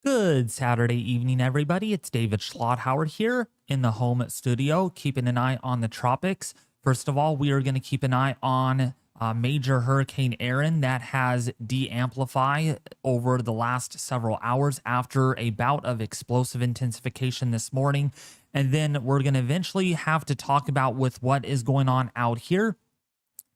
Good Saturday evening, everybody. It's David Schlotthauer here in the home studio, keeping an eye on the tropics. First of all, we are going to keep an eye on Major Hurricane Erin that has de-amplified over the last several hours after a bout of explosive intensification this morning. And then we're going to eventually have to talk about with what is going on out here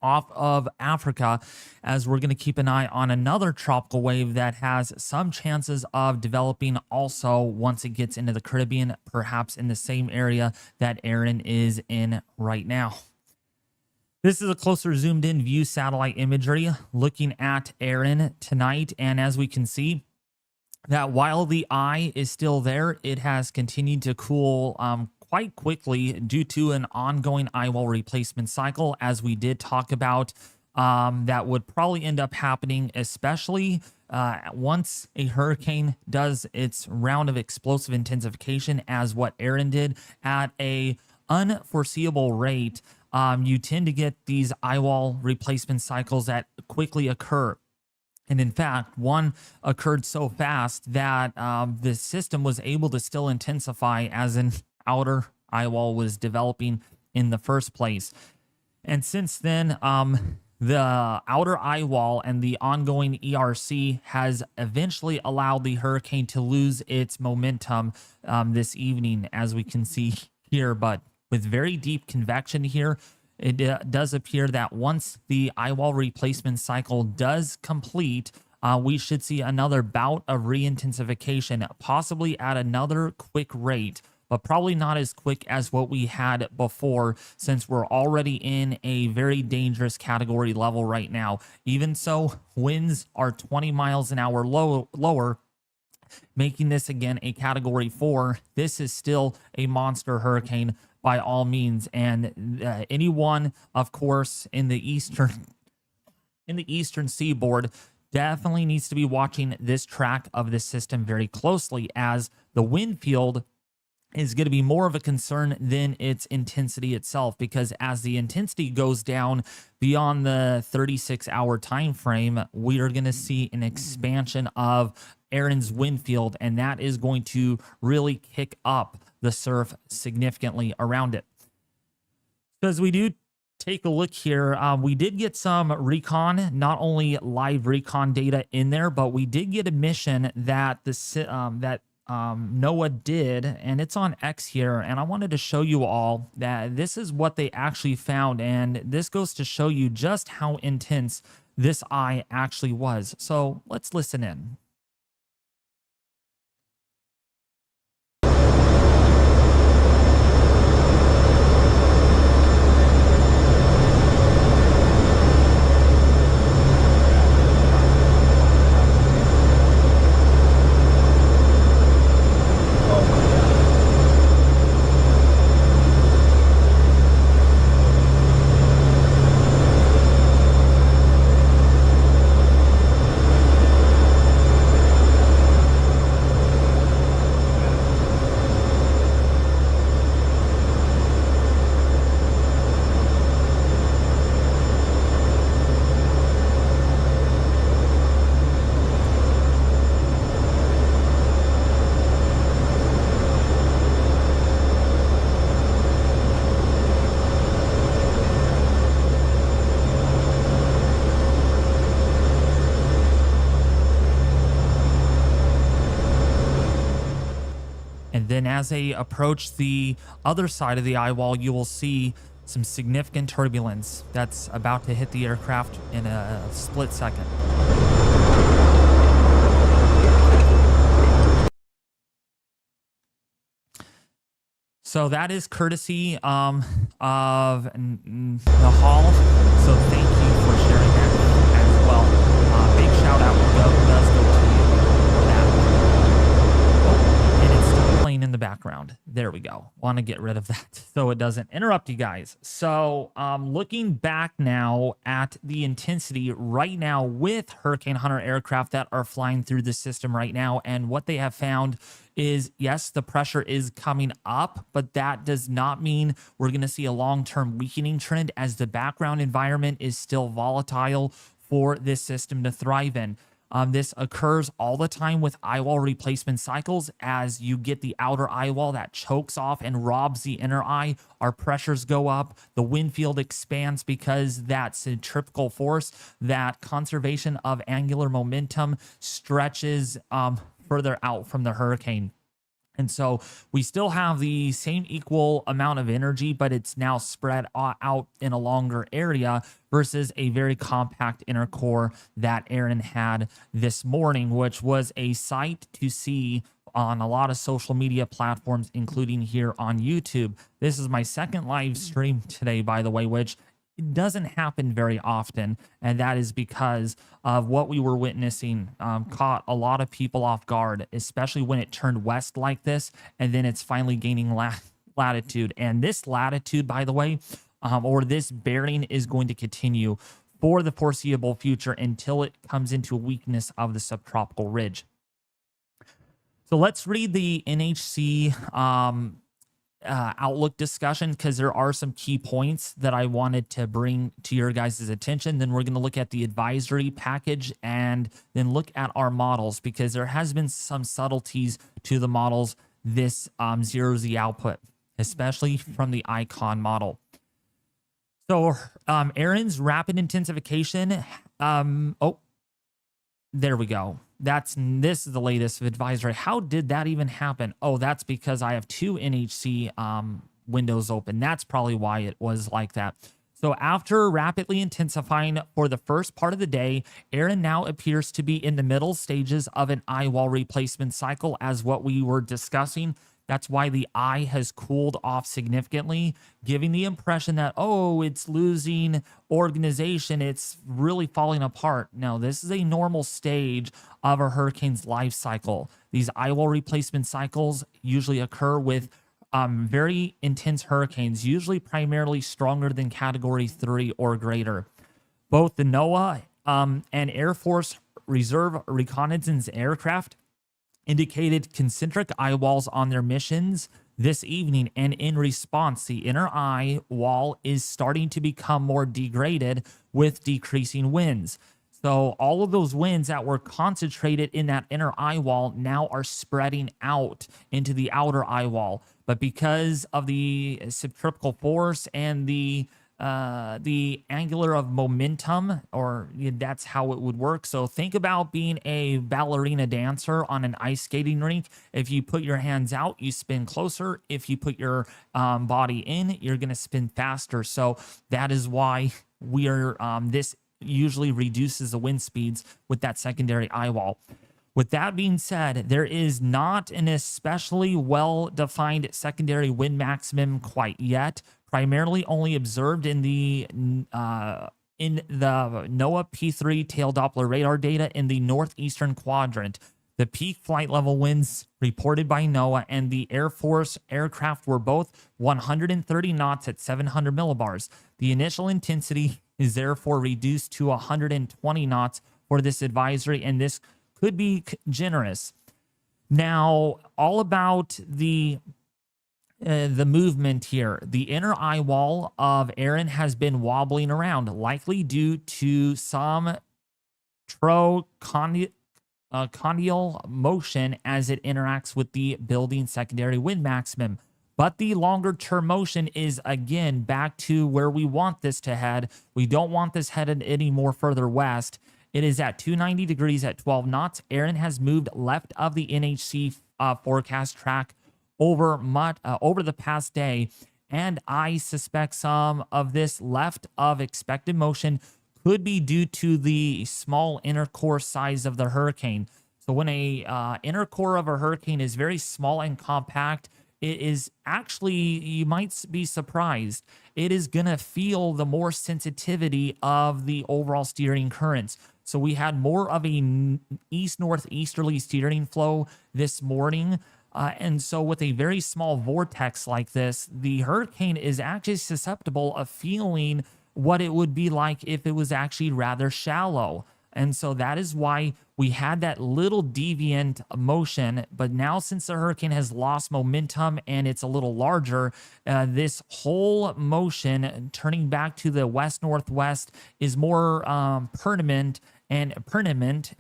off of Africa, as we're going to keep an eye on another tropical wave that has some chances of developing also once it gets into the Caribbean, perhaps in the same area that Erin is in right now. This is a closer zoomed in view satellite imagery looking at Erin tonight. And as we can see, that while the eye is still there, it has continued to cool quite quickly due to an ongoing eyewall replacement cycle, as we did talk about. That would probably end up happening, especially once a hurricane does its round of explosive intensification, as what Erin did at a unforeseeable rate. You tend to get these eyewall replacement cycles that quickly occur. And in fact, one occurred so fast that the system was able to still intensify as an outer eyewall was developing in the first place. And since then, the outer eyewall and the ongoing ERC has eventually allowed the hurricane to lose its momentum this evening, as we can see here. But with very deep convection here, it does appear that once the eyewall replacement cycle does complete, we should see another bout of re-intensification, possibly at another quick rate, but probably not as quick as what we had before, since we're already in a very dangerous category level right now. Even so, winds are 20 miles an hour lower, making this again a category 4. This is still a monster hurricane by all means, and anyone, of course, in the eastern seaboard definitely needs to be watching this track of the system very closely, as the wind field is going to be more of a concern than its intensity itself, because as the intensity goes down beyond the 36-hour time frame, we are going to see an expansion of Erin's wind field, and that is going to really kick up the surf significantly around it. So as we do take a look here, we did get some recon, not only live recon data in there, but we did get a mission that NOAA did, and it's on X here, and I wanted to show you all that this is what they actually found, and this goes to show you just how intense this eye actually was. So let's listen in. And then as they approach the other side of the eyewall, you will see some significant turbulence that's about to hit the aircraft in a split second. So that is courtesy of the hall. So thank you for sharing that as well. Big shout out does go to you for that. Oh, and it's still playing in the background. There we go. Want to get rid of that so it doesn't interrupt you guys. So looking back now at the intensity right now with Hurricane Hunter aircraft that are flying through the system right now, and what they have found is, yes, the pressure is coming up, but that does not mean we're going to see a long-term weakening trend, as the background environment is still volatile for this system to thrive in. This occurs all the time with eyewall replacement cycles. As you get the outer eyewall that chokes off and robs the inner eye, our pressures go up, the wind field expands because that centrifugal force, that conservation of angular momentum stretches further out from the hurricane. And so we still have the same equal amount of energy, but it's now spread out in a longer area versus a very compact inner core that Erin had this morning, which was a sight to see on a lot of social media platforms, including here on YouTube. This is my second live stream today, by the way, which it doesn't happen very often, and that is because of what we were witnessing. Caught a lot of people off guard, especially when it turned west like this, and then it's finally gaining latitude. And this latitude, by the way, or this bearing is going to continue for the foreseeable future until it comes into a weakness of the subtropical ridge. So let's read the NHC outlook discussion, because there are some key points that I wanted to bring to your guys' attention. Then we're going to look at the advisory package and then look at our models, because there has been some subtleties to the models this 0Z output, especially from the icon model. So Erin's rapid intensification. Oh, there we go. This is the latest advisory. How did that even happen? Oh, that's because I have two NHC windows open. That's probably why it was like that. So after rapidly intensifying for the first part of the day, Erin now appears to be in the middle stages of an eyewall replacement cycle, as what we were discussing. That's why the eye has cooled off significantly, giving the impression that, oh, it's losing organization, it's really falling apart. No, this is a normal stage of a hurricane's life cycle. These eyewall replacement cycles usually occur with very intense hurricanes, usually primarily stronger than Category 3 or greater. Both the NOAA and Air Force Reserve Reconnaissance aircraft indicated concentric eyewalls on their missions this evening, and in response, the inner eye wall is starting to become more degraded with decreasing winds. So all of those winds that were concentrated in that inner eye wall now are spreading out into the outer eye wall. But because of the centrifugal force and the angular of momentum, or that's how it would work. So think about being a ballerina dancer on an ice skating rink. If you put your hands out, you spin closer. If you put your body in, you're going to spin faster. So that is why we are this usually reduces the wind speeds with that secondary eye wall. With that being said, there is not an especially well-defined secondary wind maximum quite yet, primarily only observed in the NOAA P3 tail Doppler radar data in the northeastern quadrant. The peak flight level winds reported by NOAA and the Air Force aircraft were both 130 knots at 700 millibars. The initial intensity is therefore reduced to 120 knots for this advisory, and this could be generous. Now, all about the movement here. The inner eye wall of Erin has been wobbling around, likely due to some trochonial motion as it interacts with the building secondary wind maximum. But the longer term motion is again back to where we want this to head. We don't want this headed any more further west. It is at 290 degrees at 12 knots. Erin has moved left of the NHC forecast track over the past day, and I suspect some of this left of expected motion could be due to the small inner core size of the hurricane. So when a inner core of a hurricane is very small and compact, it is actually, you might be surprised, it is going to feel the more sensitivity of the overall steering currents. So we had more of a east-northeasterly steering flow this morning. And so with a very small vortex like this, the hurricane is actually susceptible of feeling what it would be like if it was actually rather shallow. And so that is why we had that little deviant motion. But now, since the hurricane has lost momentum and it's a little larger, this whole motion turning back to the west-northwest is more permanent and permanent,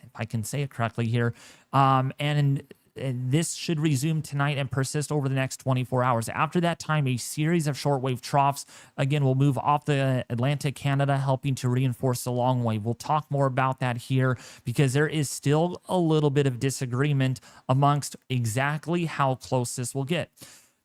if I can say it correctly here. And this should resume tonight and persist over the next 24 hours. After that time, a series of shortwave troughs, again, will move off the Atlantic Canada, helping to reinforce the long wave. We'll talk more about that here because there is still a little bit of disagreement amongst exactly how close this will get.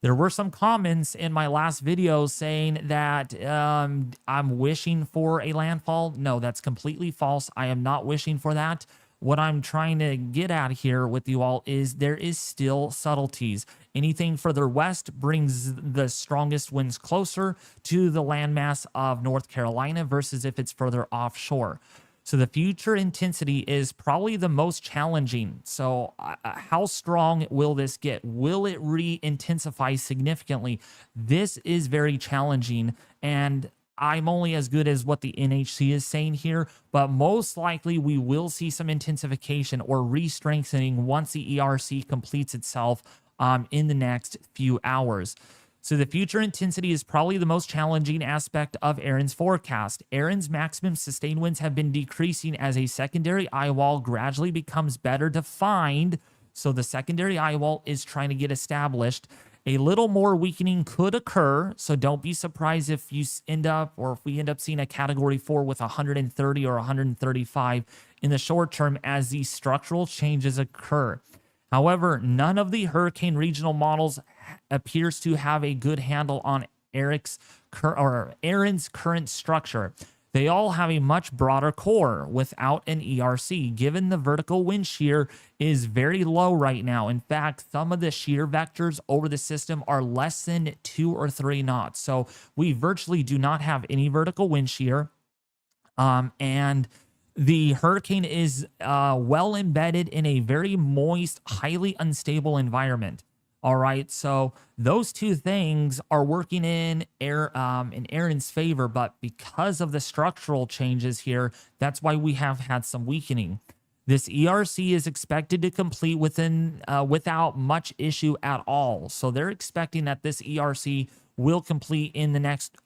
There were some comments in my last video saying that I'm wishing for a landfall. No, that's completely false. I am not wishing for that. What I'm trying to get at here with you all is there is still subtleties. Anything further west brings the strongest winds closer to the landmass of North Carolina versus if it's further offshore. So the future intensity is probably the most challenging. So how strong will this get? Will it re-intensify significantly? This is very challenging, and I'm only as good as what the NHC is saying here, but most likely we will see some intensification or re-strengthening once the ERC completes itself in the next few hours. So the future intensity is probably the most challenging aspect of Erin's forecast. Erin's maximum sustained winds have been decreasing as a secondary eyewall gradually becomes better defined. So the secondary eyewall is trying to get established. A little more weakening could occur, so don't be surprised if you end up, or if we end up seeing a category 4 with 130 or 135 in the short term as these structural changes occur. However, none of the hurricane regional models appears to have a good handle on Erin's current structure. They all have a much broader core without an ERC, given the vertical wind shear is very low right now. In fact, some of the shear vectors over the system are less than 2 or 3 knots. So we virtually do not have any vertical wind shear. And the hurricane is well embedded in a very moist, highly unstable environment. All right, so those two things are working in Erin's favor, but because of the structural changes here, that's why we have had some weakening. This ERC is expected to complete without much issue at all. So they're expecting that this ERC will complete in the next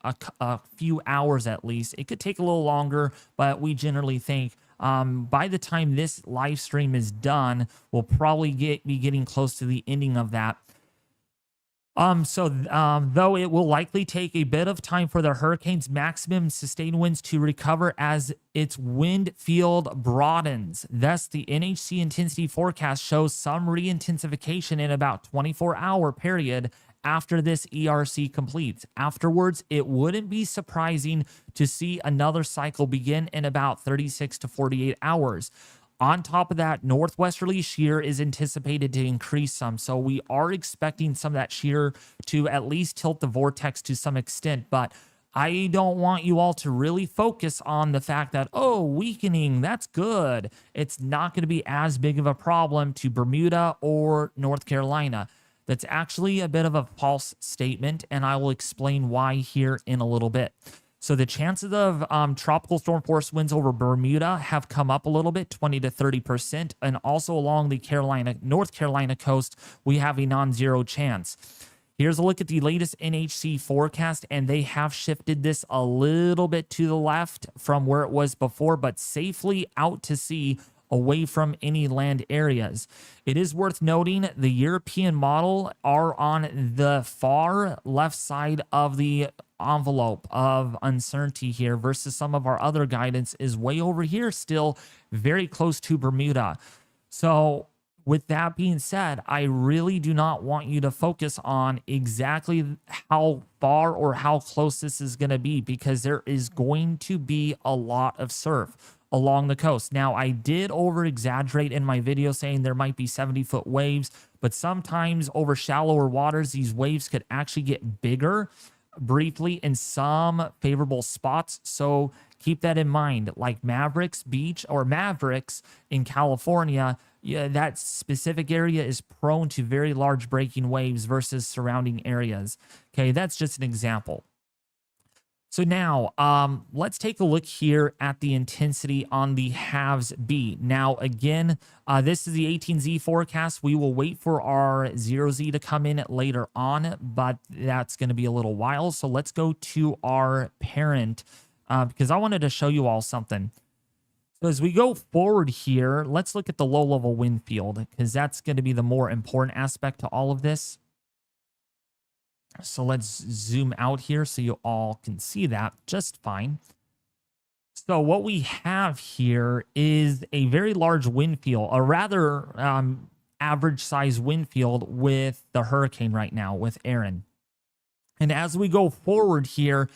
few hours at least. It could take a little longer, but we generally think by the time this live stream is done, we'll probably be getting close to the ending of that. Though it will likely take a bit of time for the hurricane's maximum sustained winds to recover as its wind field broadens. Thus, the NHC intensity forecast shows some re-intensification in about 24-hour period after this ERC completes. Afterwards, it wouldn't be surprising to see another cycle begin in about 36 to 48 hours. On top of that, northwesterly shear is anticipated to increase some. So we are expecting some of that shear to at least tilt the vortex to some extent. But I don't want you all to really focus on the fact that, oh, weakening, that's good. It's not going to be as big of a problem to Bermuda or North Carolina. That's actually a bit of a false statement, and I will explain why here in a little bit. So the chances of tropical storm force winds over Bermuda have come up a little bit, 20 to 30%. And also along the North Carolina coast, we have a non-zero chance. Here's a look at the latest NHC forecast, and they have shifted this a little bit to the left from where it was before, but safely out to sea away from any land areas. It is worth noting the European model are on the far left side of the envelope of uncertainty here versus some of our other guidance is way over here, still very close to Bermuda. So with that being said, I really do not want you to focus on exactly how far or how close this is going to be, because there is going to be a lot of surf along the coast. Now, I did over exaggerate in my video saying there might be 70-foot waves, but sometimes over shallower waters, these waves could actually get bigger briefly in some favorable spots. So keep that in mind. Like Mavericks Beach or Mavericks in California, yeah, that specific area is prone to very large breaking waves versus surrounding areas. Okay, that's just an example. So now let's take a look here at the intensity on the halves B. Now, again, this is the 18Z forecast. We will wait for our 0Z to come in later on, but that's going to be a little while. So let's go to our parent because I wanted to show you all something. So as we go forward here, let's look at the low level wind field because that's going to be the more important aspect to all of this. So let's zoom out here so you all can see that just fine. So what we have here is a very large wind field, a rather average size wind field with the hurricane right now with Erin. And as we go forward here,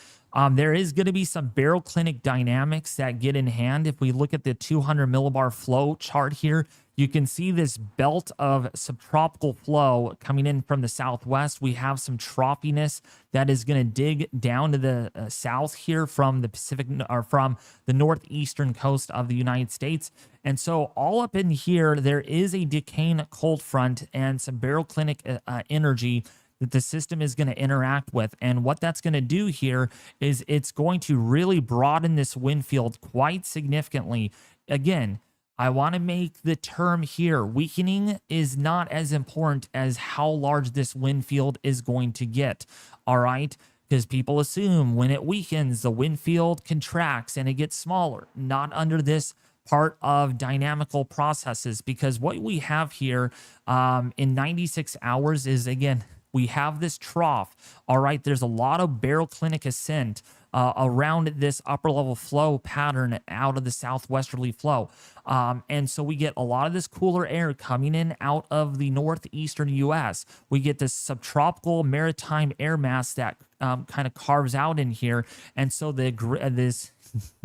there is going to be some baroclinic dynamics that get in hand. If we look at the 200 millibar flow chart here, you can see this belt of subtropical flow coming in from the southwest. We have some tropiness that is going to dig down to the south here from the Pacific or from the northeastern coast of the United States. And so all up in here, there is a decaying cold front and some baroclinic energy that the system is going to interact with. And what that's going to do here is it's going to really broaden this wind field quite significantly. Again, I want to make the term here, weakening is not as important as how large this wind field is going to get. All right. Because people assume when it weakens, the wind field contracts and it gets smaller. Not under this part of dynamical processes, because what we have here in 96 hours is, again, we have this trough. All right. There's a lot of baroclinic ascent around this upper level flow pattern out of the southwesterly flow. And so we get a lot of this cooler air coming in out of the northeastern US. We get this subtropical maritime air mass that kind of carves out in here. And so this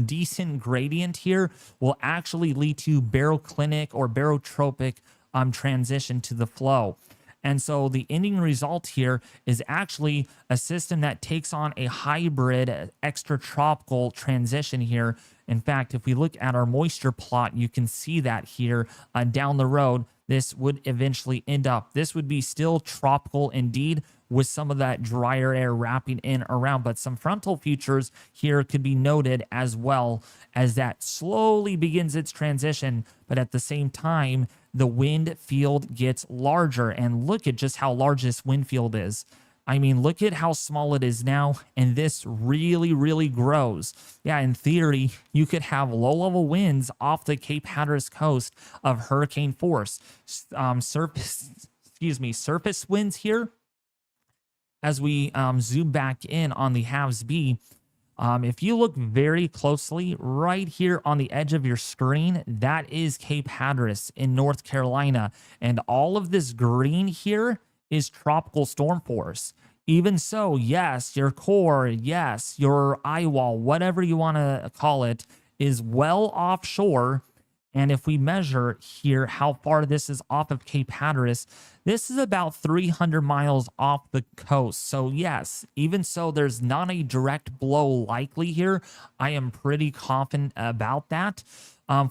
decent gradient here will actually lead to baroclinic or barotropic transition to the flow. And so the ending result here is actually a system that takes on a hybrid extratropical transition here. In fact, if we look at our moisture plot, you can see that here down the road, this would eventually end up. This would be still tropical indeed, with some of that drier air wrapping in around, but some frontal features here could be noted as well as that slowly begins its transition. But at the same time, the wind field gets larger, and look at just how large this wind field is. I mean, look at how small it is now, and this really, really grows. Yeah, in theory, you could have low-level winds off the Cape Hatteras coast of hurricane force. Surface winds here. As we zoom back in on the HAVS-B, if you look very closely right here on the edge of your screen, that is Cape Hatteras in North Carolina. And all of this green here is tropical storm force. Even so, yes, your core, yes, your Eyewall, whatever you want to call it, is well offshore. And if we measure here how far this is off of Cape Hatteras, this is about 300 miles off the coast. So yes, even so, there's not a direct blow likely here. I am pretty confident about that.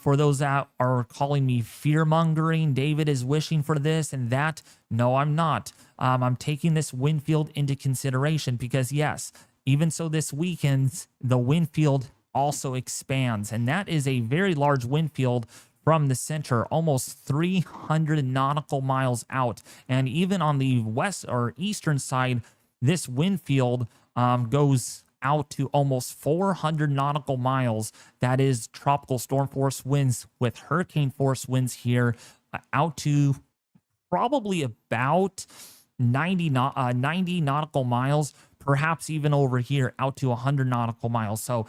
For those that are calling me fear-mongering, David is wishing for this and that. No, I'm not. I'm taking this wind field into consideration because yes, even so this weekend, the wind field also expands, and that is a very large wind field from the center, almost 300 nautical miles out. And even on the west or eastern side, this wind field goes out to almost 400 nautical miles. That is tropical storm force winds with hurricane force winds here out to probably about 90 nautical miles, perhaps even over here out to 100 nautical miles. So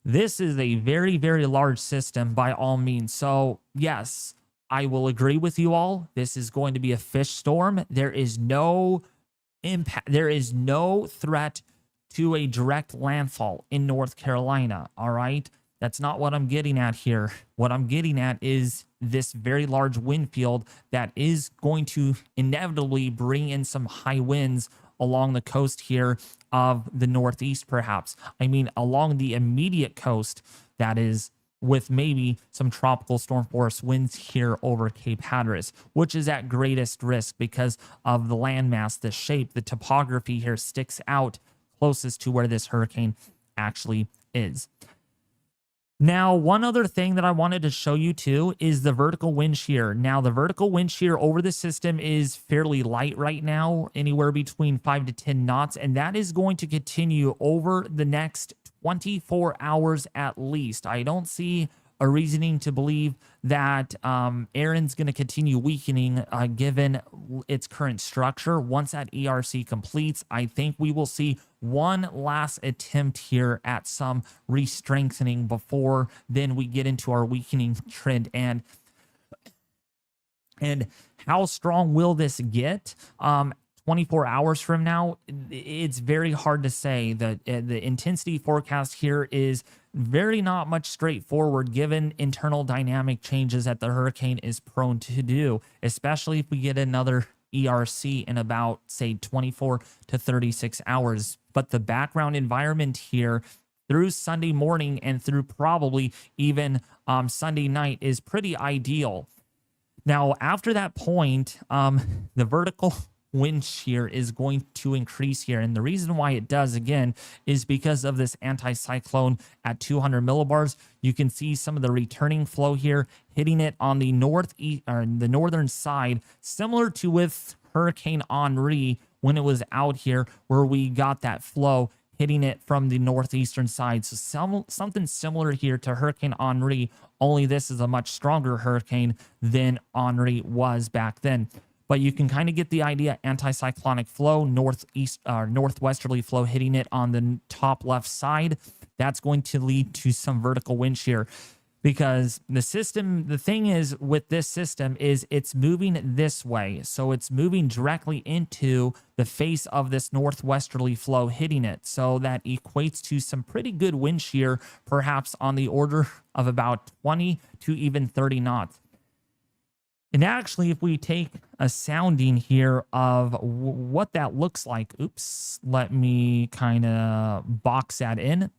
this is a very, very large system by all means. So yes, I will agree with you all. This is going to be a fish storm. There is no impact. There is no threat to a direct landfall in North Carolina. All right. That's not what I'm getting at here. What I'm getting at is this very large wind field that is going to inevitably bring in some high winds along the coast here of the Northeast, perhaps. I mean, along the immediate coast, that is, with maybe some tropical storm force winds here over Cape Hatteras, which is at greatest risk because of the landmass, the shape, the topography here sticks out closest to where this hurricane actually is. Now, one other thing that I wanted to show you too is the vertical wind shear. Now, the vertical wind shear over the system is fairly light right now, anywhere between 5 to 10 knots, and that is going to continue over the next 24 hours at least. I don't see a reasoning to believe that Erin's going to continue weakening given its current structure. Once that ERC completes, I think we will see one last attempt here at some re-strengthening before then we get into our weakening trend. And how strong will this get? 24 hours from now, it's very hard to say. The intensity forecast here is very not much straightforward given internal dynamic changes that the hurricane is prone to do, especially if we get another ERC in about, say, 24 to 36 hours. But the background environment here through Sunday morning and through probably even Sunday night is pretty ideal. Now, after that point, the vertical wind shear is going to increase here. And the reason why it does, again, is because of this anticyclone at 200 millibars. You can see some of the returning flow here hitting it on the northeast or the northern side, similar to with Hurricane Henri when it was out here, where we got that flow hitting it from the northeastern side. So something similar here to Hurricane Henri, only this is a much stronger hurricane than Henri was back then. But you can kind of get the idea. Anticyclonic flow, northwesterly flow hitting it on the top left side. That's going to lead to some vertical wind shear, because the thing is with this system is it's moving this way. So it's moving directly into the face of this northwesterly flow hitting it. So that equates to some pretty good wind shear, perhaps on the order of about 20 to even 30 knots. And actually, if we take a sounding here of what that looks like, oops, let me kind of box that in.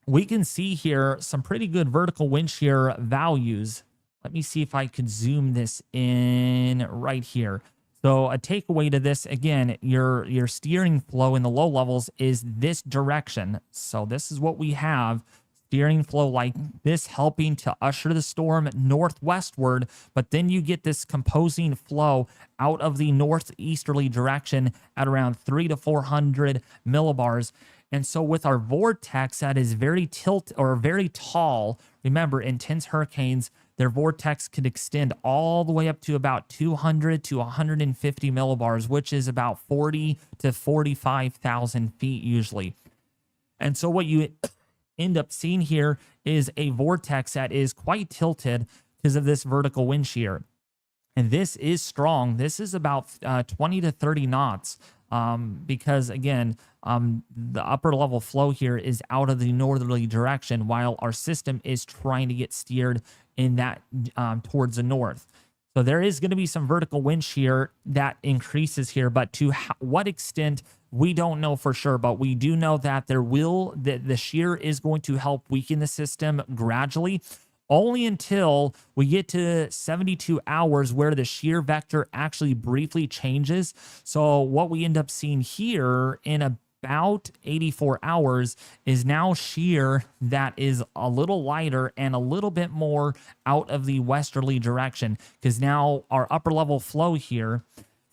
We can see here some pretty good vertical wind shear values. Let me see if I could zoom this in right here. So a takeaway to this, again, your steering flow in the low levels is this direction. So this is what we have. Steering flow like this helping to usher the storm northwestward, but then you get this composing flow out of the northeasterly direction at around 300 to 400 millibars. And so with our vortex that is very very tall, remember, intense hurricanes, their vortex could extend all the way up to about 200 to 150 millibars, which is about 40 to 45,000 feet usually. And so what you end up seeing here is a vortex that is quite tilted because of this vertical wind shear. And this is strong. This is about 20 to 30 knots because, again, the upper level flow here is out of the northerly direction while our system is trying to get steered in that towards the north. So there is going to be some vertical wind shear that increases here, but to what extent, we don't know for sure, but we do know that the shear is going to help weaken the system gradually, only until we get to 72 hours where the shear vector actually briefly changes. So what we end up seeing here in about 84 hours is now shear that is a little lighter and a little bit more out of the westerly direction, because now our upper level flow here,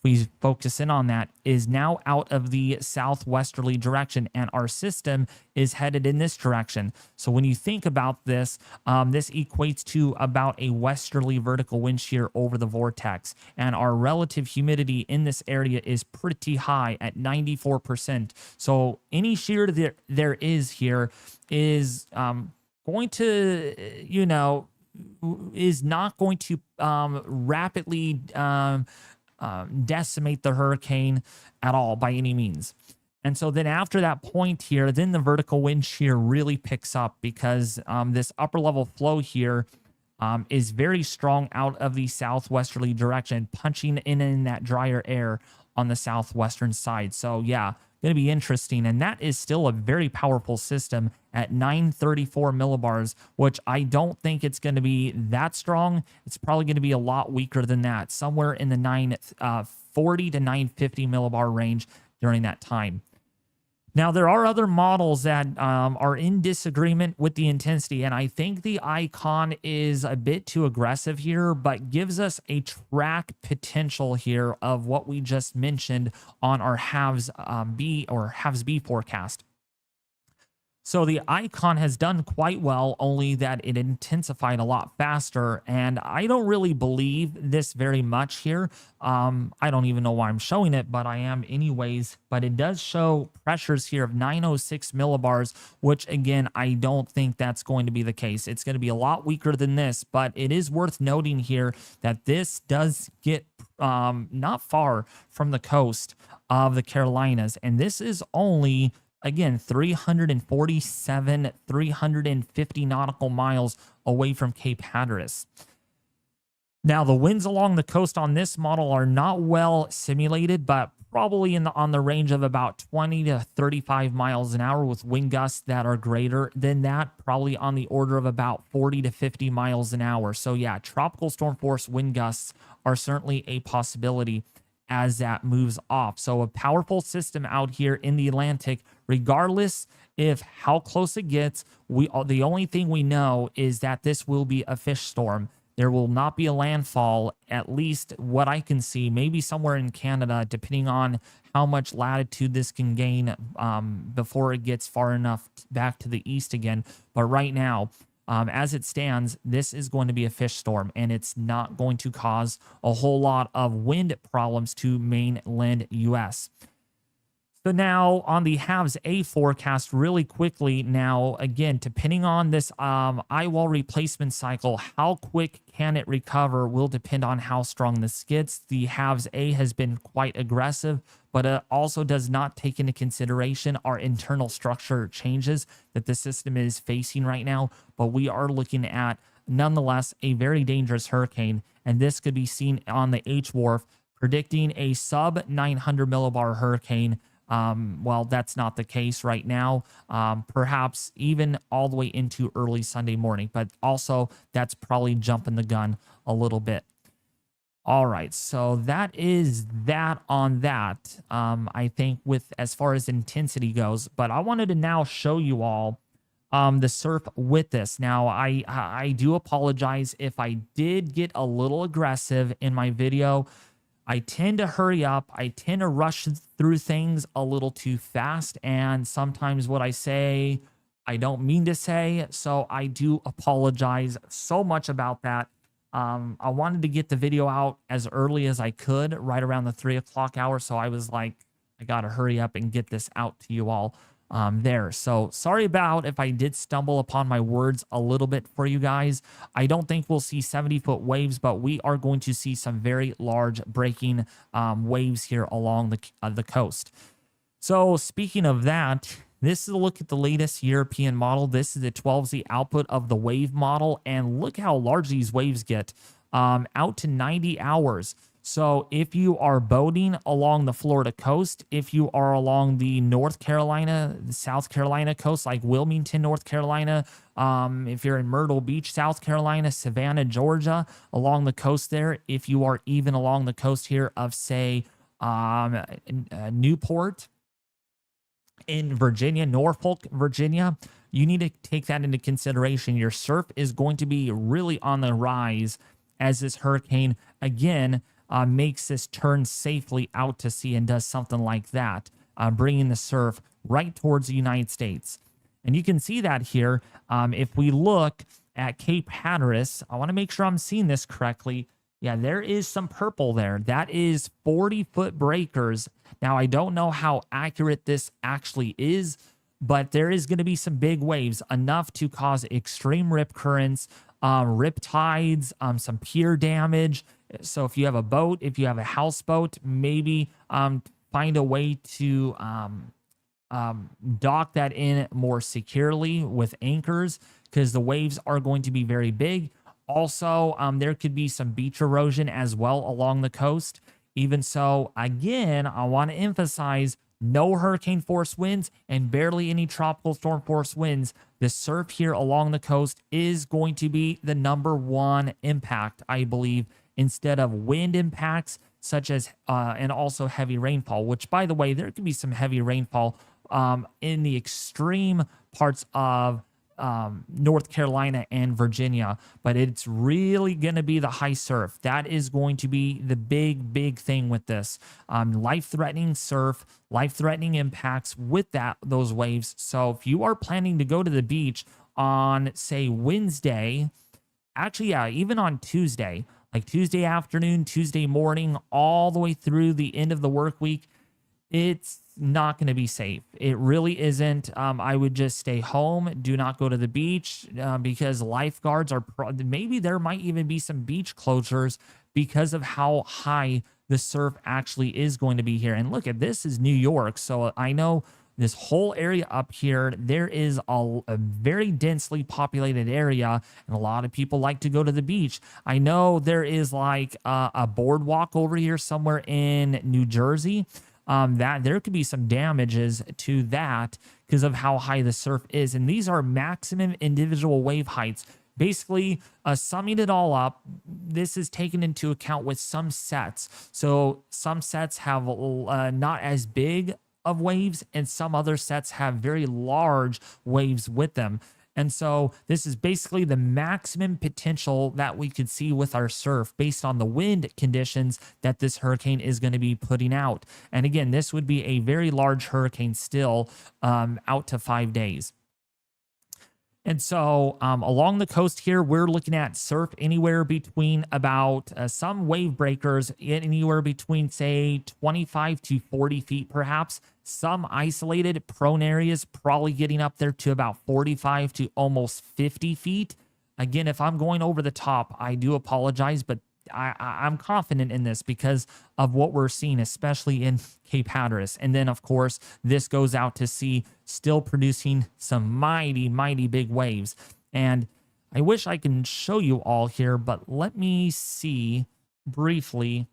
we focus in on that, is now out of the southwesterly direction, and our system is headed in this direction. So when you think about this, this equates to about a westerly vertical wind shear over the vortex, and our relative humidity in this area is pretty high at 94%. So any shear there is here is going to, is not going to rapidly decimate the hurricane at all by any means. And so then after that point here, then the vertical wind shear really picks up, because this upper level flow here is very strong out of the southwesterly direction, punching in that drier air on the southwestern side. So yeah, going to be interesting. And that is still a very powerful system at 934 millibars, which I don't think it's going to be that strong. It's probably going to be a lot weaker than that, somewhere in the 940 to 950 millibar range during that time. Now, there are other models that are in disagreement with the intensity, and I think the icon is a bit too aggressive here, but gives us a track potential here of what we just mentioned on our halves B forecast. So the icon has done quite well, only that it intensified a lot faster. And I don't really believe this very much here. I don't even know why I'm showing it, but I am anyways. But it does show pressures here of 906 millibars, which again, I don't think that's going to be the case. It's going to be a lot weaker than this, but it is worth noting here that this does get not far from the coast of the Carolinas. And this is only, again, 350 nautical miles away from Cape Hatteras. Now, the winds along the coast on this model are not well simulated, but probably on the range of about 20 to 35 miles an hour, with wind gusts that are greater than that, probably on the order of about 40 to 50 miles an hour. So yeah, tropical storm force wind gusts are certainly a possibility as that moves off. So a powerful system out here in the Atlantic, regardless if how close it gets. The only thing we know is that this will be a fish storm. There will not be a landfall, at least what I can see, maybe somewhere in Canada, depending on how much latitude this can gain before it gets far enough back to the east again. But right now, as it stands, this is going to be a fish storm, and it's not going to cause a whole lot of wind problems to mainland U.S. So now on the halves A forecast, really quickly now, again, depending on this eyewall replacement cycle, how quick can it recover will depend on how strong this gets. The halves A has been quite aggressive, but it also does not take into consideration our internal structure changes that the system is facing right now. But we are looking at, nonetheless, a very dangerous hurricane, and this could be seen on the H wharf, predicting a sub 900 millibar hurricane. Well, that's not the case right now. Perhaps even all the way into early Sunday morning, but also that's probably jumping the gun a little bit. All right, so that is that on that. I think with as far as intensity goes, but I wanted to now show you all the surf with this. Now, I do apologize if I did get a little aggressive in my video. I tend to hurry up. I tend to rush through things a little too fast. And sometimes what I say, I don't mean to say. So I do apologize so much about that. I wanted to get the video out as early as I could, right around the 3 o'clock hour. So I was like, I got to hurry up and get this out to you all there. So sorry about if I did stumble upon my words a little bit for you guys. I don't think we'll see 70-foot waves, but we are going to see some very large breaking waves here along the coast. So speaking of that, this is a look at the latest European model. This is the 12Z output of the wave model, and look how large these waves get, out to 90 hours. So if you are boating along the Florida coast, if you are along the North Carolina, the South Carolina coast, like Wilmington, North Carolina, if you're in Myrtle Beach, South Carolina, Savannah, Georgia, along the coast there, if you are even along the coast here of, say, Newport in Virginia, Norfolk, Virginia, you need to take that into consideration. Your surf is going to be really on the rise as this hurricane, again, makes this turn safely out to sea and does something like that, bringing the surf right towards the United States. And you can see that here. If we look at Cape Hatteras, I want to make sure I'm seeing this correctly. Yeah, there is some purple there. That is 40-foot breakers. Now, I don't know how accurate this actually is, but there is going to be some big waves, enough to cause extreme rip currents, rip tides, some pier damage. So if you have a boat, if you have a houseboat, maybe find a way to dock that in more securely with anchors, because the waves are going to be very big. Also, there could be some beach erosion as well along the coast. Even so, again, I want to emphasize no hurricane force winds and barely any tropical storm force winds. The surf here along the coast is going to be the #1 impact, I believe, instead of wind impacts such as and also heavy rainfall, which, by the way, there could be some heavy rainfall in the extreme parts of North Carolina and Virginia, but it's really going to be the high surf. That is going to be the big thing with this. Life-threatening surf, life-threatening impacts with those waves. So if you are planning to go to the beach on, say, Wednesday, actually, yeah, even on Tuesday, like Tuesday afternoon, Tuesday morning, all the way through the end of the work week, it's not going to be safe. It really isn't. I would just stay home. Do not go to the beach because lifeguards are maybe there might even be some beach closures because of how high the surf actually is going to be here. And look at this is New York. So I know this whole area up here, there is a very densely populated area, and a lot of people like to go to the beach. I know there is like a boardwalk over here somewhere in New Jersey. That there could be some damages to that because of how high the surf is. And these are maximum individual wave heights. Basically, summing it all up, this is taken into account with some sets. So some sets have not as big of waves, and some other sets have very large waves with them. And so this is basically the maximum potential that we could see with our surf based on the wind conditions that this hurricane is going to be putting out. And again, this would be a very large hurricane still out to 5 days. And so along the coast here, we're looking at surf anywhere between about some wave breakers anywhere between, say, 25 to 40 feet, perhaps. Some isolated prone areas probably getting up there to about 45 to almost 50 feet. Again, if I'm going over the top, I do apologize, but I'm confident in this because of what we're seeing, especially in Cape Hatteras. And then, of course, this goes out to sea, still producing some mighty big waves. And I wish I can show you all here, but let me see briefly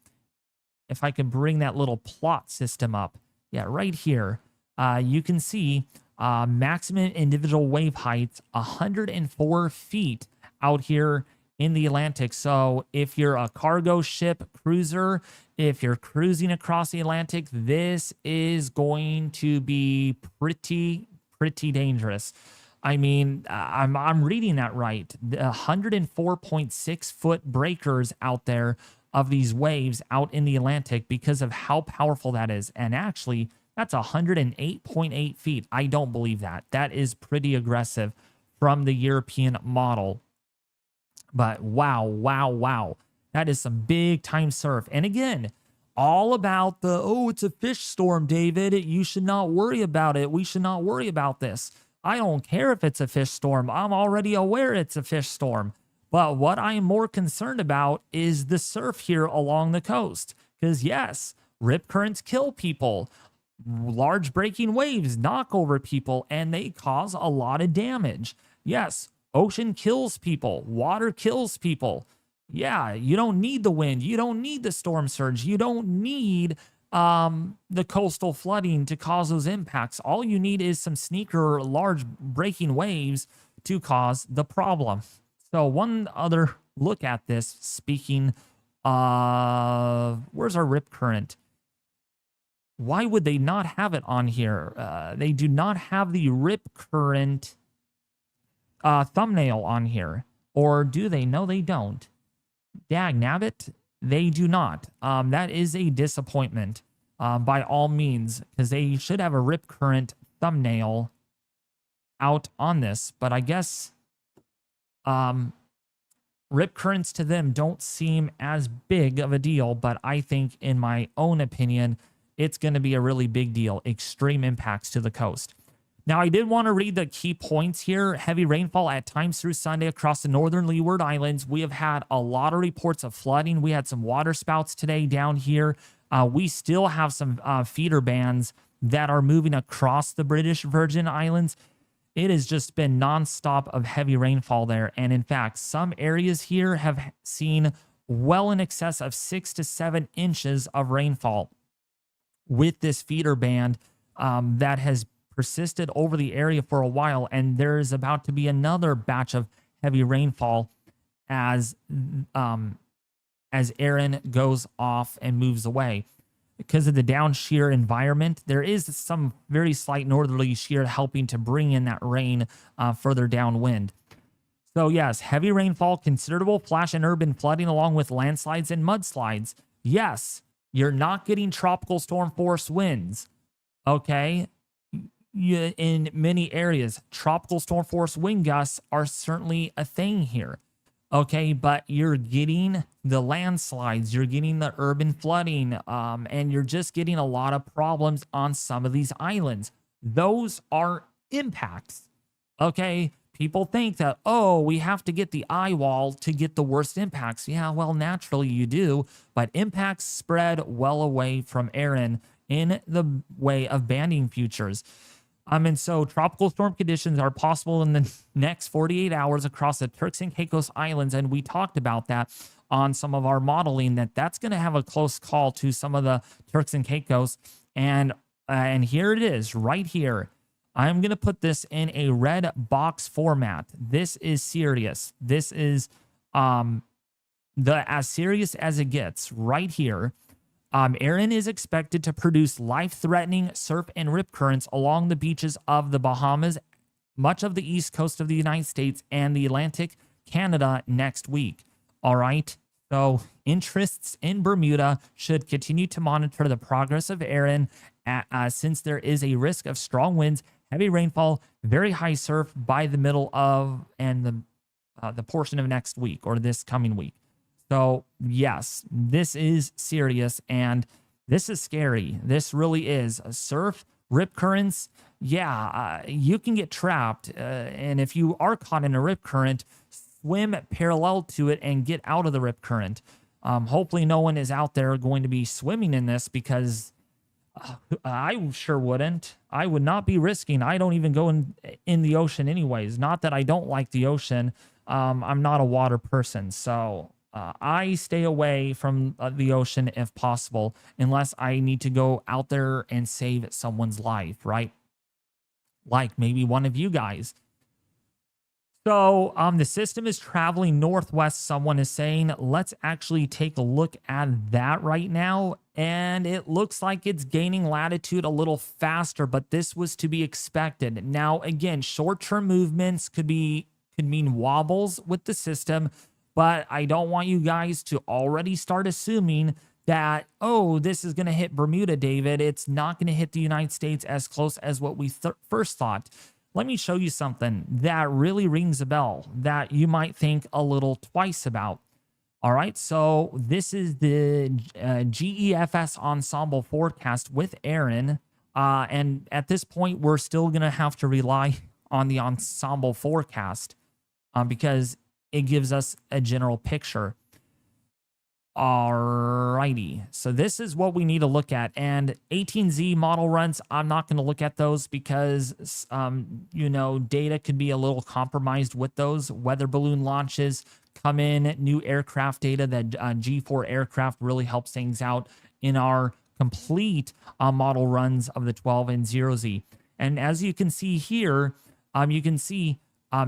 if I can bring that little plot system up. Yeah, right here. You can see maximum individual wave heights, 104 feet out here in the Atlantic. So if you're a cargo ship cruiser, if you're cruising across the Atlantic, this is going to be pretty dangerous. I mean, I'm reading that right. 104.6 foot breakers out there of these waves out in the Atlantic because of how powerful that is. And actually, that's 108.8 feet. I don't believe that. That is pretty aggressive from the European model. But wow. That is some big time surf. And again, all about the, oh, it's a fish storm, David. You should not worry about it. We should not worry about this. I don't care if it's a fish storm. I'm already aware it's a fish storm. But what I am more concerned about is the surf here along the coast. Because yes, rip currents kill people. Large breaking waves knock over people and they cause a lot of damage. Yes, ocean kills people. Water kills people. Yeah, you don't need the wind. You don't need the storm surge. You don't need the coastal flooding to cause those impacts. All you need is some sneaker large breaking waves to cause the problem. So one other look at this, speaking of, where's our rip current? Why would they not have it on here? They do not have the rip current thumbnail on here. Or do they? No, they don't. Dag nabbit, they do not. That is a disappointment by all means, because they should have a rip current thumbnail out on this. But I guess rip currents to them don't seem as big of a deal, but I think, in my own opinion, it's going to be a really big deal. Extreme impacts to the coast. Now, I did want to read the key points here. Heavy rainfall at times through Sunday across the northern Leeward Islands. We have had a lot of reports of flooding. We had some water spouts today down here. We still have some feeder bands that are moving across the British Virgin Islands. It has just been nonstop of heavy rainfall there. And in fact, some areas here have seen well in excess of 6 to 7 inches of rainfall with this feeder band that has persisted over the area for a while. And there is about to be another batch of heavy rainfall as Erin goes off and moves away. because of the down shear environment, there is some very slight northerly shear helping to bring in that rain further downwind. So yes, heavy rainfall, considerable flash and urban flooding along with landslides and mudslides. Yes, you're not getting tropical storm force winds. Okay. In many areas, tropical storm force wind gusts are certainly a thing here. Okay, but you're getting the landslides, you're getting the urban flooding, and you're just getting a lot of problems on some of these islands. Those are impacts. Okay, people think that, oh, we have to get the Eyewall to get the worst impacts. Yeah, well, naturally you do, but impacts spread well away from Erin in the way of banding futures. And so tropical storm conditions are possible in the next 48 hours across the Turks and Caicos Islands. And we talked about that on some of our modeling, that's going to have a close call to some of the Turks and Caicos. And here it is right here. I'm going to put this in a red box format. This is serious. This is as serious as it gets right here. Erin is expected to produce life-threatening surf and rip currents along the beaches of the Bahamas, much of the east coast of the United States, and the Atlantic Canada next week. All right. So interests in Bermuda should continue to monitor the progress of Erin since there is a risk of strong winds, heavy rainfall, very high surf by the middle of and the portion of next week or this coming week. So yes, this is serious and this is scary. This really is. Surf, rip currents, yeah, you can get trapped. And if you are caught in a rip current, swim parallel to it and get out of the rip current. Hopefully no one is out there going to be swimming in this because I sure wouldn't. I would not be risking. I don't even go in the ocean anyways. Not that I don't like the ocean. I'm not a water person. So I stay away from the ocean if possible, unless I need to go out there and save someone's life, right? Like maybe one of you guys. So the system is traveling northwest, someone is saying. Let's actually take a look at that right now. And it looks like it's gaining latitude a little faster, but this was to be expected. Now, again, short-term movements could mean wobbles with the system, but I don't want you guys to already start assuming that, oh, this is going to hit Bermuda, David. It's not going to hit the United States as close as what we first thought. Let me show you something that really rings a bell that you might think a little twice about. All right, so this is the GEFS Ensemble forecast with Erin. And at this point, we're still going to have to rely on the Ensemble forecast because it gives us a general picture. Alrighty, so this is what we need to look at. And 18Z model runs, I'm not going to look at those because, data could be a little compromised with those. Weather balloon launches come in, new aircraft data, that G4 aircraft really helps things out in our complete model runs of the 12 and 0Z. And as you can see here, you can see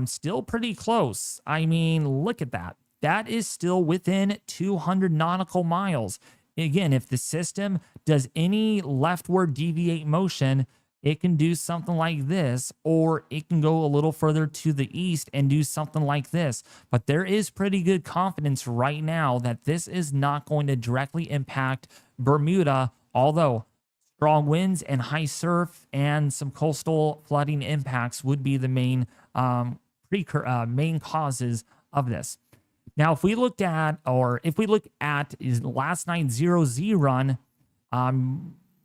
still pretty close. I mean, look at that. That is still within 200 nautical miles. Again, if the system does any leftward deviate motion, it can do something like this, or it can go a little further to the east and do something like this. But there is pretty good confidence right now that this is not going to directly impact Bermuda, although strong winds and high surf and some coastal flooding impacts would be the main main causes of this. Now, if we look at last night's 0Z run,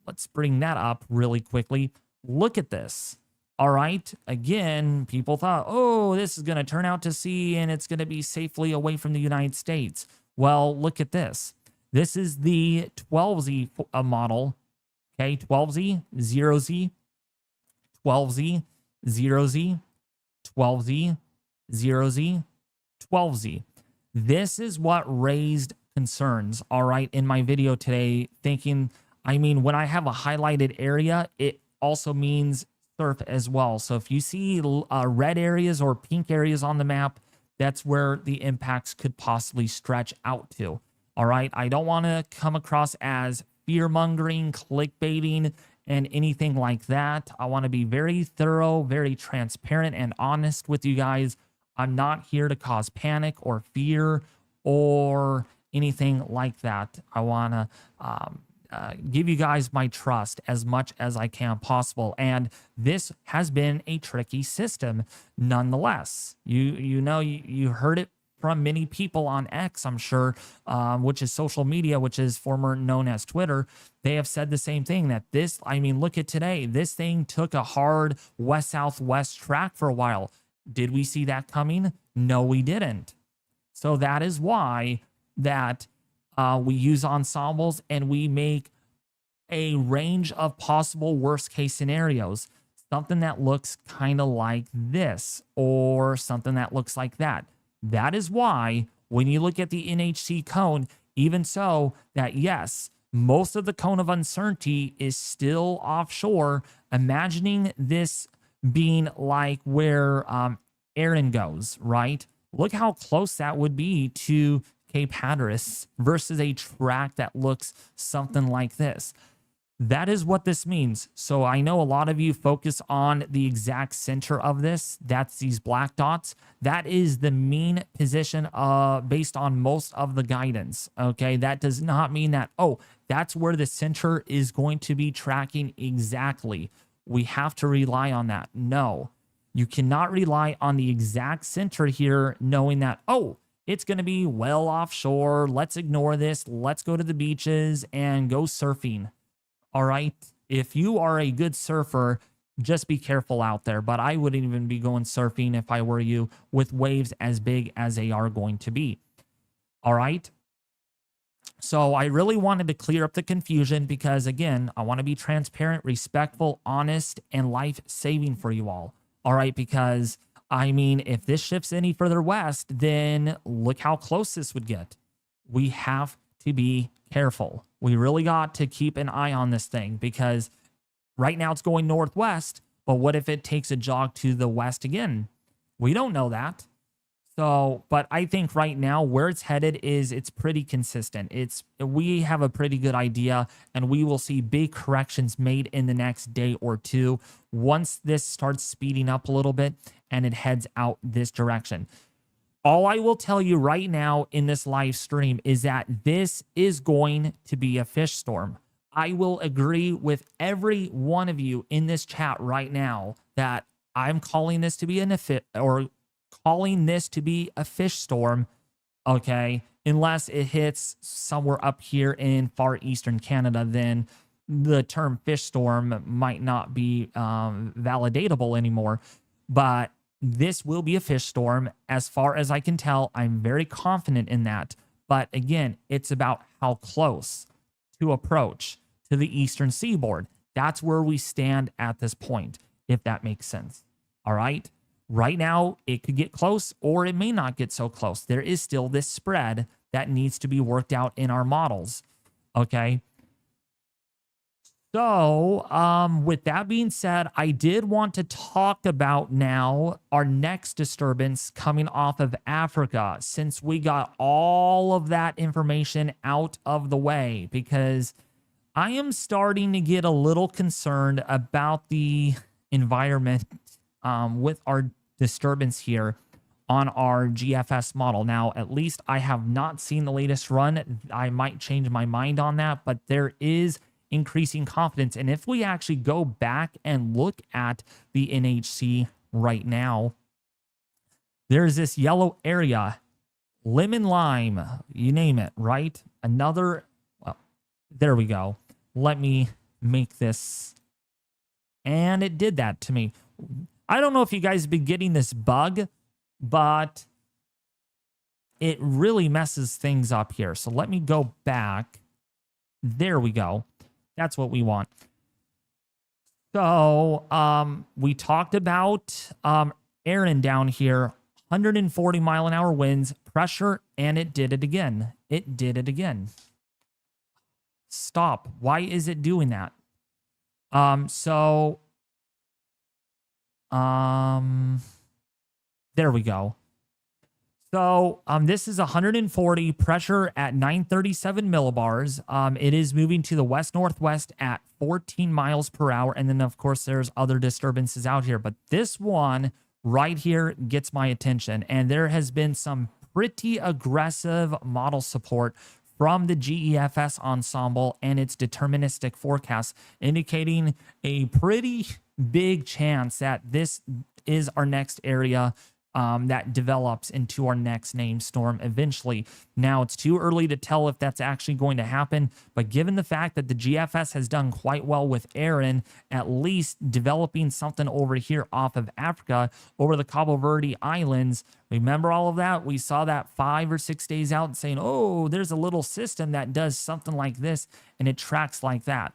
let's bring that up really quickly. Look at this. All right. Again, people thought, oh, this is going to turn out to sea and it's going to be safely away from the United States. Well, look at this. This is the 12Z model. Okay, 12Z, 0Z, 12Z, 0Z, 12Z, 0Z, 12Z. This is what raised concerns, all right, in my video today, thinking, I mean, when I have a highlighted area, it also means surf as well. So if you see red areas or pink areas on the map, that's where the impacts could possibly stretch out to, all right? I don't want to come across as fear-mongering, clickbaiting, and anything like that. I want to be very thorough, very transparent, and honest with you guys. I'm not here to cause panic or fear or anything like that. I want to give you guys my trust as much as I can possible. And this has been a tricky system nonetheless. You heard it from many people on X, I'm sure, which is social media, which is former known as Twitter. They have said the same thing, that this, I mean, look at today. This thing took a hard west-southwest track for a while. Did we see that coming? No, we didn't. So that is why that we use ensembles and we make a range of possible worst case scenarios. Something that looks kind of like this or something that looks like that. That is why when you look at the NHC cone, even so, that yes, most of the cone of uncertainty is still offshore. Imagining this being like where Erin goes, right? Look how close that would be to Cape Hatteras versus a track that looks something like this. That is what this means. So I know a lot of you focus on the exact center of this. That's these black dots. That is the mean position based on most of the guidance. Okay, that does not mean that, oh, that's where the center is going to be tracking exactly. We have to rely on that. No, you cannot rely on the exact center here, knowing that, oh, it's going to be well offshore. Let's ignore this. Let's go to the beaches and go surfing. All right. If you are a good surfer, just be careful out there. But I wouldn't even be going surfing if I were you with waves as big as they are going to be. All right. So I really wanted to clear up the confusion because, again, I want to be transparent, respectful, honest, and life-saving for you all. All right. Because, I mean, if this shifts any further west, then look how close this would get. We have to be careful. We really got to keep an eye on this thing because right now it's going northwest, but what if it takes a jog to the west again? We don't know that. So, but I think right now where it's headed is it's pretty consistent. We have a pretty good idea, and we will see big corrections made in the next day or two once this starts speeding up a little bit and it heads out this direction. All I will tell you right now in this live stream is that this is going to be a fish storm. I will agree with every one of you in this chat right now that I'm calling this to be a fish storm, okay? Unless it hits somewhere up here in far eastern Canada, then the term fish storm might not be validatable anymore. But this will be a fish storm. As far as I can tell, I'm very confident in that. But again, it's about how close to approach to the eastern seaboard. That's where we stand at this point, if that makes sense. All right. Right now, it could get close or it may not get so close. There is still this spread that needs to be worked out in our models. Okay. So, with that being said, I did want to talk about now our next disturbance coming off of Africa, since we got all of that information out of the way, because I am starting to get a little concerned about the environment with our disturbance here on our GFS model. Now, at least I have not seen the latest run. I might change my mind on that, but there is increasing confidence. And if we actually go back and look at the NHC right now, there's this yellow area, lemon lime, you name it, right? Another, well, there we go. Let me make this. And it did that to me. I don't know if you guys have been getting this bug, but it really messes things up here. So let me go back. There we go. That's what we want. So we talked about Erin down here, 140 mile an hour winds, pressure, and it did it again. It did it again. Stop. Why is it doing that? There we go. So this is 140 pressure at 937 millibars. It is moving to the west-northwest at 14 miles per hour. And then, of course, there's other disturbances out here. But this one right here gets my attention. And there has been some pretty aggressive model support from the GEFS Ensemble and its deterministic forecast, indicating a pretty big chance that this is our next area that develops into our next named storm eventually. Now, it's too early to tell if that's actually going to happen, but given the fact that the GFS has done quite well with Erin, at least developing something over here off of Africa, over the Cabo Verde Islands, remember all of that? We saw that 5 or 6 days out saying, oh, there's a little system that does something like this, and it tracks like that.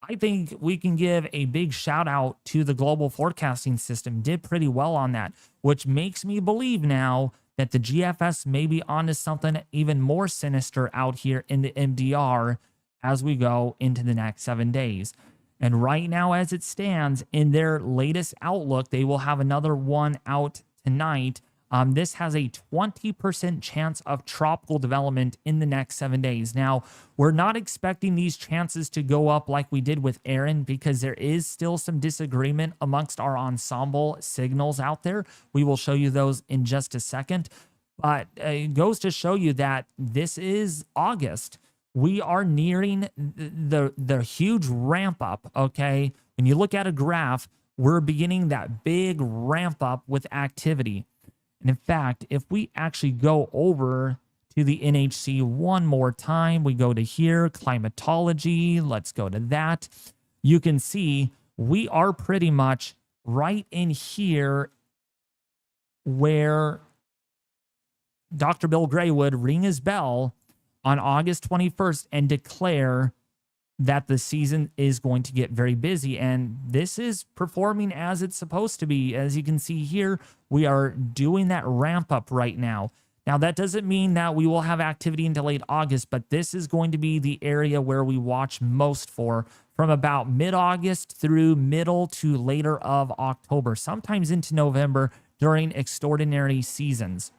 I think we can give a big shout out to the global forecasting system. Did pretty well on that, which makes me believe now that the GFS may be onto something even more sinister out here in the MDR as we go into the next 7 days. And right now, as it stands in their latest outlook, they will have another one out tonight. This has a 20% chance of tropical development in the next 7 days. Now, we're not expecting these chances to go up like we did with Erin because there is still some disagreement amongst our ensemble signals out there. We will show you those in just a second. But it goes to show you that this is August. We are nearing the huge ramp up, okay? When you look at a graph, we're beginning that big ramp up with activity. And in fact, if we actually go over to the NHC one more time, we go to here, climatology, let's go to that. You can see we are pretty much right in here where Dr. Bill Gray would ring his bell on August 21st and declare that the season is going to get very busy. And this is performing as it's supposed to be. As you can see here, we are doing that ramp up right now. Now, that doesn't mean that we will have activity until late August, but this is going to be the area where we watch most for from about mid-August through middle to later of October, sometimes into November during extraordinary seasons.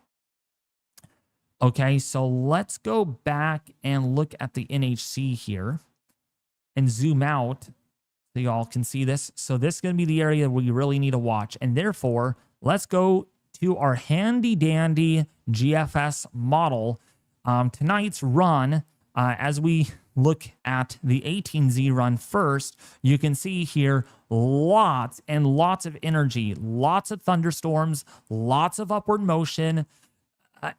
Okay, so let's go back and look at the NHC here and zoom out so y'all can see this. So this is going to be the area where you really need to watch. And therefore, let's go to our handy dandy GFS model. Tonight's run, as we look at the 18Z run first, you can see here lots and lots of energy, lots of thunderstorms, lots of upward motion.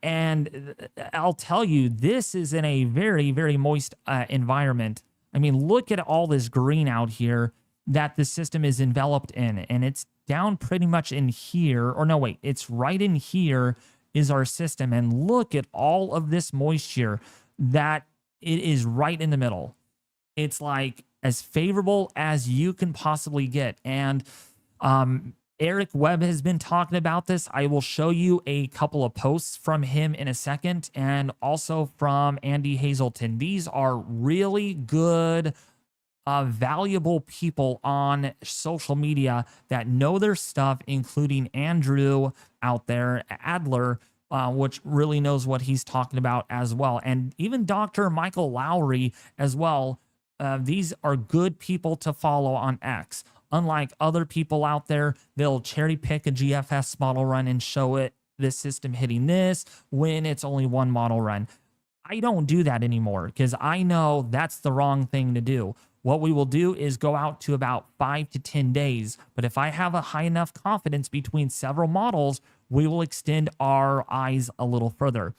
And I'll tell you, this is in a very, very moist environment. I mean, look at all this green out here that the system is enveloped in, and it's down pretty much in here. Or no, wait, it's right in here is our system. And look at all of this moisture that it is right in the middle. It's like as favorable as you can possibly get. And Eric Webb has been talking about this. I will show you a couple of posts from him in a second, and also from Andy Hazelton. These are really good, valuable people on social media that know their stuff, including Andrew out there, Adler, which really knows what he's talking about as well. And even Dr. Michael Lowry as well. These are good people to follow on X. Unlike other people out there, they'll cherry pick a GFS model run and show it this system hitting this when it's only one model run. I don't do that anymore because I know that's the wrong thing to do. What we will do is go out to about 5 to 10 days. But if I have a high enough confidence between several models, we will extend our eyes a little further.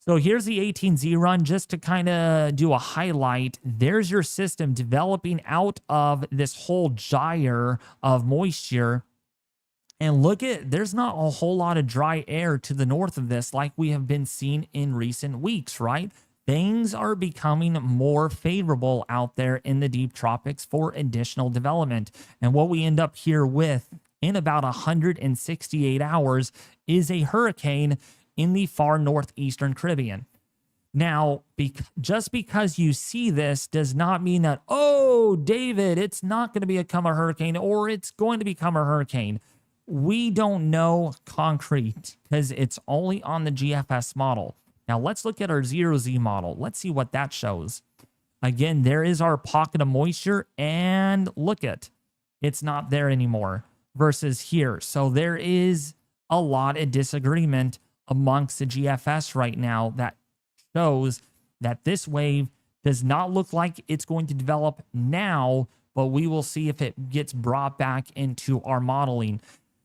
So here's the 18Z run, just to kind of do a highlight. There's your system developing out of this whole gyre of moisture. And look at, there's not a whole lot of dry air to the north of this like we have been seeing in recent weeks, right? Things are becoming more favorable out there in the deep tropics for additional development. And what we end up here with in about 168 hours is a hurricane in the far northeastern Caribbean. Now, just because you see this does not mean that, oh, David, it's not going to become a hurricane or it's going to become a hurricane. we don't know concrete because it's only on the GFS model. Now let's look at our 0Z model. Let's see what that shows. Again, there is our pocket of moisture, and look at, it's not there anymore versus here. So there is a lot of disagreement amongst the GFS right now that shows that this wave does not look like it's going to develop now, but we will see if it gets brought back into our modeling.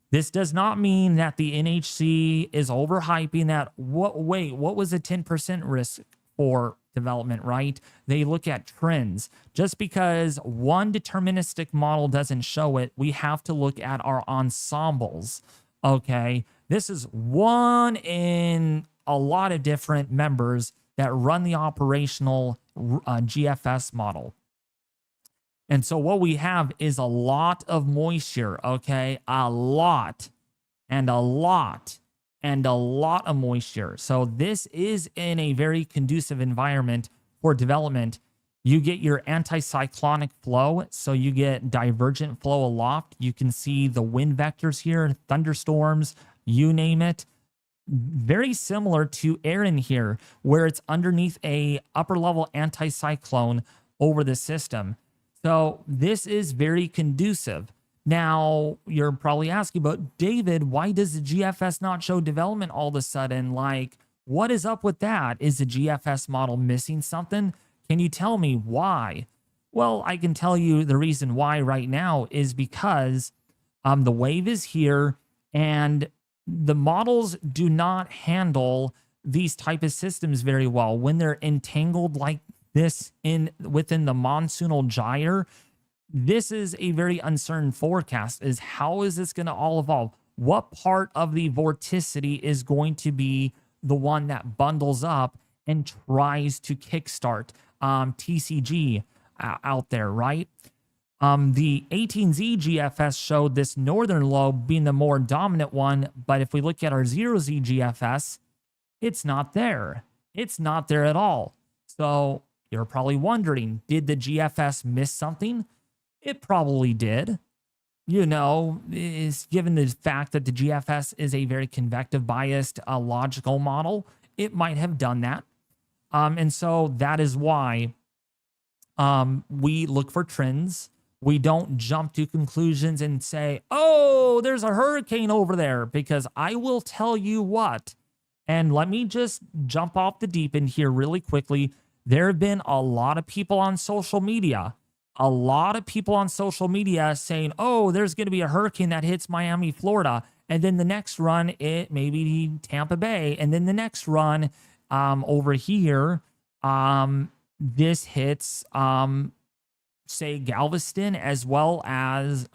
This does not mean that the NHC is overhyping that. What was a 10% risk for development, right? They look at trends. Just because one deterministic model doesn't show it, we have to look at our ensembles, okay? This is one in a lot of different members that run the operational GFS model. And so what we have is a lot of moisture, okay? A lot and a lot and a lot of moisture. So this is in a very conducive environment for development. You get your anticyclonic flow, so you get divergent flow aloft. You can see the wind vectors here, thunderstorms, you name it. Very similar to Erin here, where it's underneath a upper level anticyclone over the system. So this is very conducive. Now, you're probably asking, but David, why does the GFS not show development all of a sudden? Like, what is up with that? Is the GFS model missing something? Can you tell me why? Well, I can tell you the reason why right now is because the wave is here and the models do not handle these type of systems very well. When they're entangled like this within the monsoonal gyre, this is a very uncertain forecast. Is how is this going to all evolve? What part of the vorticity is going to be the one that bundles up and tries to kickstart TCG out there, right? The 18Z GFS showed this northern lobe being the more dominant one, but if we look at our 0Z GFS, it's not there. It's not there at all. So you're probably wondering, did the GFS miss something? It probably did. You know, is given the fact that the GFS is a very convective biased logical model, it might have done that. And so that is why we look for trends. We don't jump to conclusions and say, oh, there's a hurricane over there, because I will tell you what. And let me just jump off the deep end here really quickly. There have been a lot of people on social media, saying, oh, there's going to be a hurricane that hits Miami, Florida. And then the next run, it maybe Tampa Bay. And then the next run over here, this hits, say, Galveston, as well as,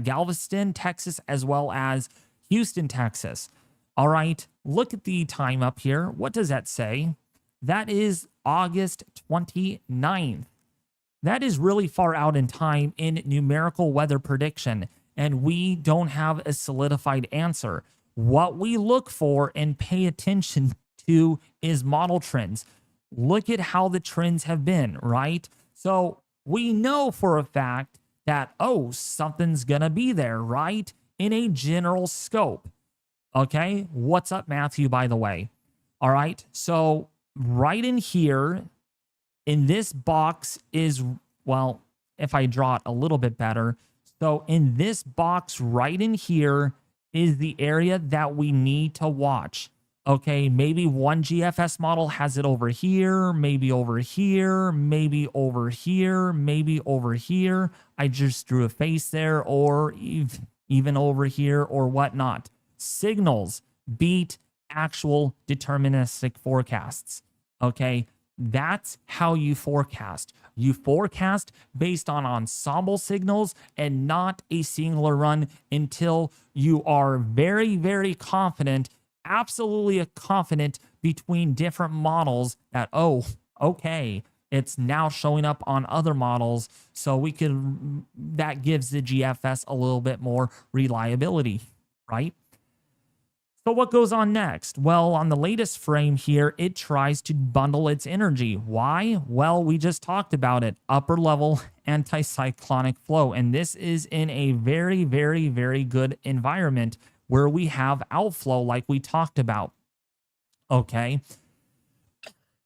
Galveston, Texas, as well as Houston, Texas. All right, look at the time up here. What does that say? That is August 29th. That is really far out in time in numerical weather prediction, and we don't have a solidified answer. What we look for and pay attention to is model trends. Look at how the trends have been, right? So we know for a fact that, oh, something's going to be there, right? In a general scope. Okay, what's up, Matthew, by the way? All right, so right in here, in this box is, well, if I draw it a little bit better. So in this box right in here is the area that we need to watch. Okay, maybe one GFS model has it over here, maybe over here, maybe over here, maybe over here. I just drew a face there, or even over here or whatnot. Signals beat actual deterministic forecasts. Okay, that's how you forecast. You forecast based on ensemble signals and not a singular run until you are very, very confident, absolutely confident between different models that, oh, okay, it's now showing up on other models. So that gives the GFS a little bit more reliability, right? So what goes on next? Well, on the latest frame here, it tries to bundle its energy. Why? Well, we just talked about it. Upper level anticyclonic flow. And this is in a very, very, very good environment where we have outflow like we talked about. Okay.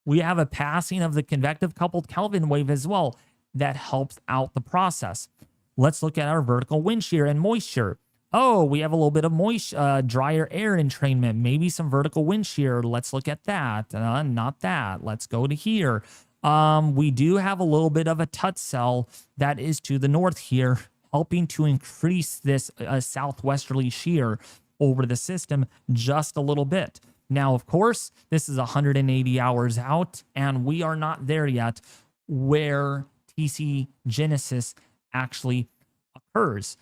We have a passing of the convective coupled Kelvin wave as well that helps out the process. Let's look at our vertical wind shear and moisture. Oh, we have a little bit of drier air entrainment, maybe some vertical wind shear. Let's look at that. Not that. Let's go to here. We do have a little bit of a tut cell that is to the north here, helping to increase this southwesterly shear over the system just a little bit. Now, of course, this is 180 hours out, and we are not there yet where TC genesis actually occurs.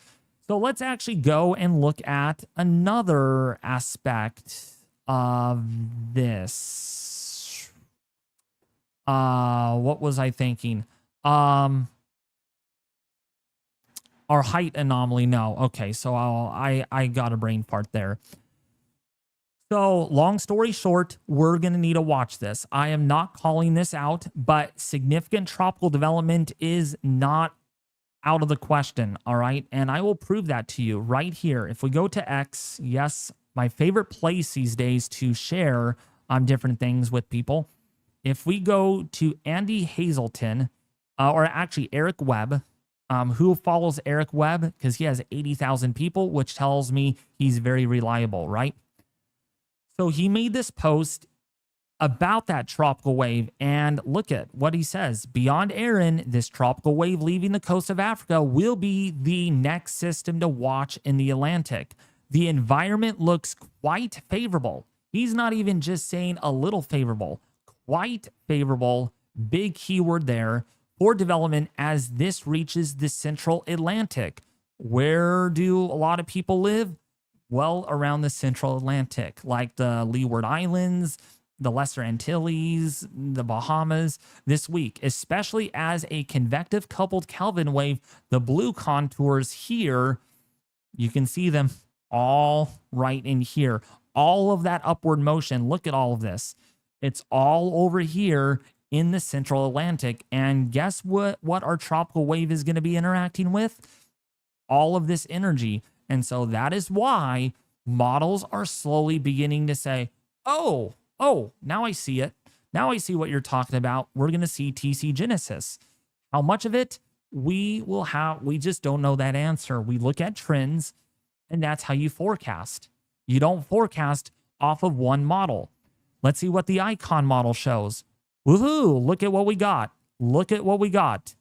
So let's actually go and look at another aspect of this. What was I thinking? Our height anomaly. No. Okay, so I got a brain fart there. So long story short, we're going to need to watch this. I am not calling this out, but significant tropical development is not out of the question, all right? And I will prove that to you right here. If we go to X, yes, my favorite place these days to share different things with people. If we go to Andy Hazelton, or actually Eric Webb, who follows Eric Webb? Because he has 80,000 people, which tells me he's very reliable, right? So he made this post about that tropical wave, and look at what he says. Beyond Erin, this tropical wave leaving the coast of Africa will be the next system to watch in the Atlantic. The environment looks quite favorable. He's not even just saying a little favorable, quite favorable, big keyword there, for development as this reaches the central Atlantic. Where do a lot of people live? Well, around the central Atlantic, like the Leeward Islands, the Lesser Antilles, the Bahamas this week, especially as a convective coupled Kelvin wave. The blue contours here, you can see them all right in here. All of that upward motion, look at all of this. It's all over here in the central Atlantic. And guess what our tropical wave is going to be interacting with? All of this energy. And so that is why models are slowly beginning to say, oh, now I see it. Now I see what you're talking about. We're going to see TC genesis. How much of it? We just don't know that answer. We look at trends, and that's how you forecast. You don't forecast off of one model. Let's see what the icon model shows. Woohoo, look at what we got. Look at what we got.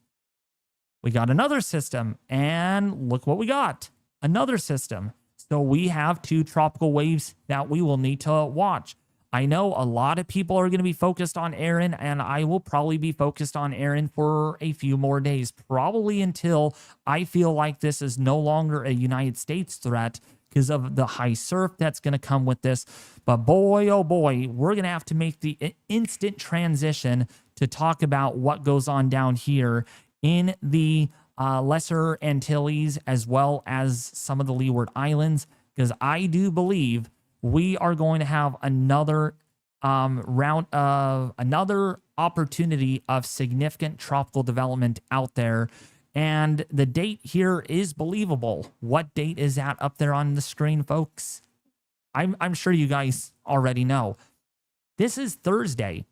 We got another system, and look what we got. Another system. So we have two tropical waves that we will need to watch. I know a lot of people are going to be focused on Erin, and I will probably be focused on Erin for a few more days, probably until I feel like this is no longer a United States threat because of the high surf that's going to come with this. But boy, oh boy, we're going to have to make the instant transition to talk about what goes on down here in the Lesser Antilles, as well as some of the Leeward Islands, because I do believe we are going to have another another opportunity of significant tropical development out there. And the date here is believable. What date is that up there on the screen, folks? I'm sure you guys already know. This is Thursday.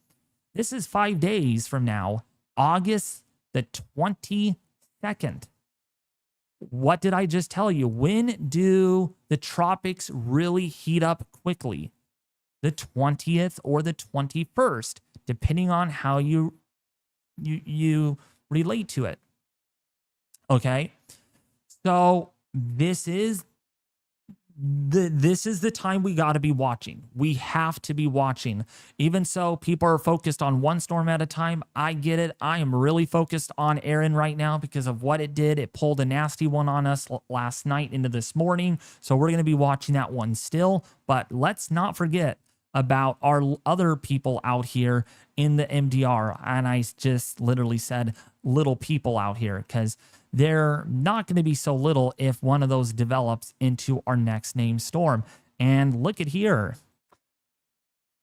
This is 5 days from now, August the 22nd. What did I just tell you? When do the tropics really heat up quickly? The 20th or the 21st, depending on how you relate to it. Okay? So this is the time we got to be watching. We have to be watching. Even so, people are focused on one storm at a time. I get it. I am really focused on Erin right now because of what it did. It pulled a nasty one on us last night into this morning. So we're going to be watching that one still. But let's not forget about our other people out here in the MDR. And I just literally said little people out here because they're not going to be so little if one of those develops into our next named storm. And look at here.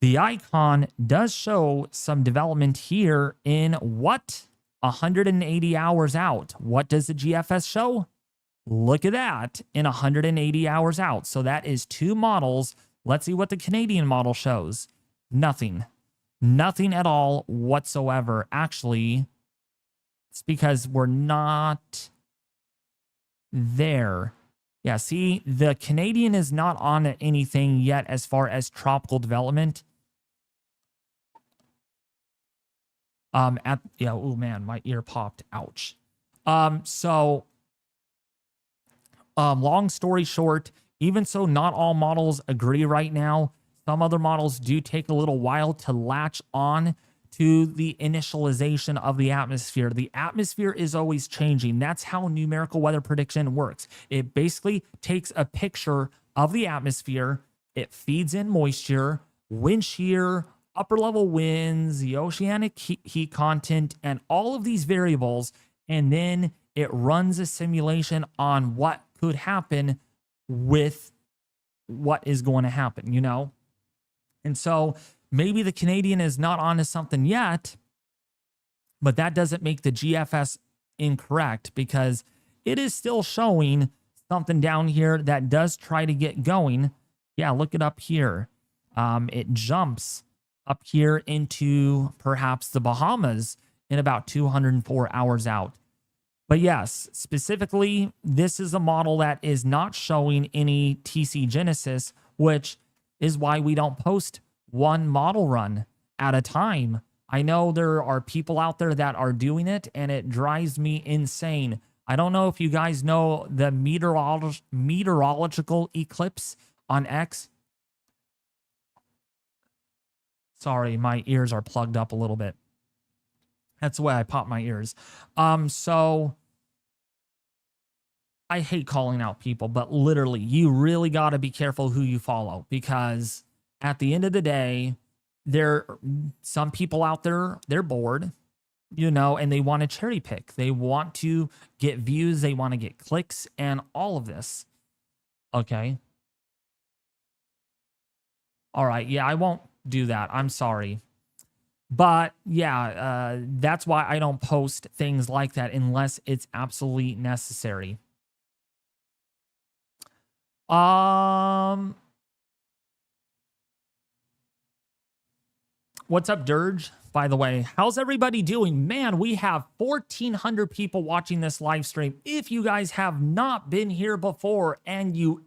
The icon does show some development here in what? 180 hours out. What does the GFS show? Look at that, in 180 hours out. So that is 2 models. Let's see what the Canadian model shows. Nothing. Nothing at all whatsoever. Actually, it's because we're not there. Yeah, see, the Canadian is not on anything yet as far as tropical development. Oh man, my ear popped. Ouch. Long story short, even so, not all models agree right now. Some other models do take a little while to latch on to the initialization of the atmosphere. The atmosphere is always changing. That's how numerical weather prediction works. It basically takes a picture of the atmosphere, it feeds in moisture, wind shear, upper level winds, the oceanic heat content, and all of these variables, and then it runs a simulation on what could happen with what is going to happen, you know? And so maybe the Canadian is not onto something yet, but that doesn't make the GFS incorrect, because it is still showing something down here that does try to get going. Yeah, look it up here. It jumps up here into perhaps the Bahamas in about 204 hours out. But yes, specifically, this is a model that is not showing any TC Genesis, which is why we don't post one model run at a time. I know there are people out there that are doing it, and it drives me insane. I don't know if you guys know the meteorological eclipse on X. Sorry, my ears are plugged up a little bit. That's the way I pop my ears. So I hate calling out people, but literally, you really got to be careful who you follow, because at the end of the day, there are some people out there, they're bored, you know, and they want to cherry pick. They want to get views, they want to get clicks, and all of this. Okay. All right. Yeah, I won't do that. I'm sorry. But yeah, that's why I don't post things like that unless it's absolutely necessary. What's up, Dirge? By the way, how's everybody doing? Man, we have 1,400 people watching this live stream. If you guys have not been here before and you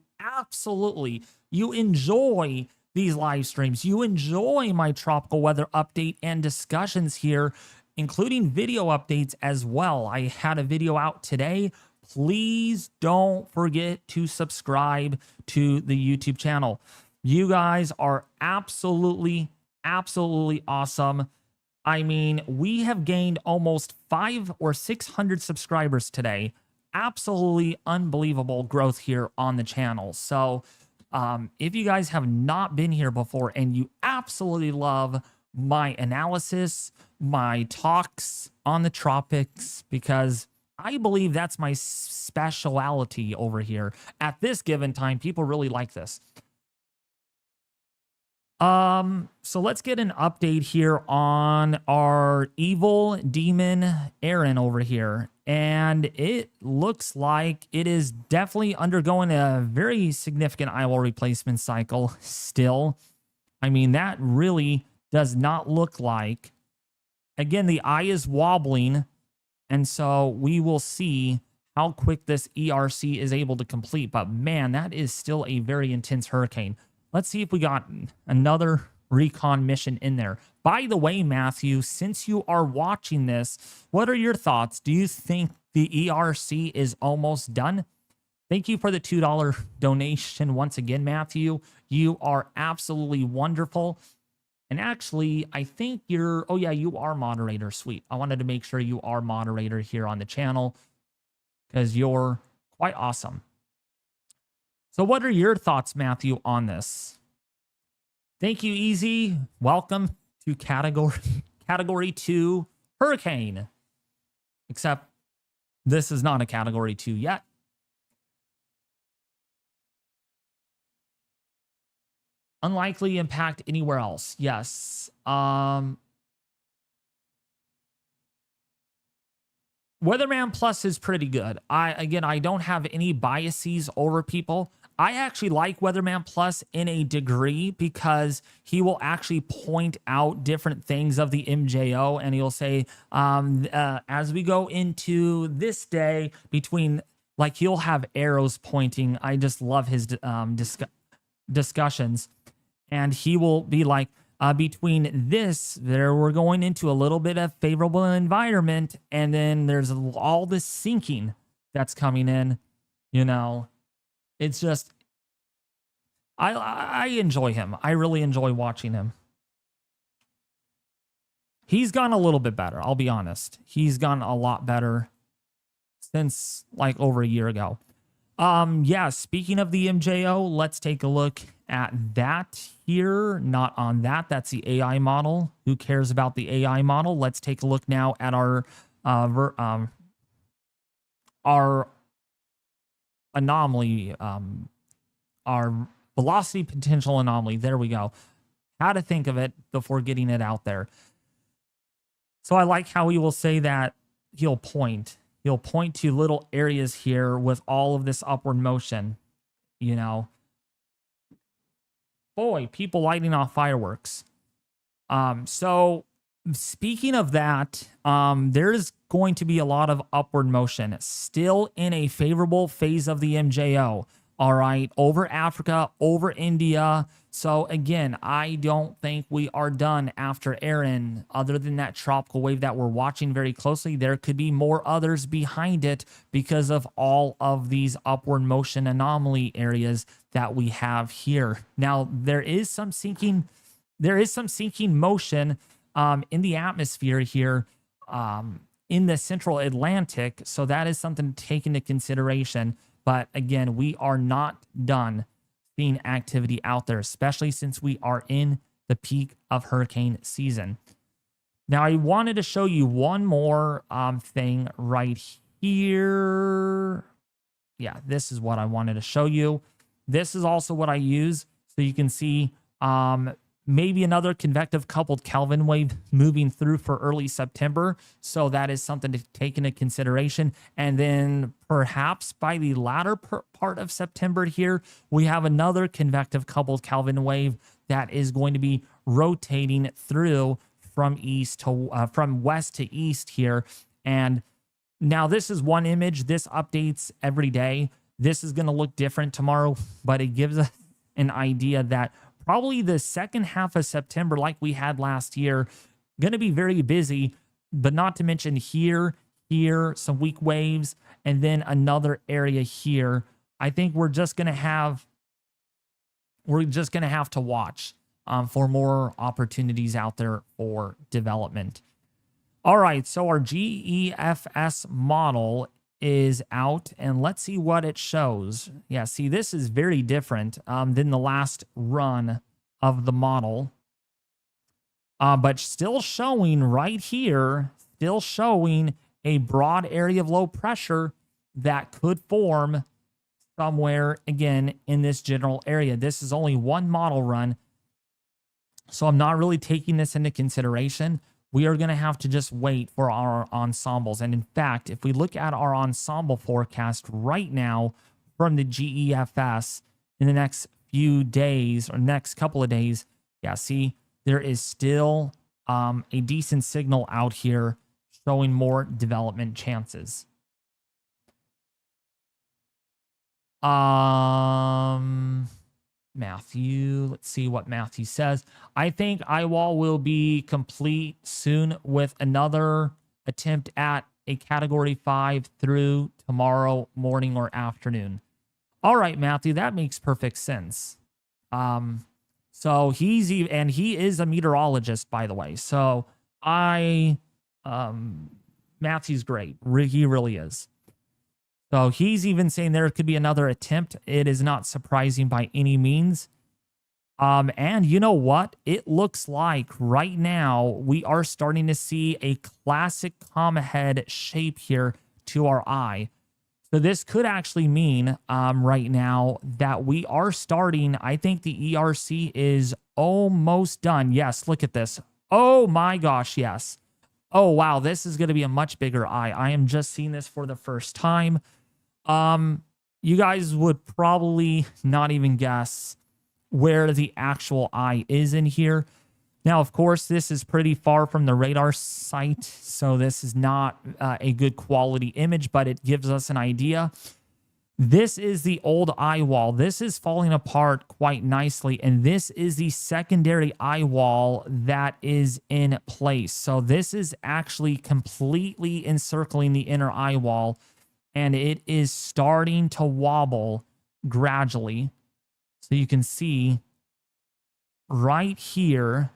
enjoy these live streams, you enjoy my tropical weather update and discussions here, including video updates as well. I had a video out today. Please don't forget to subscribe to the YouTube channel. You guys are absolutely awesome. I mean, we have gained almost 500 or 600 subscribers today. Absolutely unbelievable growth here on the channel. So if you guys have not been here before and you absolutely love my analysis, my talks on the tropics, because I believe that's my specialty over here at this given time, people really like this. So let's get an update here on our evil demon Erin over here. And it looks like it is definitely undergoing a very significant Eyewall replacement cycle still. I mean, that really does not look like. Again, the eye is wobbling, and so we will see how quick this ERC is able to complete. But man, that is still a very intense hurricane. Let's see if we got another recon mission in there. By the way, Matthew, since you are watching this, what are your thoughts? Do you think the ERC is almost done? Thank you for the $2 donation once again, Matthew. You are absolutely wonderful. And actually, I think you're... Oh, yeah, you are moderator. Sweet. I wanted to make sure you are moderator here on the channel because you're quite awesome. So what are your thoughts, Matthew, on this? Thank you, Easy. Welcome to Category 2 Hurricane. Except this is not a Category 2 yet. Unlikely impact anywhere else. Yes. Weatherman Plus is pretty good. I don't have any biases over people. I actually like Weatherman Plus in a degree because he will actually point out different things of the MJO, and he'll say, as we go into this day between, like, he'll have arrows pointing. I just love his discussions, and he will be like, between this, we're going into a little bit of favorable environment, and then there's all this sinking that's coming in. You know, it's just, I enjoy him. I really enjoy watching him. He's gone a little bit better. I'll be honest. He's gone a lot better since like over a year ago. Yeah, speaking of the MJO, let's take a look at that here. Not on that. That's the AI model. Who cares about the AI model? Let's take a look now at our anomaly, our velocity potential anomaly. There we go. How to think of it before getting it out there. So I like how he will say that he'll point. He'll point to little areas here with all of this upward motion, you know. Boy, people lighting off fireworks. So speaking of that, there's going to be a lot of upward motion still in a favorable phase of the MJO. All right, over Africa, over India. So again, I don't think we are done after Erin. Other than that tropical wave that we're watching very closely, there could be more others behind it because of all of these upward motion anomaly areas that we have here. Now, there is some sinking motion in the atmosphere here in the central Atlantic. So that is something to take into consideration. But again, we are not done seeing activity out there, especially since we are in the peak of hurricane season. Now, I wanted to show you one more thing right here. Yeah, this is what I wanted to show you. This is also what I use. So you can see maybe another convective coupled Kelvin wave moving through for early September. So that is something to take into consideration. And then perhaps by the latter part of September here, we have another convective coupled Kelvin wave that is going to be rotating through from west to east here. And now this is one image. This updates every day. This is going to look different tomorrow, but it gives us an idea that probably the second half of September, like we had last year, going to be very busy, but not to mention here, some weak waves, and then another area here. I think we're just going to have to watch for more opportunities out there for development. All right, so our GEFS model is out, and let's see what it shows. Yeah, see, this is very different than the last run of the model, but still showing right here, still showing a broad area of low pressure that could form somewhere again in this general area. This is only one model run, so I'm not really taking this into consideration. We are going to have to just wait for our ensembles. And in fact, if we look at our ensemble forecast right now from the GEFS in the next few days or next couple of days, yeah, see, there is still a decent signal out here showing more development chances. Matthew, let's see what Matthew says. I think Eyewall will be complete soon with another attempt at a category 5 through tomorrow morning or afternoon. All right, Matthew, that makes perfect sense. So he is a meteorologist, by the way. So Matthew's great. He really is. So he's even saying there could be another attempt. It is not surprising by any means. And you know what? It looks like right now we are starting to see a classic comma head shape here to our eye. So this could actually mean right now that we are starting. I think the ERC is almost done. Yes, look at this. Oh my gosh, yes. Oh wow, this is going to be a much bigger eye. I am just seeing this for the first time. You guys would probably not even guess where the actual eye is in here. Now, of course, this is pretty far from the radar site, so this is not a good quality image, but it gives us an idea. This is the old Eyewall. This is falling apart quite nicely, and this is the secondary Eyewall that is in place. So this is actually completely encircling the inner Eyewall, and it is starting to wobble gradually. So you can see right here.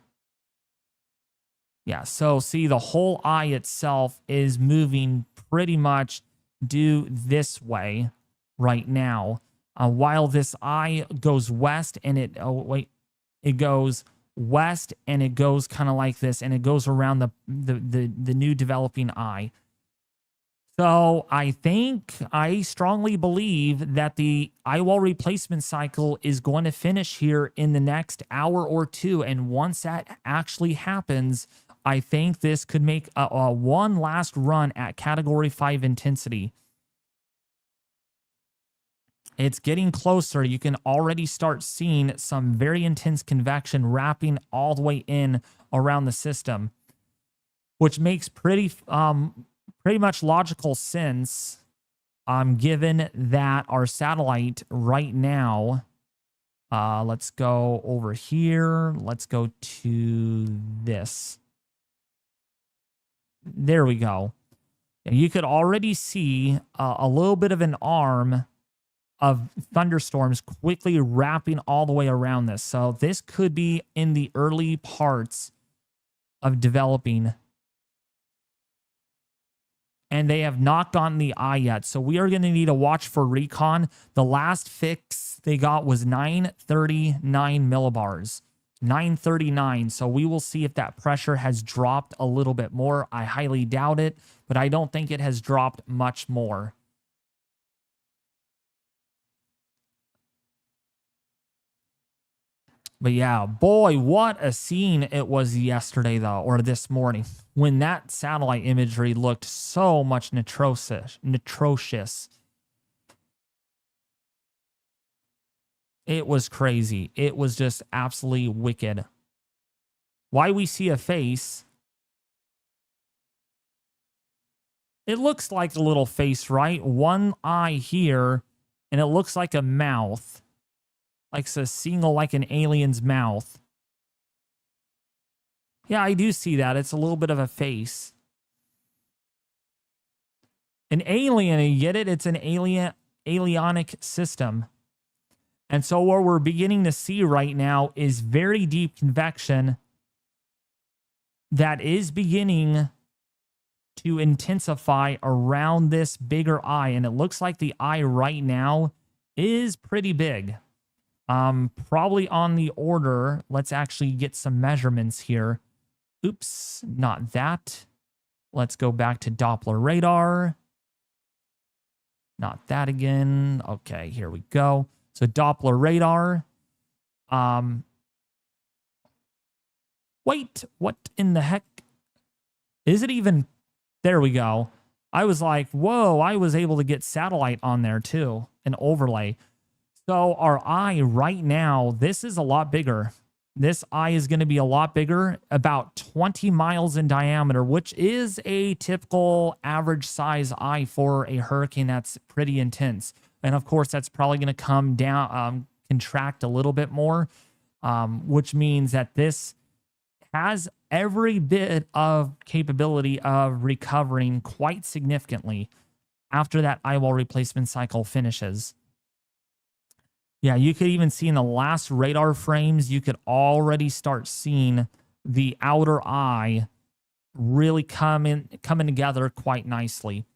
Yeah, so see the whole eye itself is moving pretty much due this way right now. While this eye goes west and it goes west and it goes kind of like this and it goes around the new developing eye. So I strongly believe that the eyewall replacement cycle is going to finish here in the next hour or two. And once that actually happens, I think this could make a one last run at Category 5 intensity. It's getting closer. You can already start seeing some very intense convection wrapping all the way in around the system, which makes pretty much logical sense, given that our satellite right now, let's go over here. Let's go to this. There we go. And you could already see a little bit of an arm of thunderstorms quickly wrapping all the way around this. So this could be in the early parts of developing. And they have not gotten the eye yet. So we are going to need to watch for recon. The last fix they got was 939 millibars. 939. So we will see if that pressure has dropped a little bit more. I highly doubt it, but I don't think it has dropped much more. But yeah, boy, what a scene it was yesterday, though, or this morning, when that satellite imagery looked so much atrocious. It was crazy. It was just absolutely wicked. Why we see a face. It looks like a little face, right? One eye here, and it looks like a mouth. Like a single, like an alien's mouth. Yeah, I do see that. It's a little bit of a face. An alien, you get it? It's an alienic system. And so what we're beginning to see right now is very deep convection that is beginning to intensify around this bigger eye. And it looks like the eye right now is pretty big. Probably on the order. Let's actually get some measurements here. Oops, not that. Let's go back to Doppler radar. Not that again. Okay, here we go. So Doppler radar. Wait, what in the heck? Is it even? There we go. I was like, whoa, I was able to get satellite on there too, an overlay. So our eye right now, this is a lot bigger. This eye is going to be a lot bigger, about 20 miles in diameter, which is a typical average size eye for a hurricane that's pretty intense. And of course, that's probably going to come down, contract a little bit more, which means that this has every bit of capability of recovering quite significantly after that eyewall replacement cycle finishes. Yeah, you could even see in the last radar frames, you could already start seeing the outer eye really coming together quite nicely.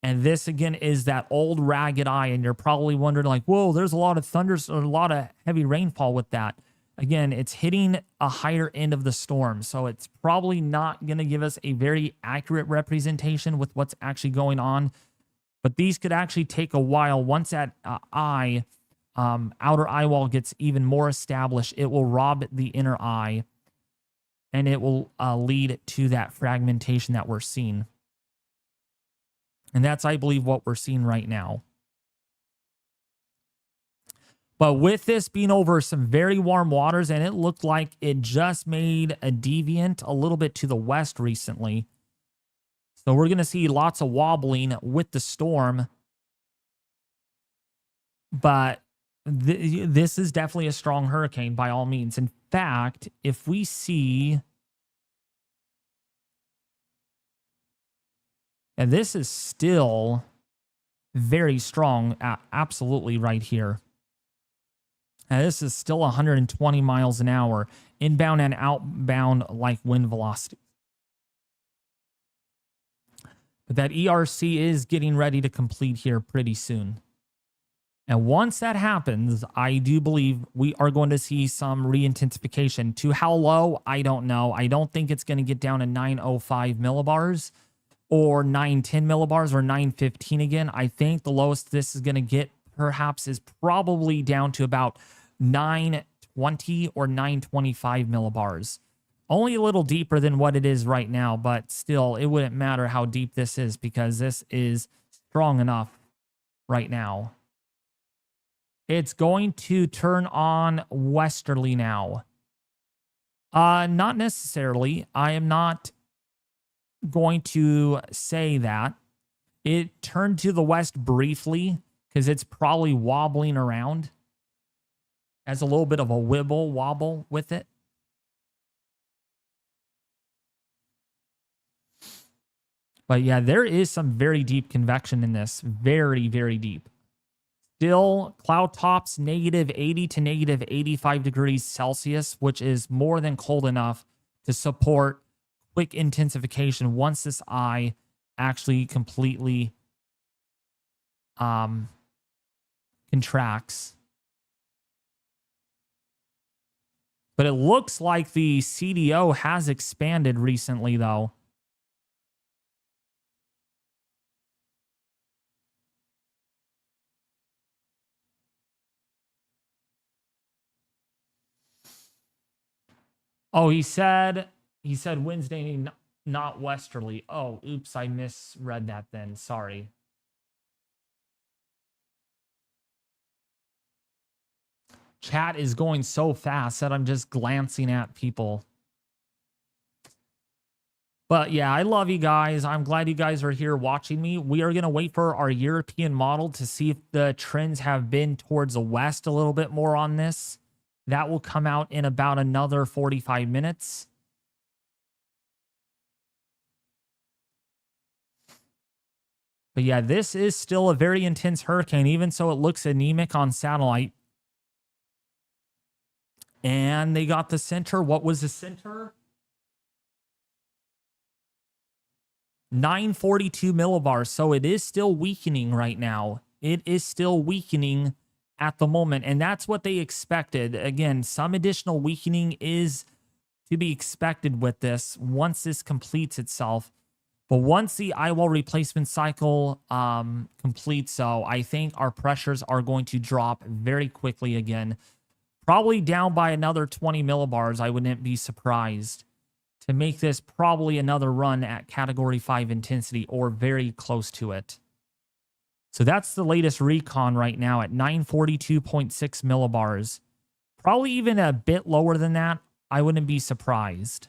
And this, again, is that old ragged eye. And you're probably wondering, like, whoa, there's a lot of thunders or a lot of heavy rainfall with that. Again, it's hitting a higher end of the storm. So it's probably not going to give us a very accurate representation with what's actually going on. But these could actually take a while. Once that outer eye wall gets even more established, it will rob the inner eye, and it will lead to that fragmentation that we're seeing. And that's, I believe, what we're seeing right now. But with this being over some very warm waters, and it looked like it just made a deviant a little bit to the west recently. So we're going to see lots of wobbling with the storm. But this is definitely a strong hurricane by all means. In fact, if we see... And this is still very strong, absolutely right here. And this is still 120 miles an hour, inbound and outbound like wind velocity. But that ERC is getting ready to complete here pretty soon. And once that happens, I do believe we are going to see some re-intensification. To how low, I don't know. I don't think it's going to get down to 905 millibars or 910 millibars or 915 again. I think the lowest this is going to get perhaps is probably down to about 920 or 925 millibars. Only a little deeper than what it is right now, but still, it wouldn't matter how deep this is because this is strong enough right now. It's going to turn on westerly now. Not necessarily. I am not going to say that. It turned to the west briefly because it's probably wobbling around. Has a little bit of a wobble with it. But yeah, there is some very deep convection in this. Very, very deep. Still, cloud tops -80 to -85 degrees Celsius, which is more than cold enough to support quick intensification once this eye actually completely contracts. But it looks like the CDO has expanded recently, though. Oh, he said Wednesday, not westerly. Oh, oops, I misread that then. Sorry. Chat is going so fast that I'm just glancing at people. But yeah, I love you guys. I'm glad you guys are here watching me. We are going to wait for our European model to see if the trends have been towards the west a little bit more on this. That will come out in about another 45 minutes. But yeah, this is still a very intense hurricane, even so it looks anemic on satellite. And they got the center. What was the center? 942 millibars. So it is still weakening right now. It is still weakening at the moment. And that's what they expected. Again, some additional weakening is to be expected with this once this completes itself. But once the Eyewall replacement cycle completes, so I think our pressures are going to drop very quickly again. Probably down by another 20 millibars. I wouldn't be surprised to make this probably another run at Category 5 intensity or very close to it. So that's the latest recon right now at 942.6 millibars. Probably even a bit lower than that. I wouldn't be surprised.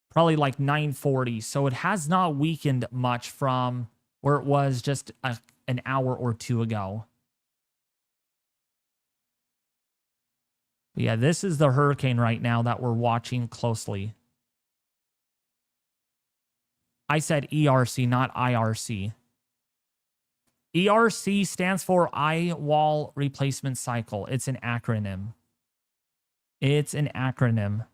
Probably like 940. So it has not weakened much from where it was just an hour or two ago. But yeah, this is the hurricane right now that we're watching closely. I said ERC, not IRC. ERC stands for Eyewall Replacement Cycle. It's an acronym. It's an acronym.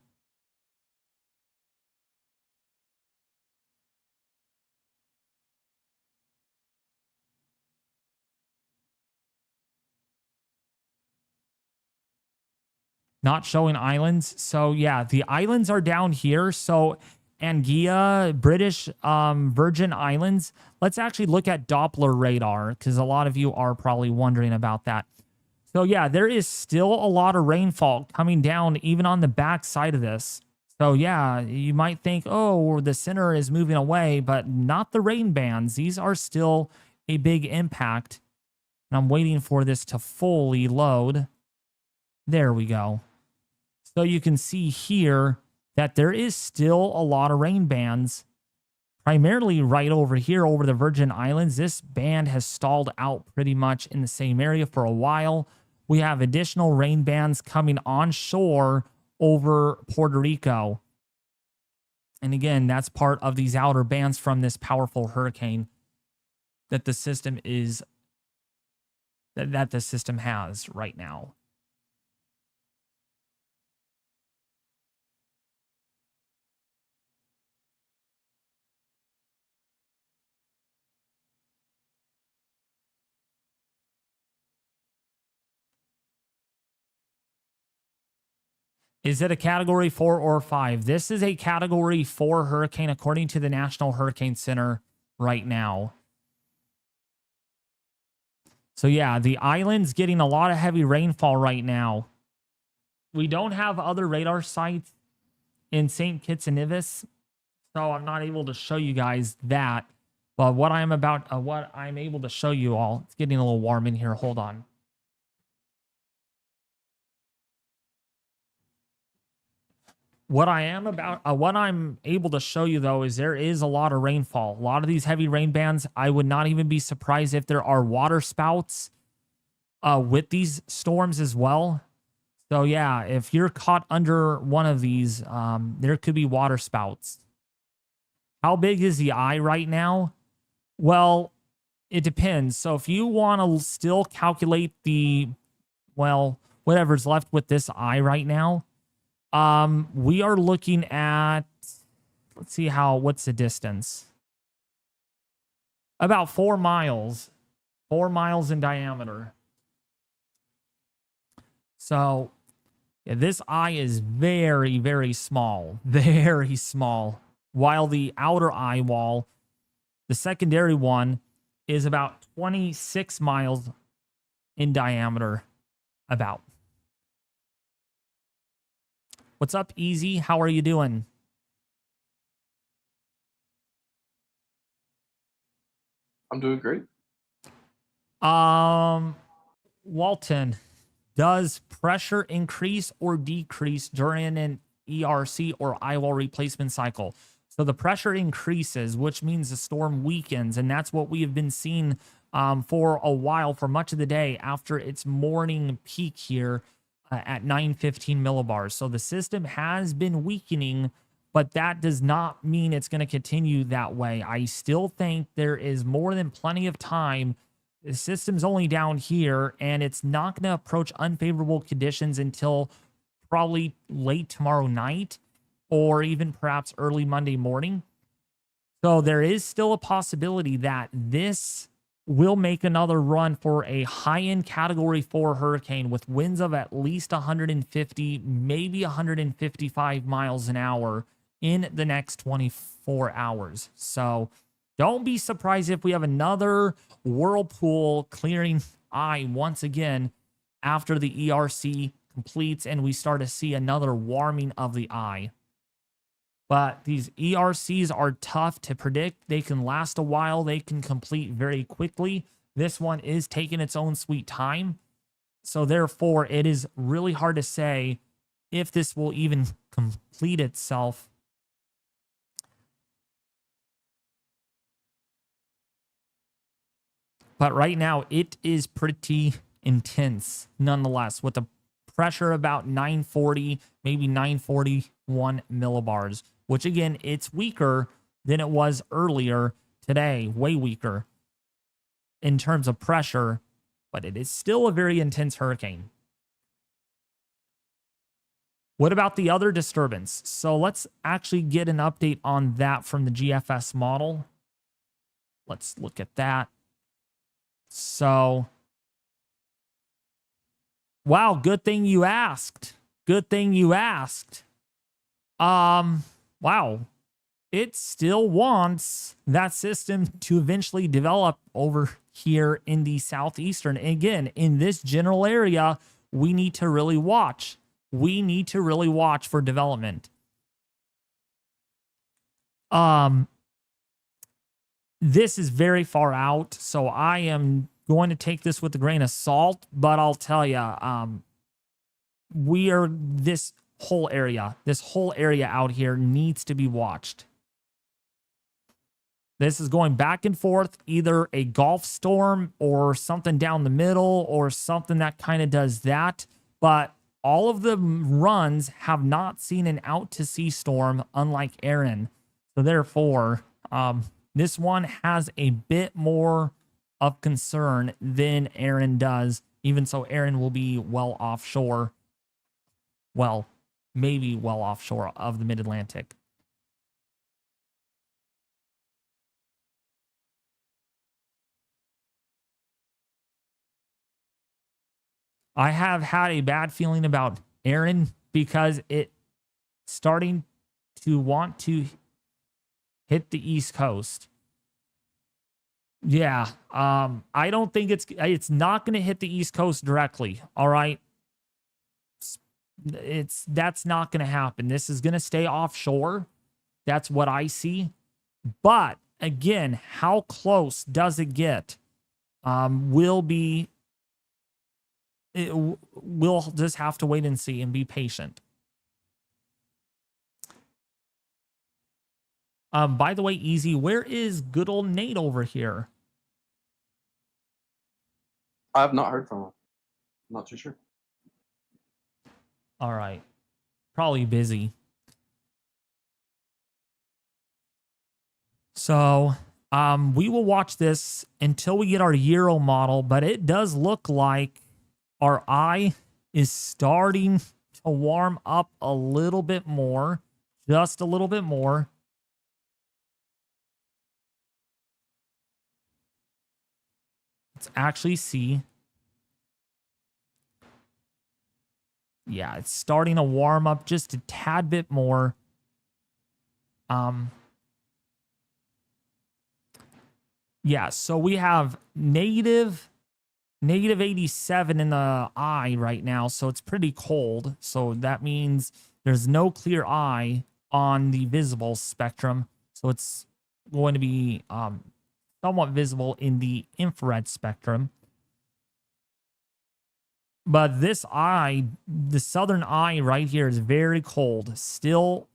Not showing islands. So yeah, the islands are down here. So Anguilla, British Virgin Islands. Let's actually look at Doppler radar because a lot of you are probably wondering about that. So yeah, there is still a lot of rainfall coming down even on the back side of this. So yeah, you might think, oh, the center is moving away, but not the rain bands. These are still a big impact. And I'm waiting for this to fully load. There we go. So you can see here that there is still a lot of rain bands, primarily right over here over the Virgin Islands. This band has stalled out pretty much in the same area for a while. We have additional rain bands coming onshore over Puerto Rico. And again, that's part of these outer bands from this powerful hurricane that the system is that the system has right now. Is it a category 4 or 5? This is a category 4 hurricane according to the National Hurricane Center right now. So yeah, the island's getting a lot of heavy rainfall right now. We don't have other radar sites in St. Kitts and Nevis, so I'm not able to show you guys that. But what I'm able to show you all, it's getting a little warm in here. Hold on. What I'm able to show you though is there is a lot of rainfall. A lot of these heavy rain bands. I would not even be surprised if there are water spouts with these storms as well. So yeah, if you're caught under one of these, there could be water spouts. How big is the eye right now? Well, it depends. So if you want to still calculate whatever's left with this eye right now, we are looking at, let's see what's the distance? About 4 miles, 4 miles in diameter. So yeah, this eye is very, very small, very small. While the outer eye wall, the secondary one, is about 26 miles in diameter, about. What's up, Easy? How are you doing? I'm doing great. Walton, does pressure increase or decrease during an ERC or Eyewall replacement cycle? So the pressure increases, which means the storm weakens, and that's what we have been seeing for a while, for much of the day after its morning peak here at 915 millibars. So the system has been weakening, but that does not mean it's going to continue that way. I still think there is more than plenty of time. The system's only down here, and it's not going to approach unfavorable conditions until probably late tomorrow night or even perhaps early Monday morning. So there is still a possibility that this will make another run for a high-end category 4 hurricane with winds of at least 150, maybe 155 miles an hour in the next 24 hours. So don't be surprised if we have another whirlpool clearing eye once again after the ERC completes and we start to see another warming of the eye. But these ERCs are tough to predict. They can last a while. They can complete very quickly. This one is taking its own sweet time. So therefore, it is really hard to say if this will even complete itself. But right now, it is pretty intense nonetheless, with the pressure about 940, maybe 941 millibars, which again, it's weaker than it was earlier today, way weaker in terms of pressure, but it is still a very intense hurricane. What about the other disturbance? So let's actually get an update on that from the GFS model. Let's look at that. So, wow, good thing you asked. Good thing you asked. Wow. it still wants that system to eventually develop over here in the southeastern. And again, in this general area, we need to really watch. We need to really watch for development. This is very far out, so I am going to take this with a grain of salt, but I'll tell you, this whole area out here needs to be watched. This is going back and forth, either a Gulf storm or something down the middle or something that kind of does that. But all of the runs have not seen an out to sea storm, unlike Erin. So therefore, this one has a bit more of concern than Erin does. Even so, Erin will be well offshore. Well, maybe well offshore of the mid-Atlantic. I have had a bad feeling about Erin because it's starting to want to hit the East Coast. Yeah, I don't think it's not going to hit the East Coast directly. All right, that's not going to happen. This is going to stay offshore. That's what I see. But again, how close does it get? We'll just have to wait and see and be patient. By the way, Easy, where is good old Nate over here? I have not heard from him. I'm not too sure. All right. Probably busy. So, we will watch this until we get our Euro model, but it does look like our eye is starting to warm up a little bit more, just a little bit more. Let's actually see. Yeah, it's starting to warm up just a tad bit more. Yeah, so we have negative 87 in the eye right now, so it's pretty cold. So that means there's no clear eye on the visible spectrum. So it's going to be somewhat visible in the infrared spectrum. But this eye, the southern eye right here, is very cold. Still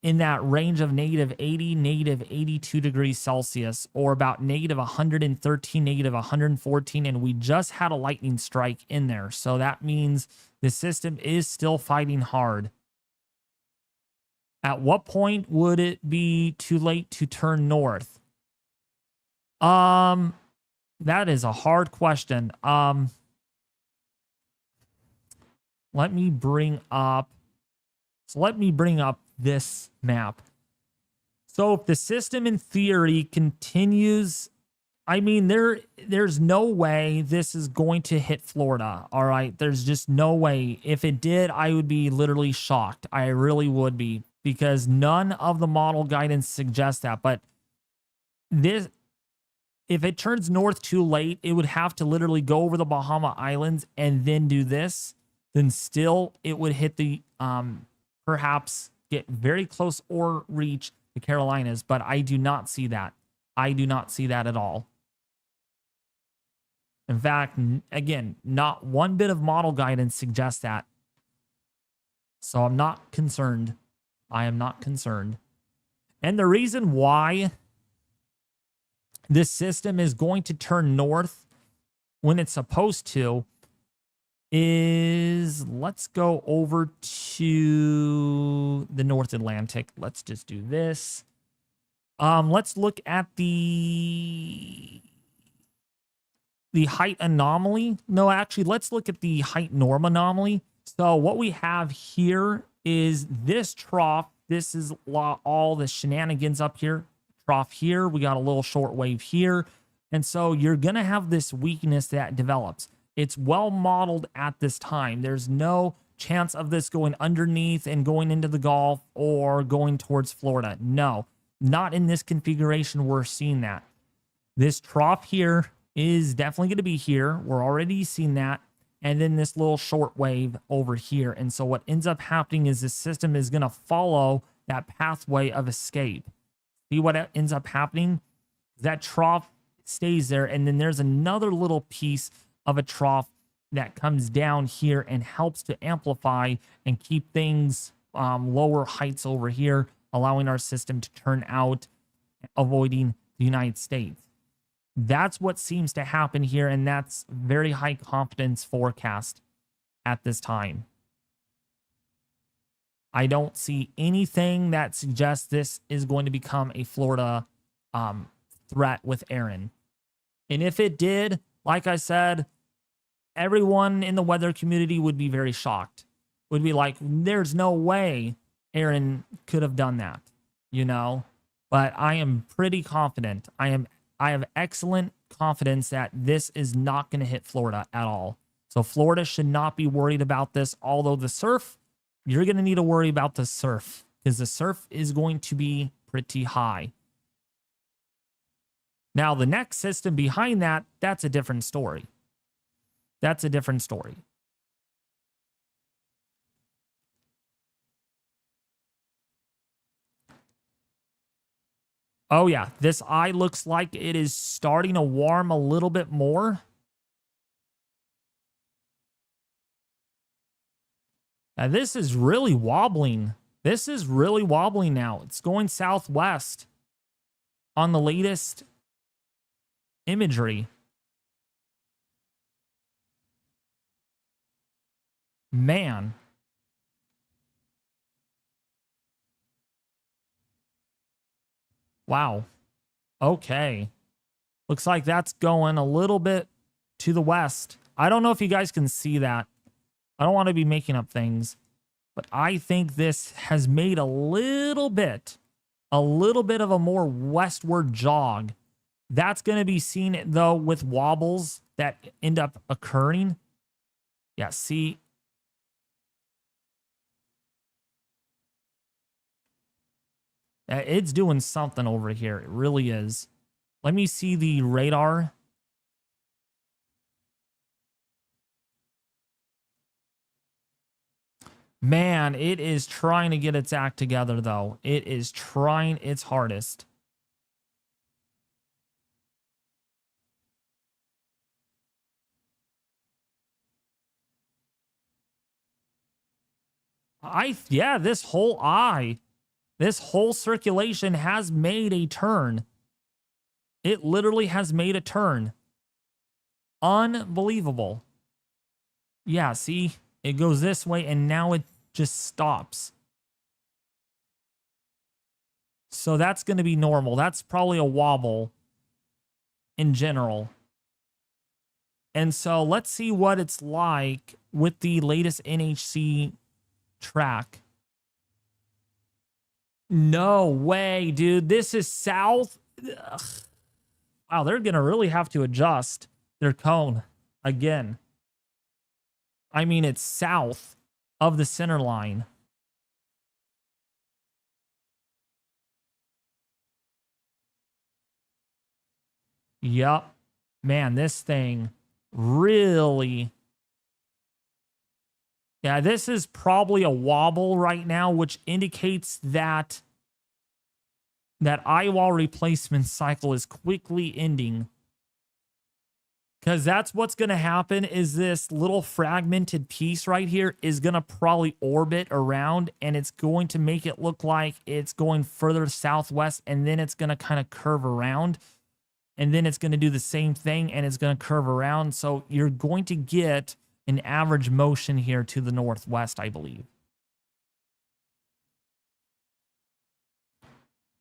in that range of negative 80, negative 82 degrees Celsius, or about negative 113, negative 114. And we just had a lightning strike in there. So that means the system is still fighting hard. At what point would it be too late to turn north? That is a hard question. Let me bring up this map. So if the system in theory continues, I mean, there's no way this is going to hit Florida. All right. There's just no way. If it did, I would be literally shocked. I really would be, because none of the model guidance suggests that. But this, if it turns north too late, it would have to literally go over the Bahama Islands and then do this. Then still it would hit the, perhaps get very close or reach the Carolinas. But I do not see that. I do not see that at all. In fact, again, not one bit of model guidance suggests that. So I'm not concerned. I am not concerned. And the reason why this system is going to turn north when it's supposed to is, let's go over to the North Atlantic. Let's just do this. Let's look at the height anomaly. No, actually, let's look at the height norm anomaly. So what we have here is this trough. This is all the shenanigans up here. Trough here. We got a little short wave here. And so you're going to have this weakness that develops. It's well modeled at this time. There's no chance of this going underneath and going into the Gulf or going towards Florida. No, not in this configuration. We're seeing that. This trough here is definitely going to be here. We're already seeing that. And then this little short wave over here. And so what ends up happening is the system is going to follow that pathway of escape. See what ends up happening? That trough stays there. And then there's another little piece of a trough that comes down here and helps to amplify and keep things lower heights over here, allowing our system to turn out, avoiding the United States. That's what seems to happen here, and that's very high confidence forecast at this time. I don't see anything that suggests this is going to become a Florida threat with Erin. And if it did, like I said, everyone in the weather community would be very shocked. Would be like, there's no way Erin could have done that, you know? But I am pretty confident. I have excellent confidence that this is not going to hit Florida at all. So Florida should not be worried about this. Although the surf, you're going to need to worry about the surf because the surf is going to be pretty high. Now, the next system behind that, that's a different story. That's a different story. Oh, yeah. This eye looks like it is starting to warm a little bit more. Now, this is really wobbling. This is really wobbling now. It's going southwest on the latest imagery. Man. Wow. Okay. Looks like that's going a little bit to the west. I don't know if you guys can see that. I don't want to be making up things, but I think this has made a little bit of a more westward jog. That's going to be seen, though, with wobbles that end up occurring. Yeah, see. It's doing something over here. It really is. Let me see the radar. Man, it is trying to get its act together, though. It is trying its hardest. Yeah, this whole eye, this whole circulation has made a turn. It literally has made a turn. Unbelievable. Yeah, see, it goes this way and now it just stops. So that's going to be normal. That's probably a wobble in general. And so let's see what it's like with the latest NHC track. No way, dude. This is south. Ugh. Wow, they're going to really have to adjust their cone again. I mean, it's south of the center line. Yup. Man, this thing really... Yeah, this is probably a wobble right now, which indicates that Eyewall replacement cycle is quickly ending. Because that's what's going to happen is this little fragmented piece right here is going to probably orbit around and it's going to make it look like it's going further southwest and then it's going to kind of curve around and then it's going to do the same thing and it's going to curve around. So you're going to get an average motion here to the northwest, I believe.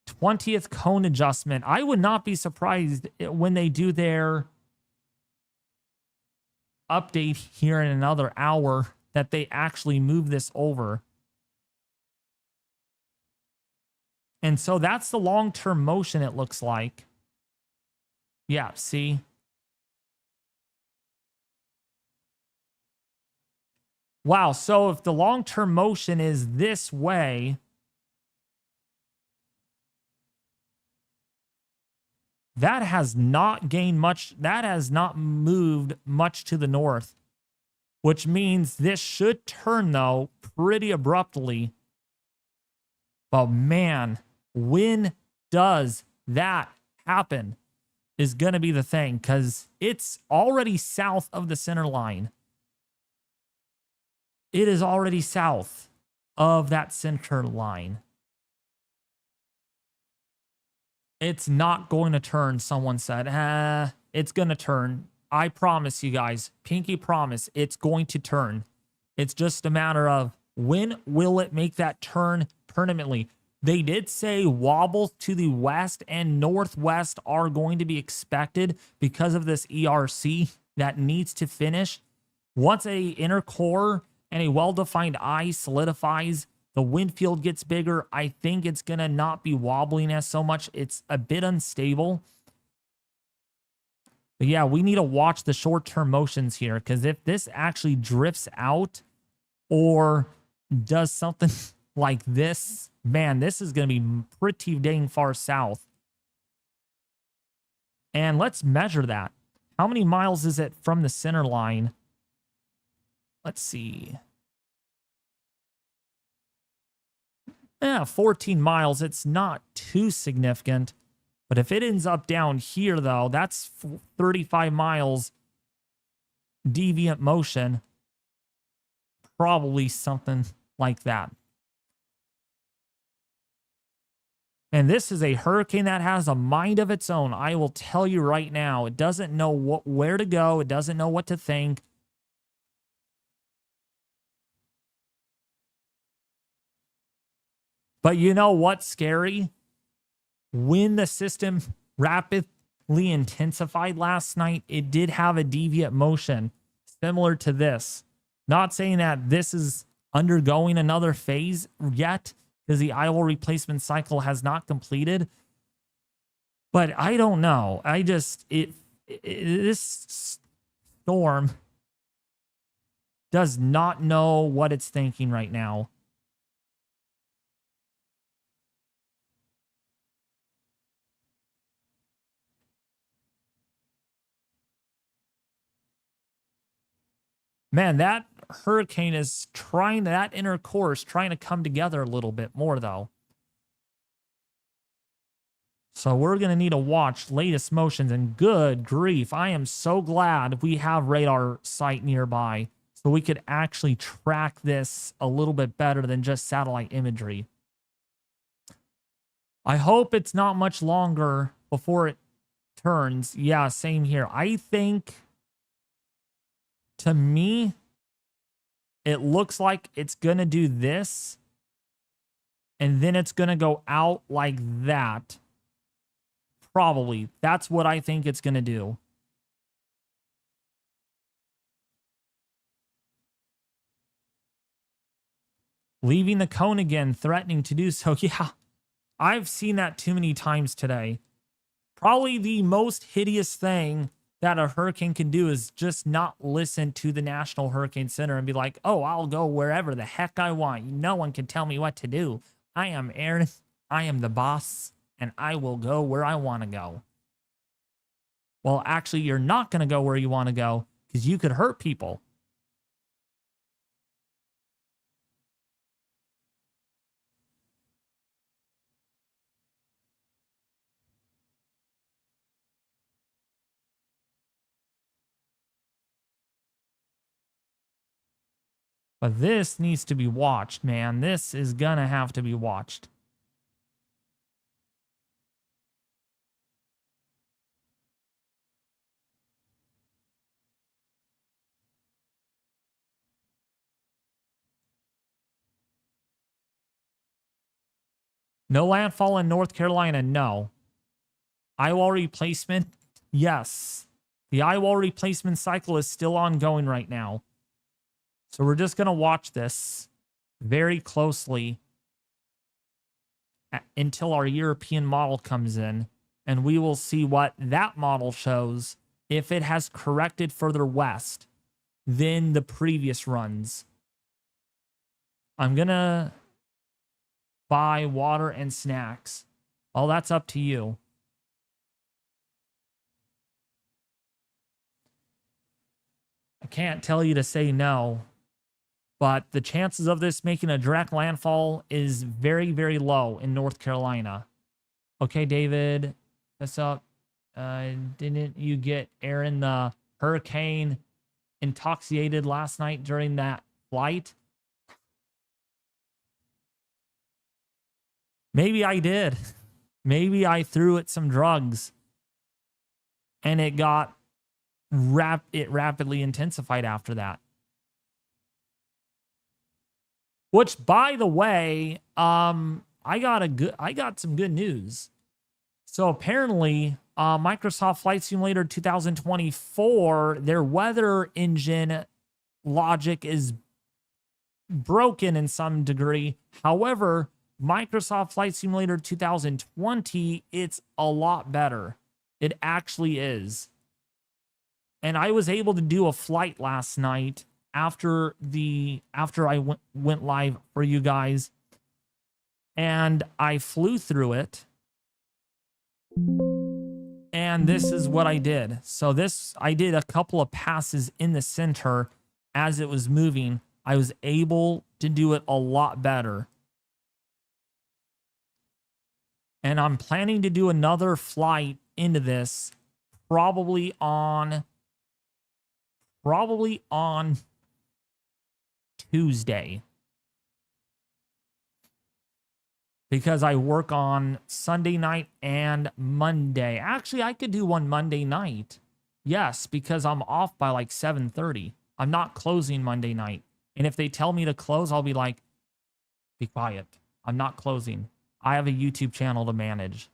20th cone adjustment. I would not be surprised when they do their update here in another hour that they actually move this over. And so that's the long-term motion, it looks like. Yeah, see? Wow, so if the long-term motion is this way, that has not gained much, that has not moved much to the north, which means this should turn, though, pretty abruptly. But man, when does that happen is going to be the thing, because it's already south of the center line. It is already south of that center line. It's not going to turn, someone said. It's going to turn. I promise you guys, pinky promise, it's going to turn. It's just a matter of when will it make that turn permanently. They did say wobbles to the west and northwest are going to be expected because of this ERC that needs to finish. Once a inner core and a well-defined eye solidifies, the wind field gets bigger. I think it's going to not be wobbling as so much. It's a bit unstable. But yeah, we need to watch the short-term motions here, because if this actually drifts out or does something like this, man, this is going to be pretty dang far south. And let's measure that. How many miles is it from the center line? Let's see. Yeah, 14 miles. It's not too significant. But if it ends up down here, though, that's 35 miles deviant motion. Probably something like that. And this is a hurricane that has a mind of its own. I will tell you right now, it doesn't know where to go. It doesn't know what to think. But you know what's scary? When the system rapidly intensified last night, it did have a deviant motion similar to this. Not saying that this is undergoing another phase yet, because the Eyewall replacement cycle has not completed. But I don't know. This storm does not know what it's thinking right now. Man, that hurricane is trying, that inner core is trying to come together a little bit more, though. So we're going to need to watch latest motions, and good grief, I am so glad we have radar sight nearby so we could actually track this a little bit better than just satellite imagery. I hope it's not much longer before it turns. Yeah, same here. I think, to me, it looks like it's going to do this, and then it's going to go out like that. Probably. That's what I think it's going to do. Leaving the cone again, threatening to do so. Yeah, I've seen that too many times today. Probably the most hideous thing that a hurricane can do is just not listen to the National Hurricane Center and be like, oh, I'll go wherever the heck I want. No one can tell me what to do. I am Erin. I am the boss, and I will go where I want to go. Well, actually, you're not going to go where you want to go because you could hurt people. But this needs to be watched, man. This is going to have to be watched. No landfall in North Carolina, no. Eyewall replacement, yes. The eyewall replacement cycle is still ongoing right now. So we're just going to watch this very closely until our European model comes in, and we will see what that model shows if it has corrected further west than the previous runs. I'm going to buy water and snacks. Well, that's up to you. I can't tell you to say no, but the chances of this making a direct landfall is very, very low in North Carolina. Okay, David, what's up? Didn't you get Erin the hurricane intoxicated last night during that flight? Maybe I did. Maybe I threw it some drugs and it got rapidly intensified after that. Which, by the way, I got some good news. So apparently, Microsoft Flight Simulator 2024, their weather engine logic is broken in some degree. However, Microsoft Flight Simulator 2020, it's a lot better. It actually is. And I was able to do a flight last night after I went live for you guys, and I flew through it. And this is what I did. So I did a couple of passes in the center as it was moving. I was able to do it a lot better. And I'm planning to do another flight into this probably on Tuesday, because I work on Sunday night and Monday. Actually, I could do one Monday night. Yes, because I'm off by like 7:30. I'm not closing Monday night. And if they tell me to close, I'll be like, be quiet. I'm not closing. I have a YouTube channel to manage.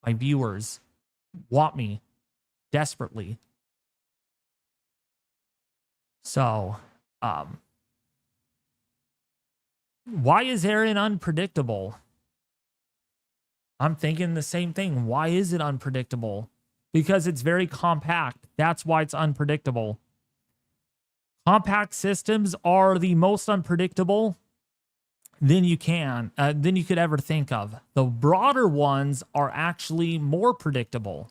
My viewers want me desperately. So, why is Erin unpredictable? I'm thinking the same thing. Why is it unpredictable? Because it's very compact. That's why it's unpredictable. Compact systems are the most unpredictable than you could ever think of. The broader ones are actually more predictable.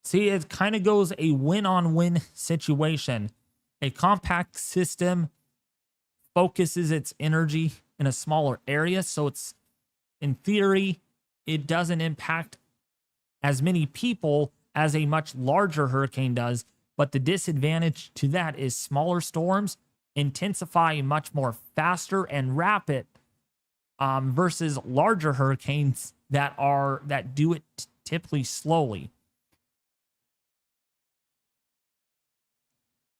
See, it kind of goes a win-on-win situation. A compact system focuses its energy in a smaller area, so it's, in theory, it doesn't impact as many people as a much larger hurricane does, but the disadvantage to that is smaller storms intensify much more faster and rapid versus larger hurricanes that do it typically slowly.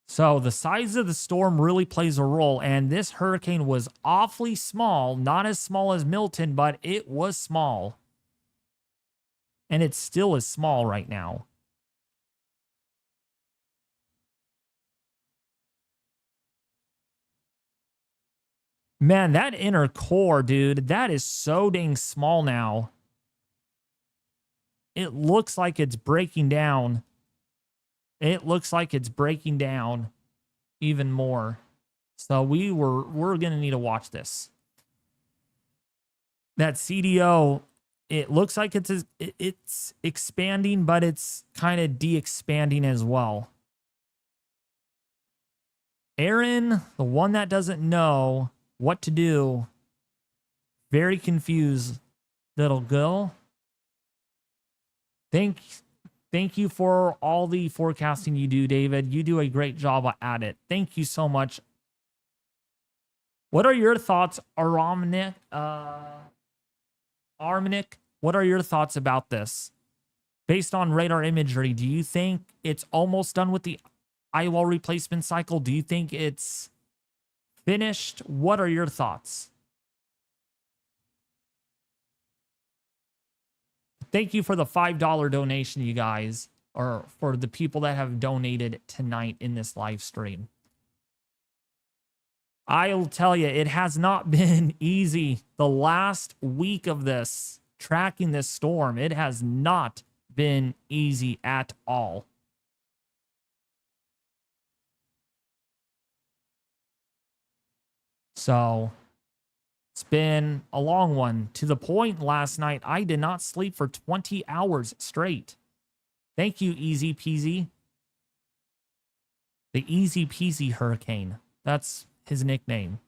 So the size of the storm really plays a role, and this hurricane was awfully small, not as small as Milton, but it was small. And it still is small right now. Man, that inner core, dude, that is so dang small now. It looks like it's breaking down. It looks like it's breaking down even more. So we're going to need to watch this. That CDO, it looks like it's expanding, but it's kind of de-expanding as well. Erin, the one that doesn't know what to do, very confused little girl. Thank you for all the forecasting you do, David. You do a great job at it. Thank you so much. What are your thoughts, Arminic? What are your thoughts about this? Based on radar imagery, do you think it's almost done with the Eyewall replacement cycle? Do you think it's finished? What are your thoughts? Thank you for the $5 donation, you guys, or for the people that have donated tonight in this live stream. I'll tell you, it has not been easy. The last week of this, tracking this storm, it has not been easy at all. So it's been a long one, to the point last night I did not sleep for 20 hours straight. Thank you, Easy Peasy. The Easy Peasy Hurricane. That's his nickname.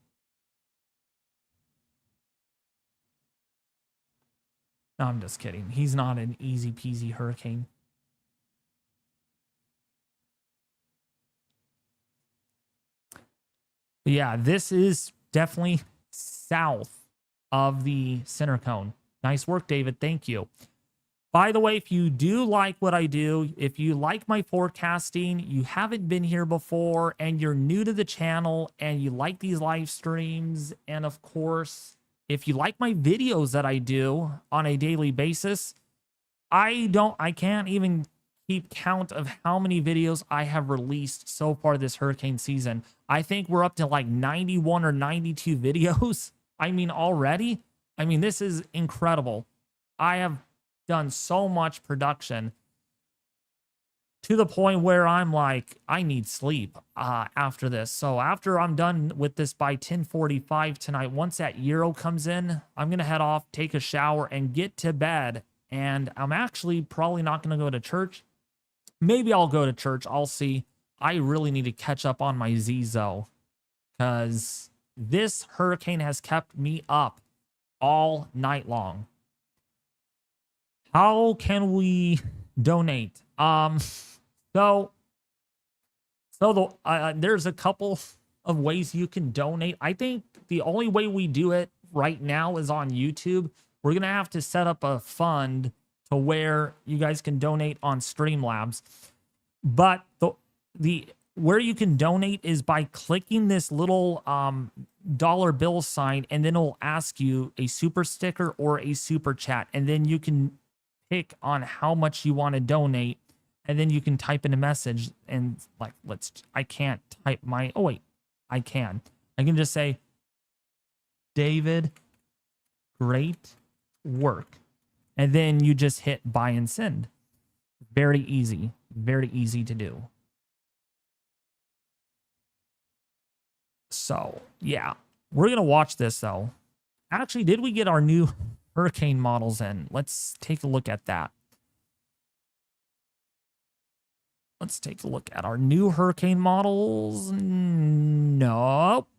No, I'm just kidding. He's not an Easy Peasy Hurricane. But yeah, this is definitely south of the center cone. Nice work, David. Thank you. By the way, if you do like what I do, if you like my forecasting, you haven't been here before, and you're new to the channel, and you like these live streams, and of course, if you like my videos that I do on a daily basis, I can't even keep count of how many videos I have released so far this hurricane season. I think we're up to like 91 or 92 videos. I mean, already. I mean, this is incredible. I have done so much production to the point where I'm like, I need sleep after this. So after I'm done with this by 10:45 tonight, once that Euro comes in, I'm going to head off, take a shower, and get to bed. And I'm actually probably not going to go to church. Maybe I'll go to church. I'll see. I really need to catch up on my Zizo, because this hurricane has kept me up all night long. How can we donate? So there's a couple of ways you can donate. I think the only way we do it right now is on YouTube. We're going to have to set up a fund to where you guys can donate on Streamlabs. But the where you can donate is by clicking this little dollar bill sign, and then it'll ask you a super sticker or a super chat, and then you can pick on how much you want to donate, and then you can type in a message, and like, I can't type my, oh wait, I can just say, David, great work. And then you just hit buy and send. Very easy to do. So yeah, we're going to watch this though. Actually, did we get our new hurricane models in? Let's take a look at that. Let's take a look at our new hurricane models. Nope.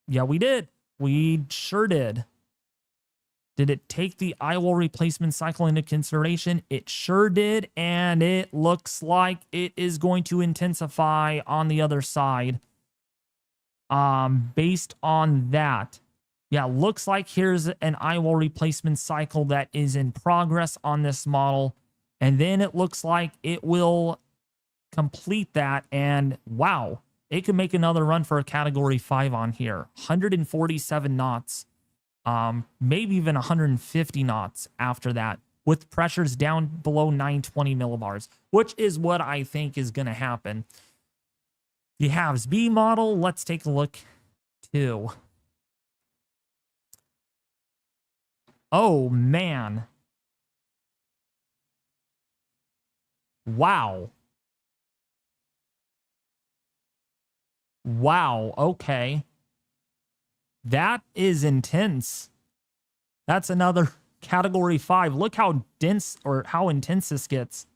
Yeah, we did. We sure did. Did it take the Eyewall replacement cycle into consideration? It sure did, and it looks like it is going to intensify on the other side. Based on that. Yeah, looks like here's an Eyewall replacement cycle that is in progress on this model. And then it looks like it will complete that, and wow, it could make another run for a category 5 on here. 147 knots. Maybe even 150 knots after that, with pressures down below 920 millibars, which is what I think is going to happen. The Halves B model, let's take a look too. Oh, man. Wow. Wow, okay. That is intense. That's another category 5. Look how dense or how intense this gets.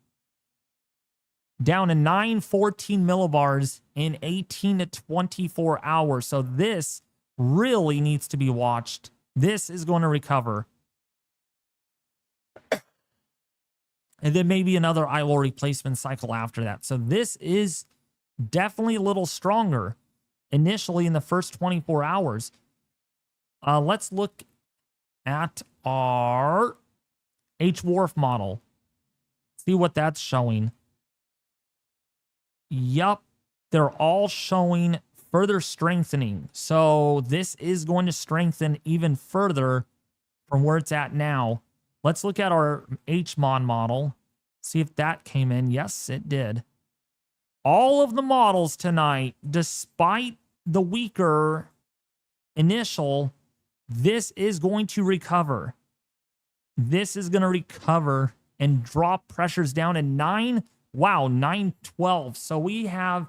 Down to 914 millibars in 18 to 24 hours. So this really needs to be watched. This is going to recover. And then maybe another Eyewall replacement cycle after that. So this is definitely a little stronger initially in the first 24 hours. Let's look at our H-Wharf model. See what that's showing. Yup, they're all showing further strengthening. So this is going to strengthen even further from where it's at now. Let's look at our HMON model. See if that came in. Yes, it did. All of the models tonight, despite the weaker initial, this is going to recover. This is going to recover and drop pressures down to 912. So we have,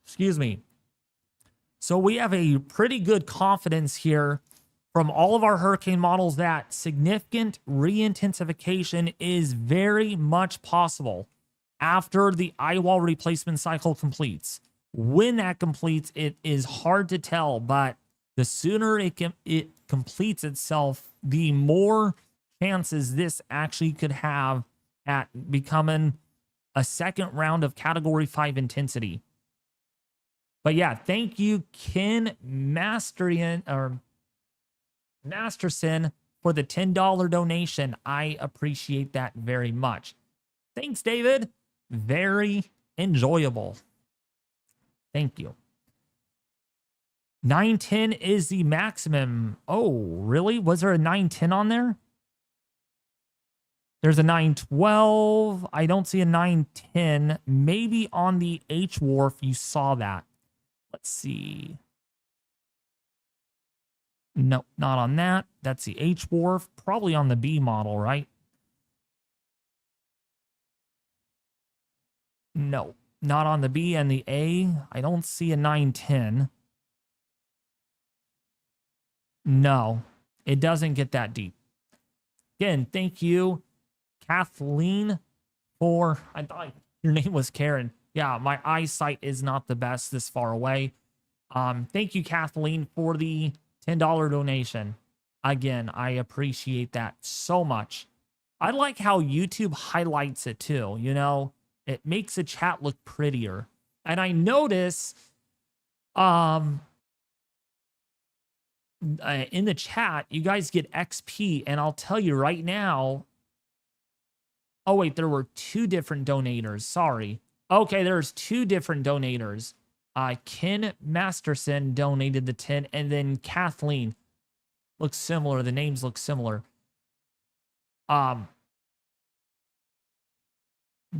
excuse me, So we have a pretty good confidence here from all of our hurricane models that significant re-intensification is very much possible after the Eyewall replacement cycle completes. When that completes, it is hard to tell, but the sooner it completes itself, the more chances this actually could have at becoming a second round of Category 5 intensity. But yeah, thank you, Ken Masterson, for the $10 donation. I appreciate that very much. Thanks, David. Very enjoyable. Thank you. 910 is the maximum. Oh, really? Was there a 910 on there? There's a 912. I don't see a 910. Maybe on the H wharf you saw that. Let's see. No, not on that. That's the H wharf. Probably on the B model, right? No, not on the B and the A. I don't see a 910. No, it doesn't get that deep. Again, thank you, Kathleen, for, I thought your name was Karen. Yeah, my eyesight is not the best this far away. Thank you, Kathleen, for the $10 donation. Again, I appreciate that so much. I like how YouTube highlights it too, you know? It makes the chat look prettier. And I notice in the chat, you guys get XP, and I'll tell you right now. Oh, wait, there were two different donators. Sorry. Okay, there's two different donators. Ken Masterson donated the 10, and then Kathleen. Looks similar. The names look similar.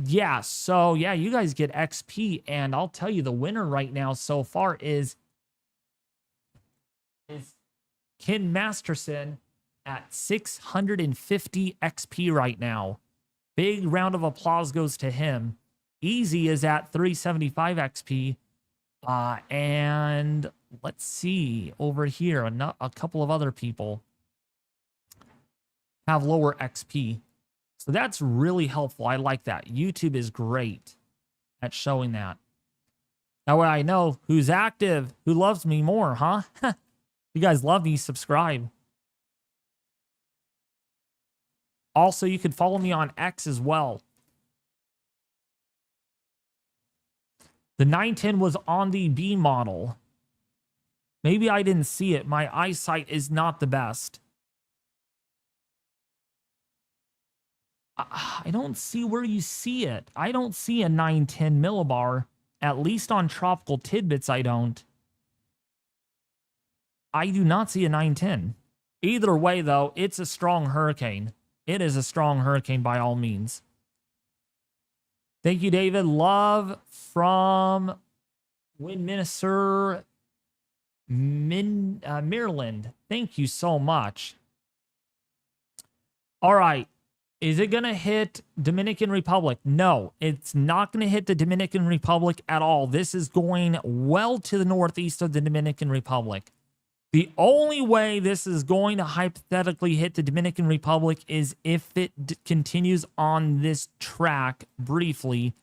Yeah, so yeah, you guys get XP, and I'll tell you the winner right now so far is Ken Masterson at 650 XP right now. Big round of applause goes to him. Easy is at 375 XP. And let's see over here, a couple of other people have lower XP. So that's really helpful. I like that. YouTube is great at showing that. That way I know who's active, who loves me more, huh? You guys love me, subscribe. Also, you can follow me on X as well. The 910 was on the B model. Maybe I didn't see it. My eyesight is not the best. I don't see where you see it. I don't see a 910 millibar. At least on Tropical Tidbits, I don't. I do not see a 910. Either way, though, it's a strong hurricane. It is a strong hurricane by all means. Thank you, David. Love from Windminster, Maryland. Thank you so much. All right. Is it going to hit Dominican Republic? No, it's not going to hit the Dominican Republic at all. This is going well to the northeast of the Dominican Republic. The only way this is going to hypothetically hit the Dominican Republic is if it continues on this track briefly,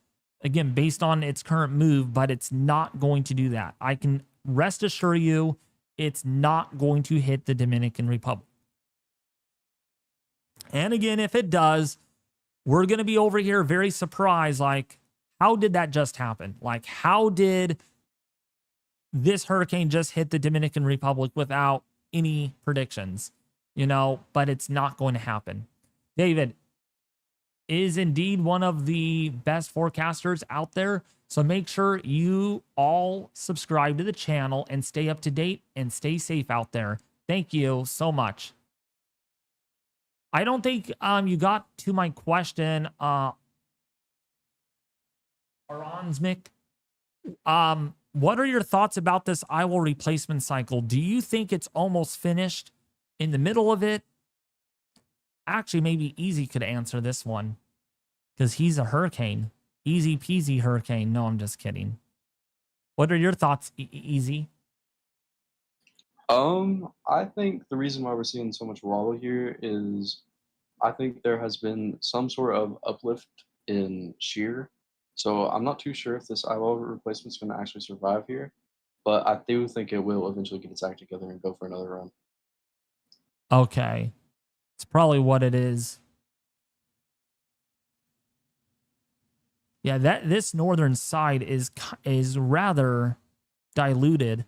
again, based on its current move, but it's not going to do that. I can rest assure you it's not going to hit the Dominican Republic. And again, if it does, we're going to be over here very surprised, like, how did that just happen? Like, how did this hurricane just hit the Dominican Republic without any predictions? You know, but it's not going to happen. David is indeed one of the best forecasters out there. So make sure you all subscribe to the channel and stay up to date and stay safe out there. Thank you so much. I don't think you got to my question, Aronzmic. What are your thoughts about this Eyewall replacement cycle? Do you think it's almost finished, in the middle of it? Actually, maybe Easy could answer this one, because he's a hurricane. Easy peasy hurricane. No, I'm just kidding. What are your thoughts, Easy? I think the reason why we're seeing so much wobble here is I think there has been some sort of uplift in shear. So I'm not too sure if this eyewall replacement is going to actually survive here, but I do think it will eventually get its act together and go for another run. Okay. It's probably what it is. Yeah, this northern side is rather diluted.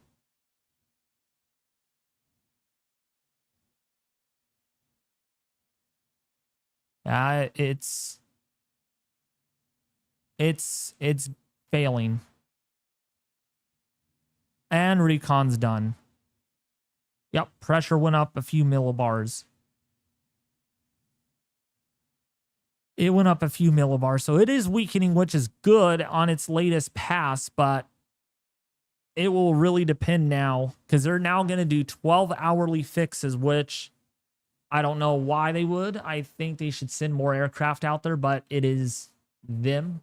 It's failing. And recon's done. Yep, pressure went up a few millibars. It went up a few millibars, so it is weakening, which is good on its latest pass, but it will really depend now because they're now going to do 12 hourly fixes, which I don't know why they would. I think they should send more aircraft out there, but it is them.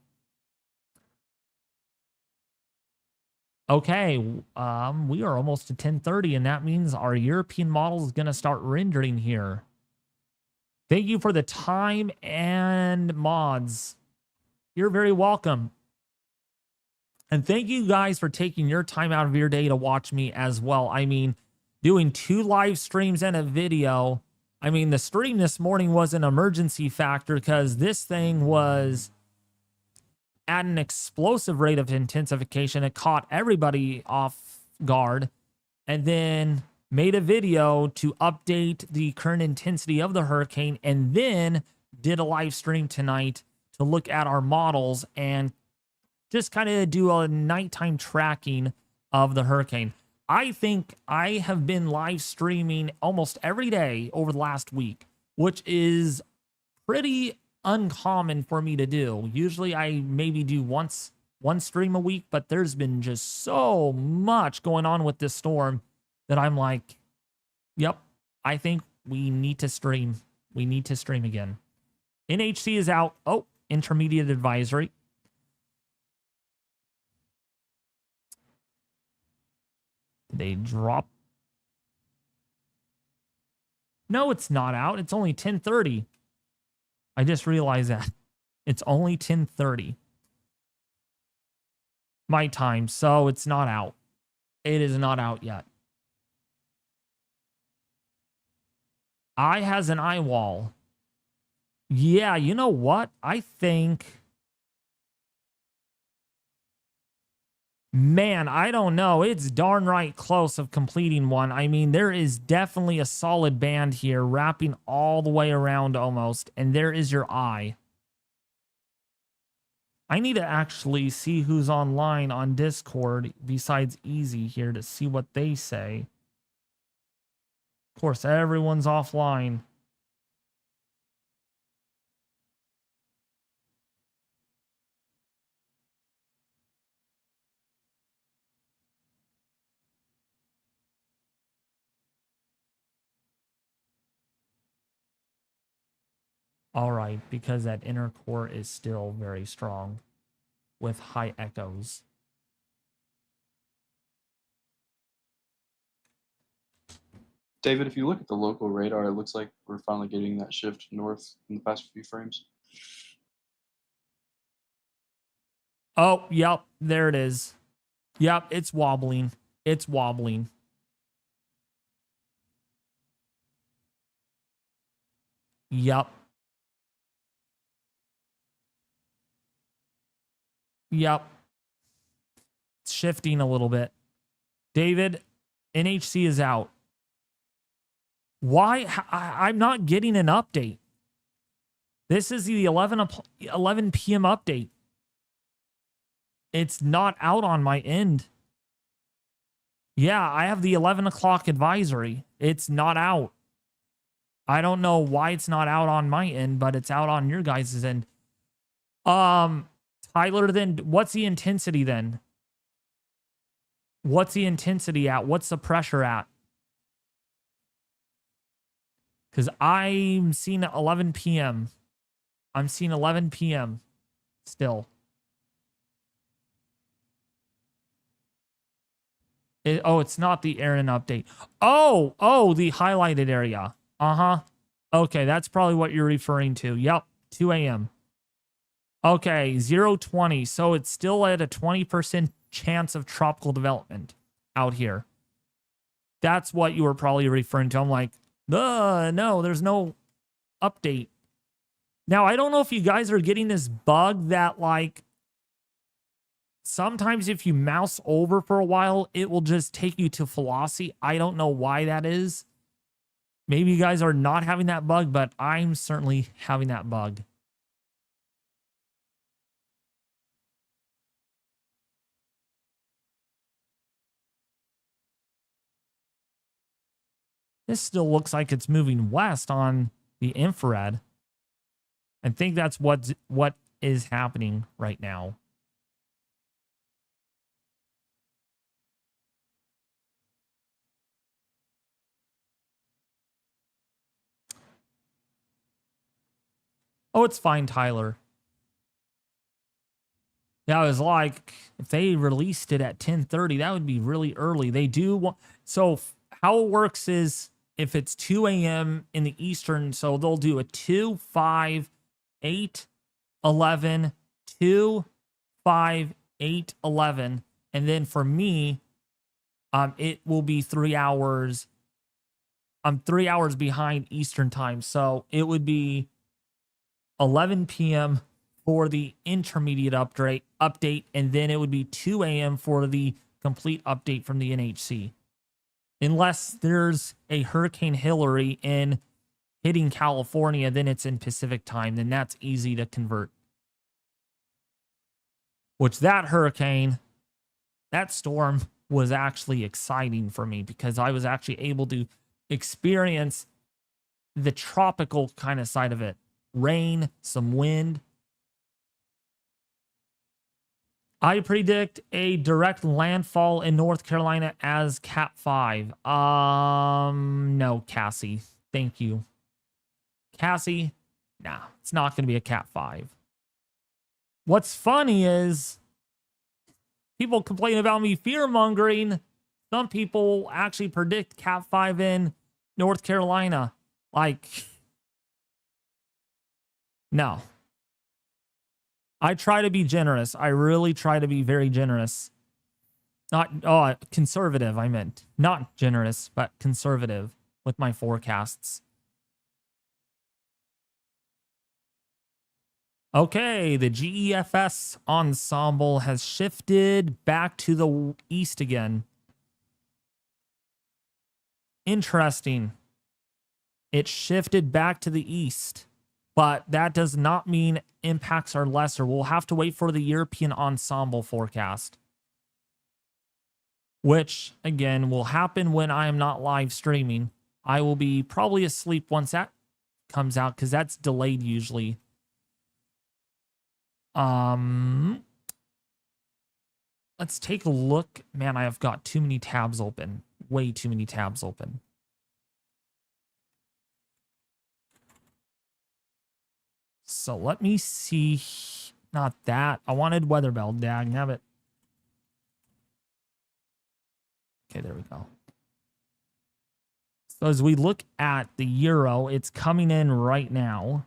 Okay, we are almost to 10:30, and that means our European model is going to start rendering here. Thank you for the time and mods. You're very welcome. And thank you guys for taking your time out of your day to watch me as well. I mean, doing 2 live streams and a video. I mean, the stream this morning was an emergency factor because this thing was at an explosive rate of intensification. It caught everybody off guard, and then made a video to update the current intensity of the hurricane, and then did a live stream tonight to look at our models and just kind of do a nighttime tracking of the hurricane. I think I have been live streaming almost every day over the last week, which is pretty uncommon for me to do. Usually I maybe do one stream a week, but there's been just so much going on with this storm that I'm like, yep, I think we need to stream. We need to stream again. NHC is out. Oh, intermediate advisory. Did they drop? No, it's not out. It's only 10:30. I just realized that. It's only 10:30 my time, so it's not out. It is not out yet. I has an Eyewall. Yeah, you know what? I think... Man, I don't know. It's darn right close of completing one. I mean, there is definitely a solid band here wrapping all the way around almost. And there is your eye. I need to actually see who's online on Discord besides Easy here to see what they say. Of course, everyone's offline. All right, because that inner core is still very strong with high echoes. David, if you look at the local radar, it looks like we're finally getting that shift north in the past few frames. Oh, yep, there it is. Yep, it's wobbling. It's wobbling. Yep. Yep. It's shifting a little bit. David, NHC is out. Why? I'm not getting an update. This is the 11 p.m. update. It's not out on my end. Yeah, I have the 11 o'clock advisory. It's not out. I don't know why it's not out on my end, but it's out on your guys' end. Tyler, then what's the intensity then? What's the intensity at? What's the pressure at? Because I'm seeing 11 p.m. I'm seeing 11 p.m. still. Oh, it's not the Erin update. Oh, the highlighted area. Okay, that's probably what you're referring to. Yep, 2 a.m. Okay, 020. So it's still at a 20% chance of tropical development out here. That's what you were probably referring to. I'm like, no, there's no update. Now, I don't know if you guys are getting this bug that, like, sometimes if you mouse over for a while, it will just take you to Flossie. I don't know why that is. Maybe you guys are not having that bug, but I'm certainly having that bug. This still looks like it's moving west on the infrared. I think that's what is happening right now. Oh, it's fine, Tyler. Yeah, I was like, if they released it at 10:30, that would be really early. They do want, so how it works is if it's 2 a.m. in the Eastern, so they'll do a 2, 5, 8, 11, 2, 5, 8, 11. And then for me, it will be 3 hours. I'm 3 hours behind Eastern time. So it would be 11 p.m. for the intermediate update, and then it would be 2 a.m. for the complete update from the NHC. Unless there's a Hurricane Hillary hitting California, then it's in Pacific time. Then that's easy to convert. Which that storm was actually exciting for me because I was actually able to experience the tropical kind of side of it. Rain, some wind. I predict a direct landfall in North Carolina as Cat 5. No, Cassie. Thank you. Cassie, nah, it's not going to be a Cat 5. What's funny is people complain about me fear-mongering. Some people actually predict Cat 5 in North Carolina. Like, no. I try to be generous. I really try to be very generous. Conservative, I meant. Not generous, but conservative with my forecasts. Okay, the GEFS ensemble has shifted back to the east again. Interesting. It shifted back to the east. But that does not mean impacts are lesser. We'll have to wait for the European ensemble forecast. Which, again, will happen when I am not live streaming. I will be probably asleep once that comes out because that's delayed usually. Let's take a look. Man, I have got too many tabs open. Way too many tabs open. So let me see. Not that. I wanted weather bell. Dagnabbit. Okay, there we go. So as we look at the euro, it's coming in right now.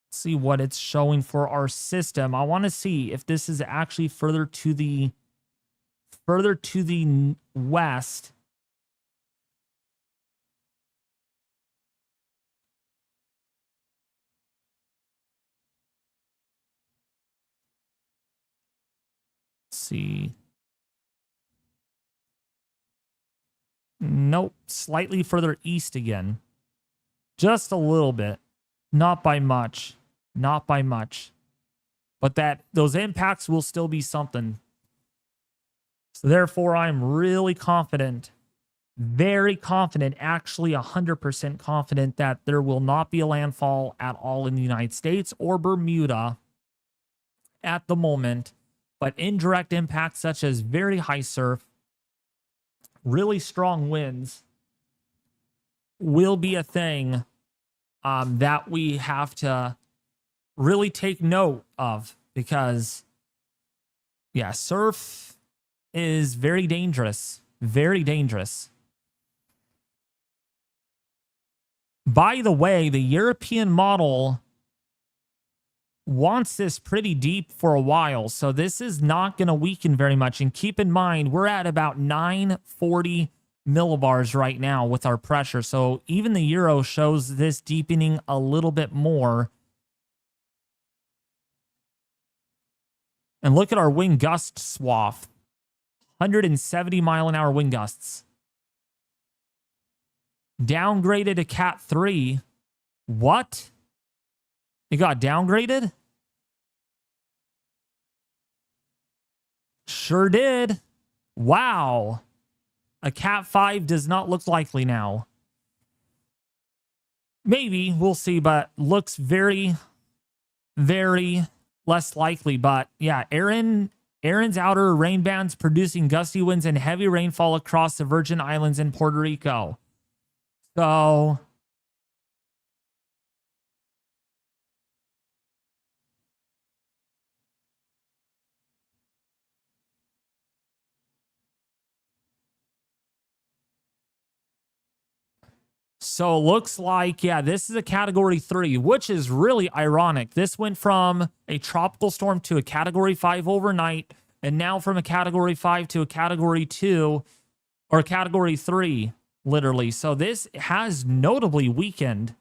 Let's see what it's showing for our system. I want to see if this is actually further to the west. See. Nope, slightly further east again. Just a little bit. Not by much. Not by much. But those impacts will still be something. So therefore, I'm really confident, very confident, actually 100% confident that there will not be a landfall at all in the United States or Bermuda at the moment. But indirect impacts such as very high surf, really strong winds will be a thing that we have to really take note of because, yeah, surf is very dangerous. Very dangerous. By the way, the European model wants this pretty deep for a while, so this is not going to weaken very much. And keep in mind, we're at about 940 millibars right now with our pressure, so even the Euro shows this deepening a little bit more. And look at our wind gust swath. 170 mile an hour wind gusts. Downgraded to Cat 3. What? It got downgraded? Sure did. Wow. A Cat 5 does not look likely now. Maybe, we'll see, but looks very, very less likely. But yeah, Erin's outer rain bands producing gusty winds and heavy rainfall across the Virgin Islands and Puerto Rico. So it looks like, yeah, this is a Category 3, which is really ironic. This went from a tropical storm to a Category 5 overnight, and now from a Category 5 to a Category 2, or a Category 3, literally. So this has notably weakened,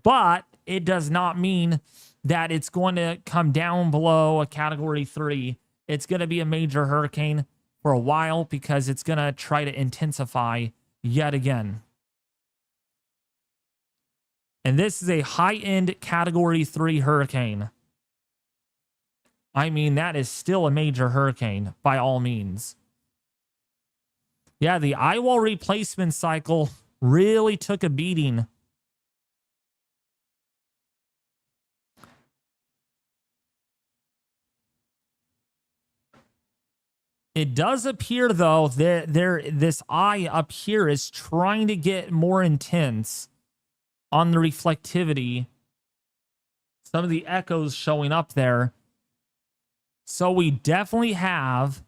but it does not mean that it's going to come down below a Category 3. It's going to be a major hurricane for a while because it's going to try to intensify yet again. And this is a high-end Category 3 hurricane. I mean, that is still a major hurricane, by all means. Yeah, the Eyewall replacement cycle really took a beating. It does appear, though, that this eye up here is trying to get more intense on the reflectivity. Some of the echoes showing up there. So we definitely have...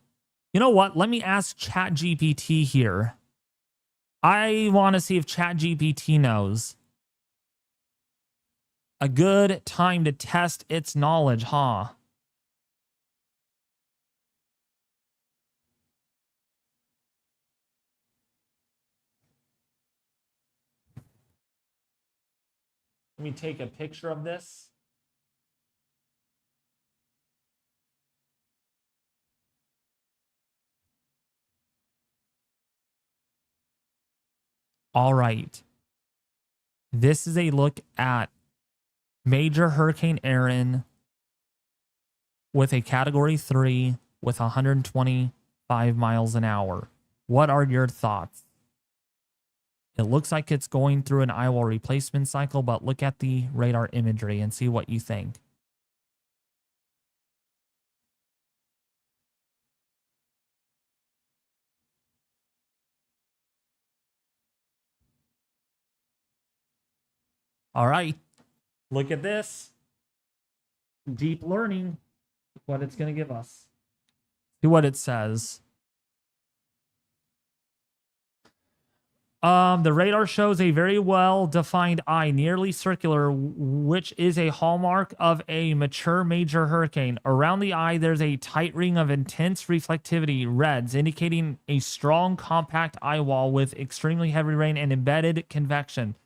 You know what? Let me ask ChatGPT here. I want to see if ChatGPT knows. A good time to test its knowledge, huh? Let me take a picture of this. All right. This is a look at Major Hurricane Erin with a Category 3 with 125 miles an hour. What are your thoughts? It looks like it's going through an Eyewall replacement cycle, but look at the radar imagery and see what you think. All right, look at this. Deep learning, what it's going to give us. See what it says. The radar shows a very well-defined eye, nearly circular, which is a hallmark of a mature major hurricane. Around the eye, there's a tight ring of intense reflectivity, reds, indicating a strong, compact eye wall with extremely heavy rain and embedded convection.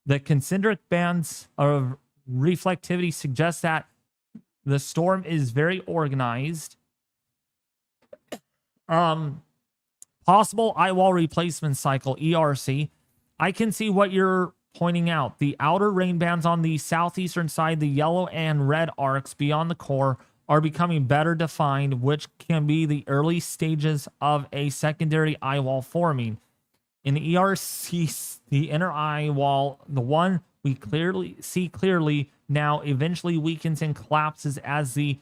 The concentric bands of reflectivity suggest that the storm is very organized. Possible Eyewall replacement cycle, ERC. I can see what you're pointing out. The outer rain bands on the southeastern side, the yellow and red arcs beyond the core, are becoming better defined, which can be the early stages of a secondary eyewall forming. In the ERC, the inner eyewall, the one we see clearly now, eventually weakens and collapses as the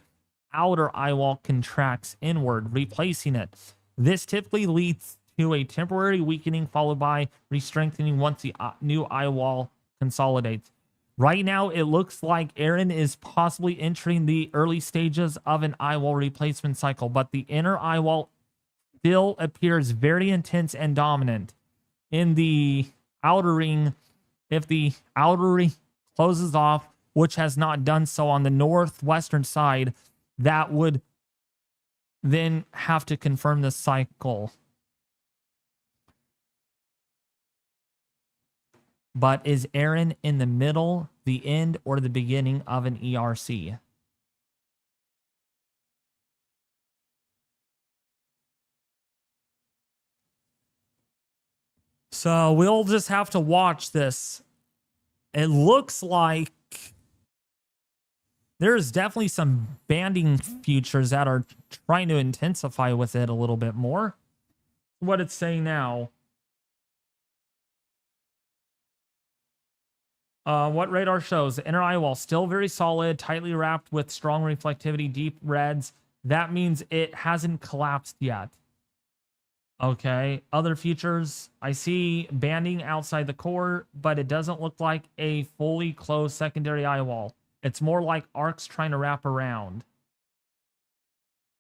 outer eyewall contracts inward, replacing it. This typically leads to a temporary weakening followed by re-strengthening once the new eyewall consolidates. Right now, it looks like Erin is possibly entering the early stages of an eyewall replacement cycle, but the inner eyewall still appears very intense and dominant. In the outer ring, if the outer ring closes off, which has not done so on the northwestern side, that would then have to confirm the cycle. But is Erin in the middle, the end, or the beginning of an ERC? So we'll just have to watch this. It looks like there's definitely some banding futures that are trying to intensify with it a little bit more. What it's saying now. What radar shows? The inner eyewall still very solid, tightly wrapped with strong reflectivity, deep reds. That means it hasn't collapsed yet. Okay, other features. I see banding outside the core, but it doesn't look like a fully closed secondary eyewall. It's more like arcs trying to wrap around.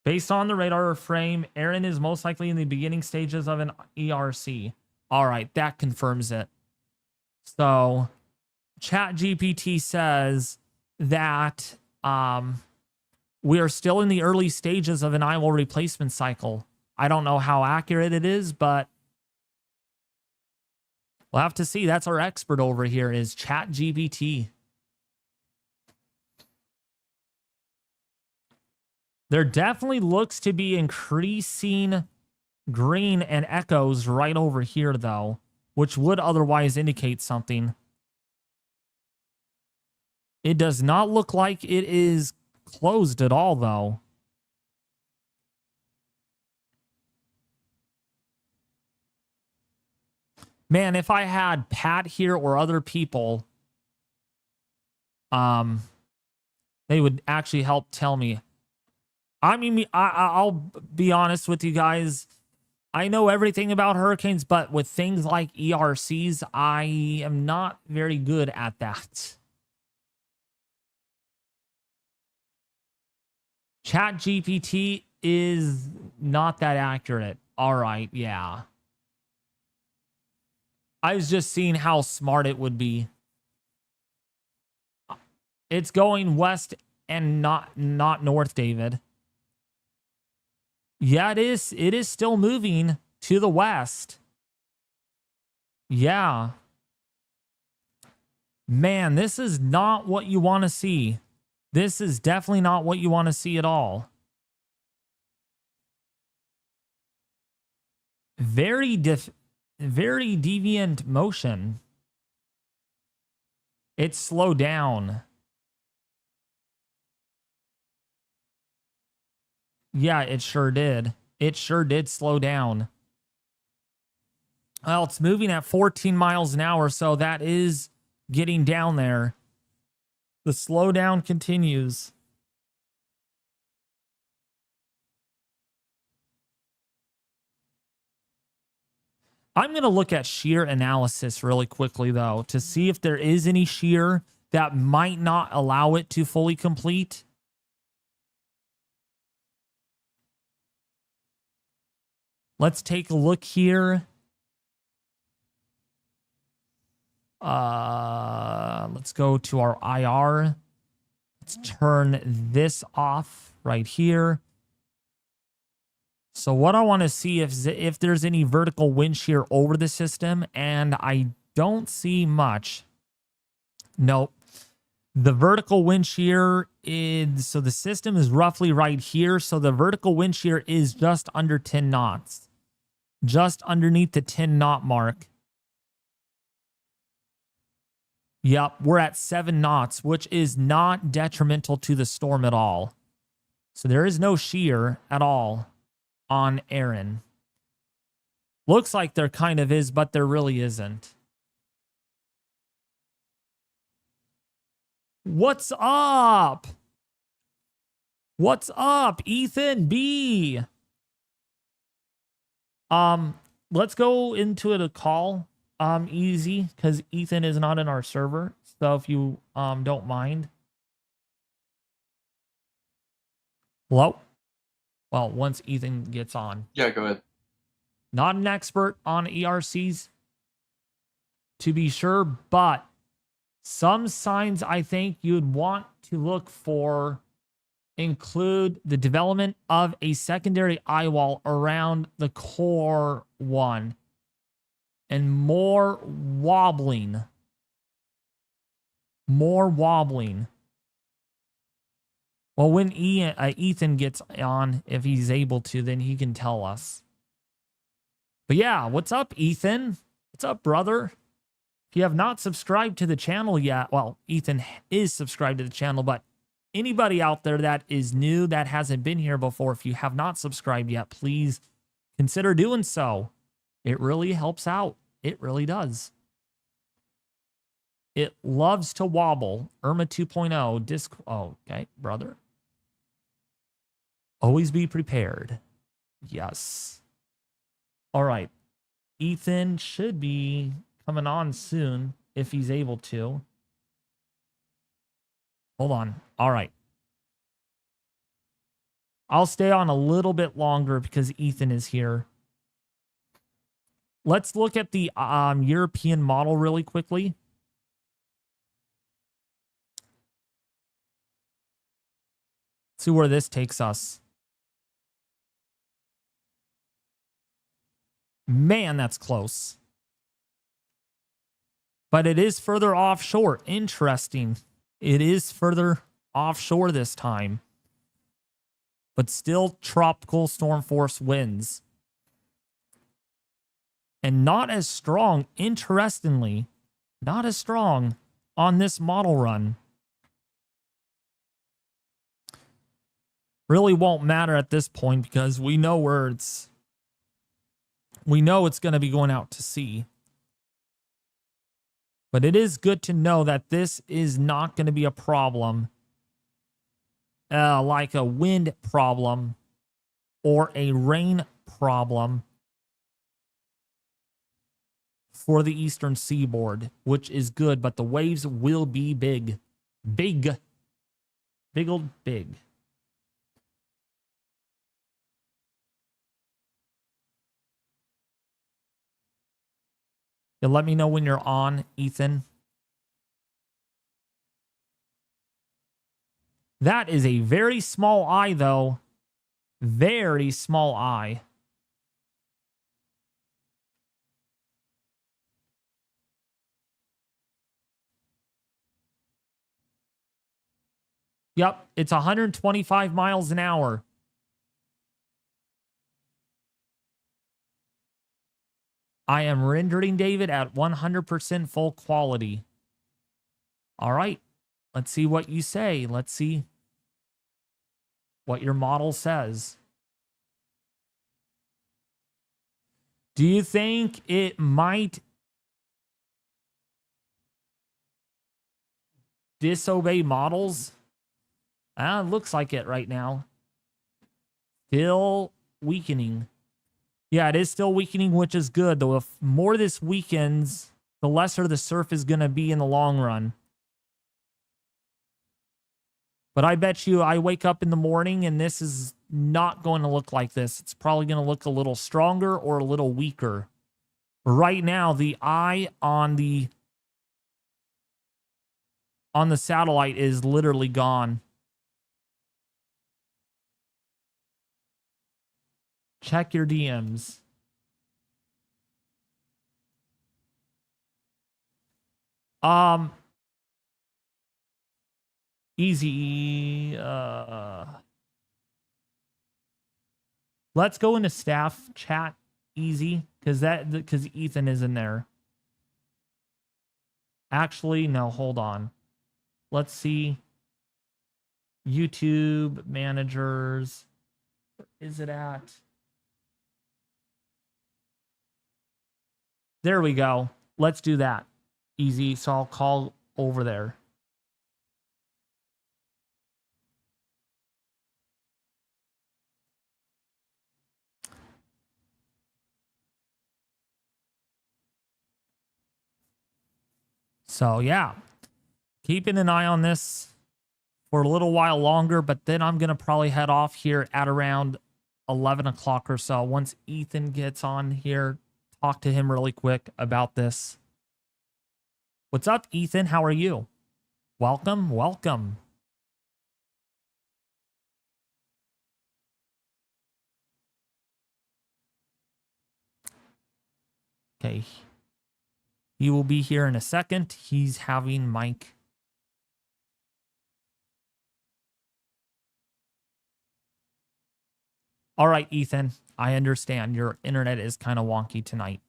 Based on the radar frame, Erin is most likely in the beginning stages of an ERC. All right, that confirms it. So ChatGPT says that we are still in the early stages of an eyewall replacement cycle. I don't know how accurate it is, but we'll have to see. That's our expert over here is ChatGPT. There definitely looks to be increasing green and echoes right over here, though, which would otherwise indicate something. It does not look like it is closed at all, though. Man, if I had Pat here or other people, they would actually help tell me. I mean, I'll be honest with you guys. I know everything about hurricanes, but with things like ERCs, I am not very good at that. ChatGPT is not that accurate. All right, yeah. I was just seeing how smart it would be. It's going west and not north, David. Yeah, it is. It is still moving to the west. Yeah. Man, this is not what you want to see. This is definitely not what you want to see at all. Very deviant motion. It slowed down. Yeah, it sure did. It sure did slow down. Well, it's moving at 14 miles an hour, so that is getting down there. The slowdown continues. I'm going to look at shear analysis really quickly, though, to see if there is any shear that might not allow it to fully complete. Let's take a look here. Let's go to our IR. Let's turn this off right here. So what I want to see if there's any vertical wind shear over the system, and I don't see much. Nope. The vertical wind shear is, so the system is roughly right here. So the vertical wind shear is just under 10 knots. Just underneath the 10 knot mark. Yep, we're at 7 knots, which is not detrimental to the storm at all. So there is no shear at all on Erin. Looks like there kind of is, but there really isn't. What's up? What's up, Ethan B? Let's go into a call. Easy, because Ethan is not in our server. So if you don't mind. Hello? Well, once Ethan gets on. Yeah, go ahead. Not an expert on ERCs, to be sure, but some signs I think you'd want to look for include the development of a secondary eyewall around the core one and more wobbling. More wobbling. Well, when Ethan gets on, if he's able to, then he can tell us. But yeah, what's up, Ethan? What's up, brother? If you have not subscribed to the channel yet, well, Ethan is subscribed to the channel, but anybody out there that is new, that hasn't been here before, if you have not subscribed yet, please consider doing so. It really helps out. It really does. It loves to wobble. Irma 2.0. Disc. Oh, okay, brother. Always be prepared. Yes. All right. Ethan should be coming on soon if he's able to. Hold on. All right. I'll stay on a little bit longer because Ethan is here. Let's look at the European model really quickly. See where this takes us. Man, that's close. But it is further offshore. Interesting. It is further offshore this time. But still tropical storm force winds. And not as strong, interestingly, not as strong on this model run. Really won't matter at this point because we know where it's going to be going out to sea. But it is good to know that this is not going to be a problem like a wind problem or a rain problem for the eastern seaboard, which is good, but the waves will be big. Big. Big old big. You'll let me know when you're on, Ethan. That is a very small eye, though. Very small eye. Yep, it's 125 miles an hour. I am rendering, David, at 100% full quality. All right. Let's see what you say. Let's see what your model says. Do you think it might disobey models? It looks like it right now. Still weakening. Yeah, it is still weakening, which is good. Though if more this weakens, the lesser the surf is going to be in the long run. But I bet you I wake up in the morning and this is not going to look like this. It's probably going to look a little stronger or a little weaker. Right now, the eye on the satellite is literally gone. Check your DMs. Easy. Let's go into staff chat easy because Ethan is in there. Actually, no, hold on. Let's see. YouTube managers. Where is it at? There we go. Let's do that. Easy. So I'll call over there. So yeah, keeping an eye on this for a little while longer, but then I'm going to probably head off here at around 11 o'clock or so. Once Ethan gets on here, talk to him really quick about this. What's up, Ethan? How are you? Welcome, welcome. Okay. He will be here in a second. He's having mic. All right, Ethan, I understand your internet is kind of wonky tonight.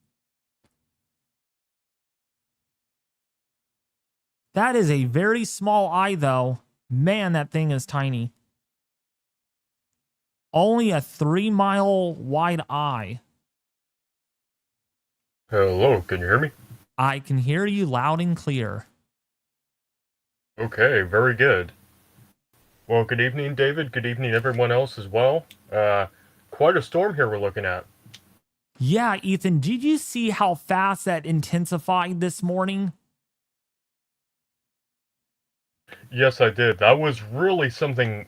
That is a very small eye, though. Man, that thing is tiny. Only a 3-mile wide eye. Hello, can you hear me? I can hear you loud and clear. Okay, very good. Well, good evening, David. Good evening, everyone else as well. Quite a storm here we're looking at. Yeah, Ethan, did you see how fast that intensified this morning? Yes, I did. That was really something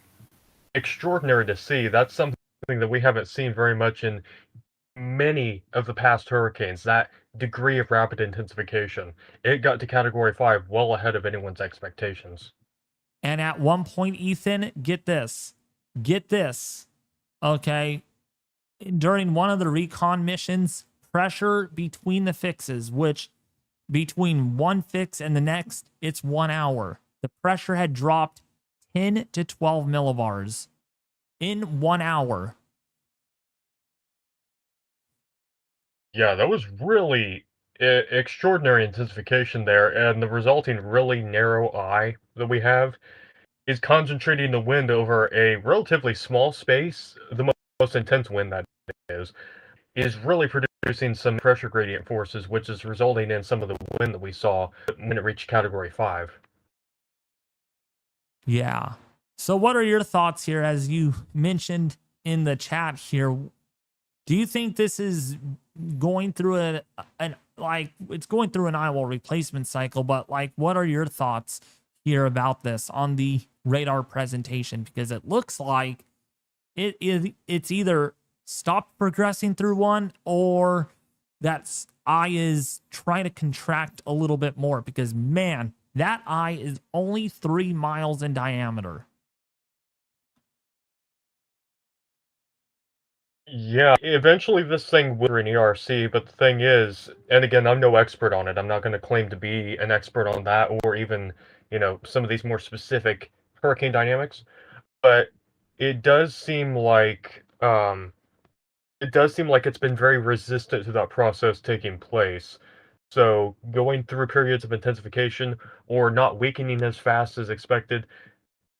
extraordinary to see. That's something that we haven't seen very much in many of the past hurricanes, that degree of rapid intensification. It got to Category 5 well ahead of anyone's expectations. And at one point, Ethan, get this. Get this. Okay. During one of the recon missions, pressure between the fixes, which between one fix and the next, it's 1 hour. The pressure had dropped 10 to 12 millibars in 1 hour. Yeah, that was really extraordinary intensification there, and the resulting really narrow eye that we have is concentrating the wind over a relatively small space. The most intense wind that is really producing some pressure gradient forces, which is resulting in some of the wind that we saw when it reached Category 5. Yeah. So what are your thoughts here, as you mentioned in the chat here? Do you think this is going through it's going through an Eyewall replacement cycle, but like, what are your thoughts here about this on the radar presentation? Because it looks like it's either stopped progressing through one, or that eye is trying to contract a little bit more, because man, that eye is only 3 miles in diameter. Yeah, eventually this thing will enter an ERC, but the thing is, and again, I'm no expert on it. I'm not going to claim to be an expert on that, or even, some of these more specific hurricane dynamics. But it does seem like it's been very resistant to that process taking place. So going through periods of intensification or not weakening as fast as expected,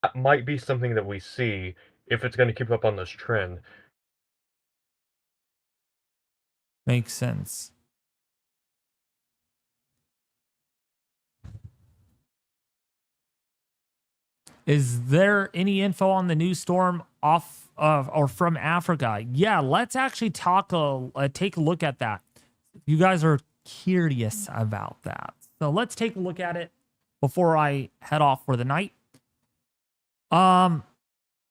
that might be something that we see if it's going to keep up on this trend. Makes sense. Is there any info on the new storm off of or from Africa? Yeah, let's actually take a look at that. You guys are curious about that, so let's take a look at it before I head off for the night.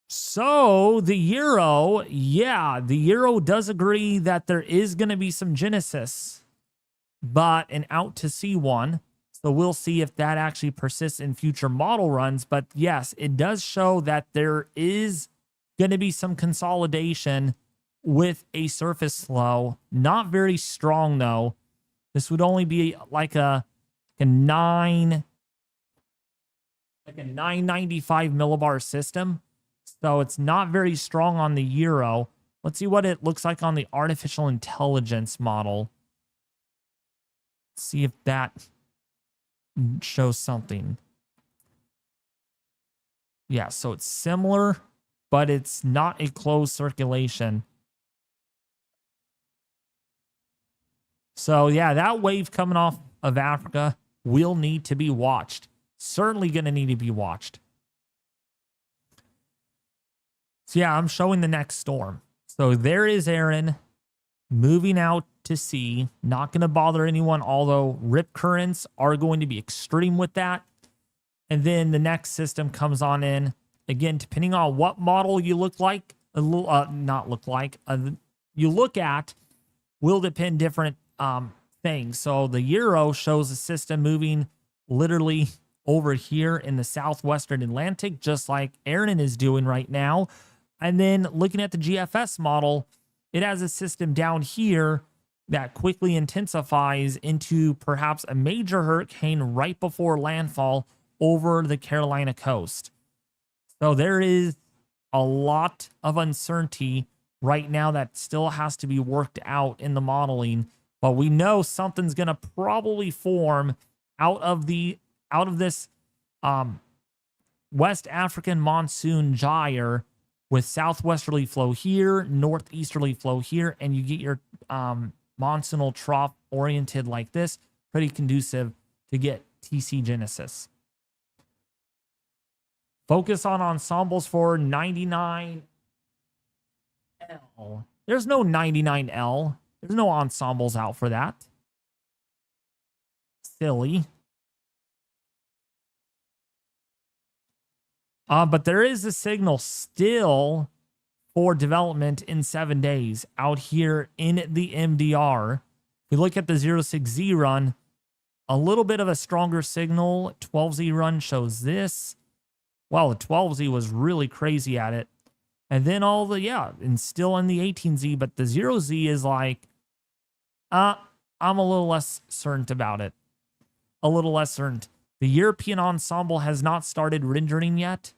So the Euro, yeah, the Euro does agree that there is going to be some Genesis, but an out to sea one. So we'll see if that actually persists in future model runs. But yes, it does show that there is going to be some consolidation with a surface flow. Not very strong, though. This would only be like a 995 millibar system. So it's not very strong on the Euro. Let's see what it looks like on the artificial intelligence model. Let's see if that shows something. Yeah, so it's similar, but it's not a closed circulation. So yeah, that wave coming off of Africa will need to be watched. Certainly going to need to be watched. So yeah, I'm showing the next storm. So there is Erin moving out to sea. Not going to bother anyone, although rip currents are going to be extreme with that. And then the next system comes on in. Again, depending on what model you look like, not look like, you look at will depend different things. So the Euro shows a system moving literally over here in the southwestern Atlantic, just like Erin is doing right now. And then looking at the GFS model, it has a system down here that quickly intensifies into perhaps a major hurricane right before landfall over the Carolina coast. So there is a lot of uncertainty right now that still has to be worked out in the modeling, but we know something's going to probably form out of this West African monsoon gyre with southwesterly flow here, northeasterly flow here, and you get your monsoonal trough oriented like this, pretty conducive to get TC genesis. Focus on ensembles for 99L. There's no 99L. There's no ensembles out for that. Silly. But there is a signal still for development in 7 days out here in the MDR. If we look at the 06Z run, a little bit of a stronger signal. 12Z run shows this. Well, the 12Z was really crazy at it. And then and still in the 18Z, but the 0Z is like, I'm a little less certain about it. A little less certain. The European ensemble has not started rendering yet.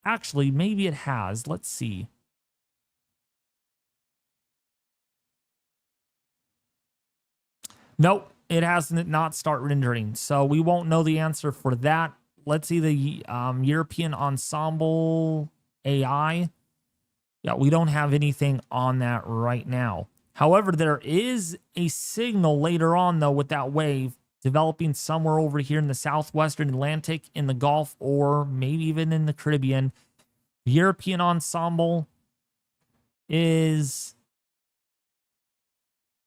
Actually, maybe it has. Let's see. Nope, it has not start rendering. So we won't know the answer for that. Let's see the European ensemble AI. Yeah, we don't have anything on that right now. However, there is a signal later on, though, with that wave developing somewhere over here in the southwestern Atlantic, in the Gulf, or maybe even in the Caribbean. The European ensemble is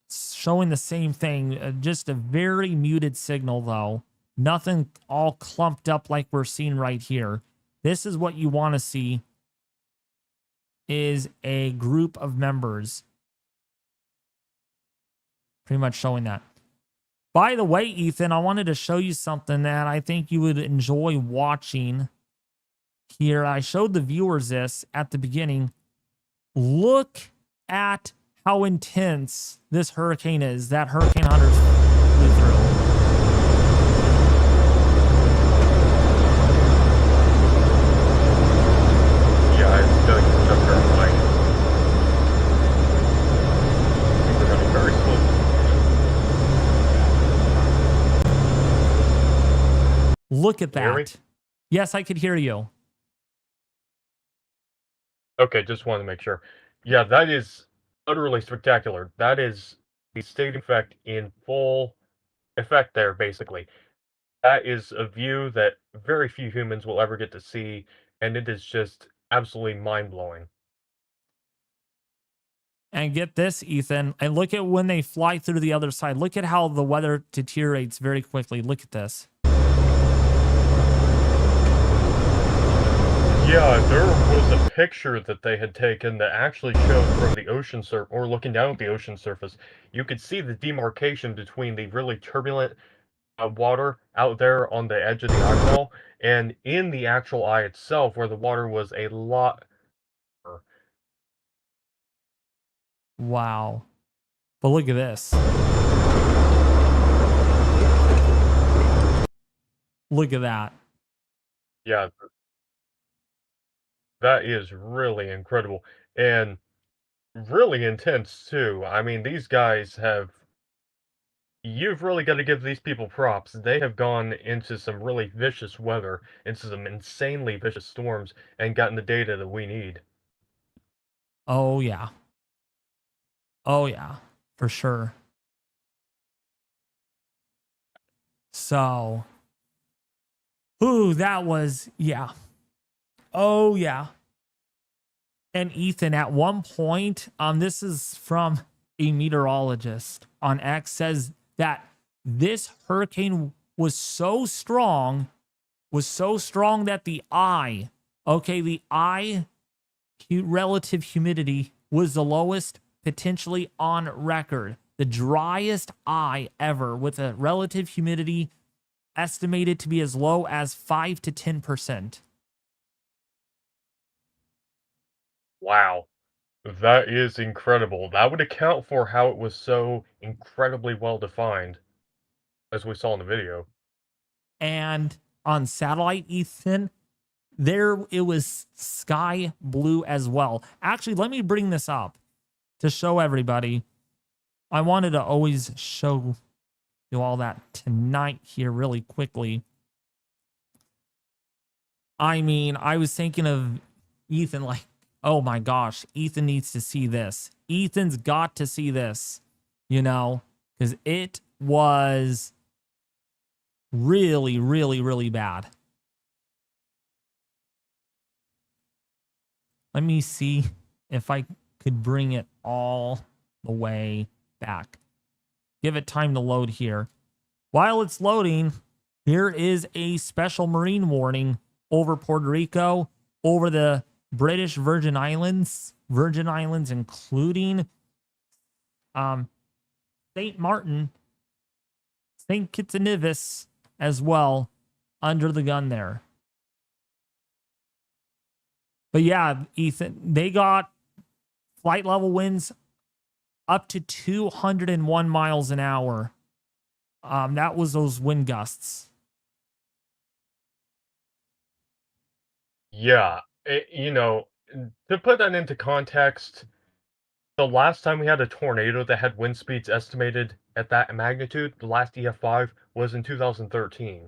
showing the same thing, just a very muted signal, though. Nothing all clumped up like we're seeing right here. This is what you want to see, is a group of members. Pretty much showing that. By the way, Ethan, I wanted to show you something that I think you would enjoy watching here. I showed the viewers this at the beginning. Look at how intense this hurricane is that Hurricane Hunters flew through. Yeah, it's going to jump around like we're running very slow. Look at Can you hear me? that. Yes, I could hear you. Okay, just wanted to make sure. Yeah, that is utterly spectacular. That is the state effect in full effect there, basically. That is a view that very few humans will ever get to see, and it is just absolutely mind-blowing. And get this, Ethan, and look at when they fly through to the other side. Look at how the weather deteriorates very quickly. Look at this. Yeah, there was a picture that they had taken that actually showed from the ocean surface, or looking down at the ocean surface, you could see the demarcation between the really turbulent water out there on the edge of the eyewall, and in the actual eye itself, where the water was a lot. Wow. But look at this. Look at that. Yeah, that is really incredible, and really intense, too. I mean, these guys have... You've really got to give these people props. They have gone into some really vicious weather, into some insanely vicious storms, and gotten the data that we need. Oh, yeah. Oh, yeah. For sure. So, ooh, that was, yeah. Oh, yeah. And Ethan, at one point, this is from a meteorologist on X, says that this hurricane was so strong that the eye relative humidity was the lowest potentially on record. The driest eye ever, with a relative humidity estimated to be as low as 5 to 10%. Wow. That is incredible. That would account for how it was so incredibly well defined, as we saw in the video. And on satellite, Ethan, there it was sky blue as well. Actually, let me bring this up to show everybody. I wanted to always show you all that tonight here really quickly. I mean, I was thinking of Ethan like, oh my gosh, Ethan needs to see this. Ethan's got to see this, you know, because it was really, really, really bad. Let me see if I could bring it all the way back. Give it time to load here. While it's loading, here is a special marine warning over Puerto Rico, over the British Virgin Islands, including St. Martin, St. Kitts and Nevis as well, under the gun there. But yeah, Ethan, they got flight level winds up to 201 miles an hour. That was those wind gusts. Yeah, you know, to put that into context, the last time we had a tornado that had wind speeds estimated at that magnitude, the last EF5, was in 2013.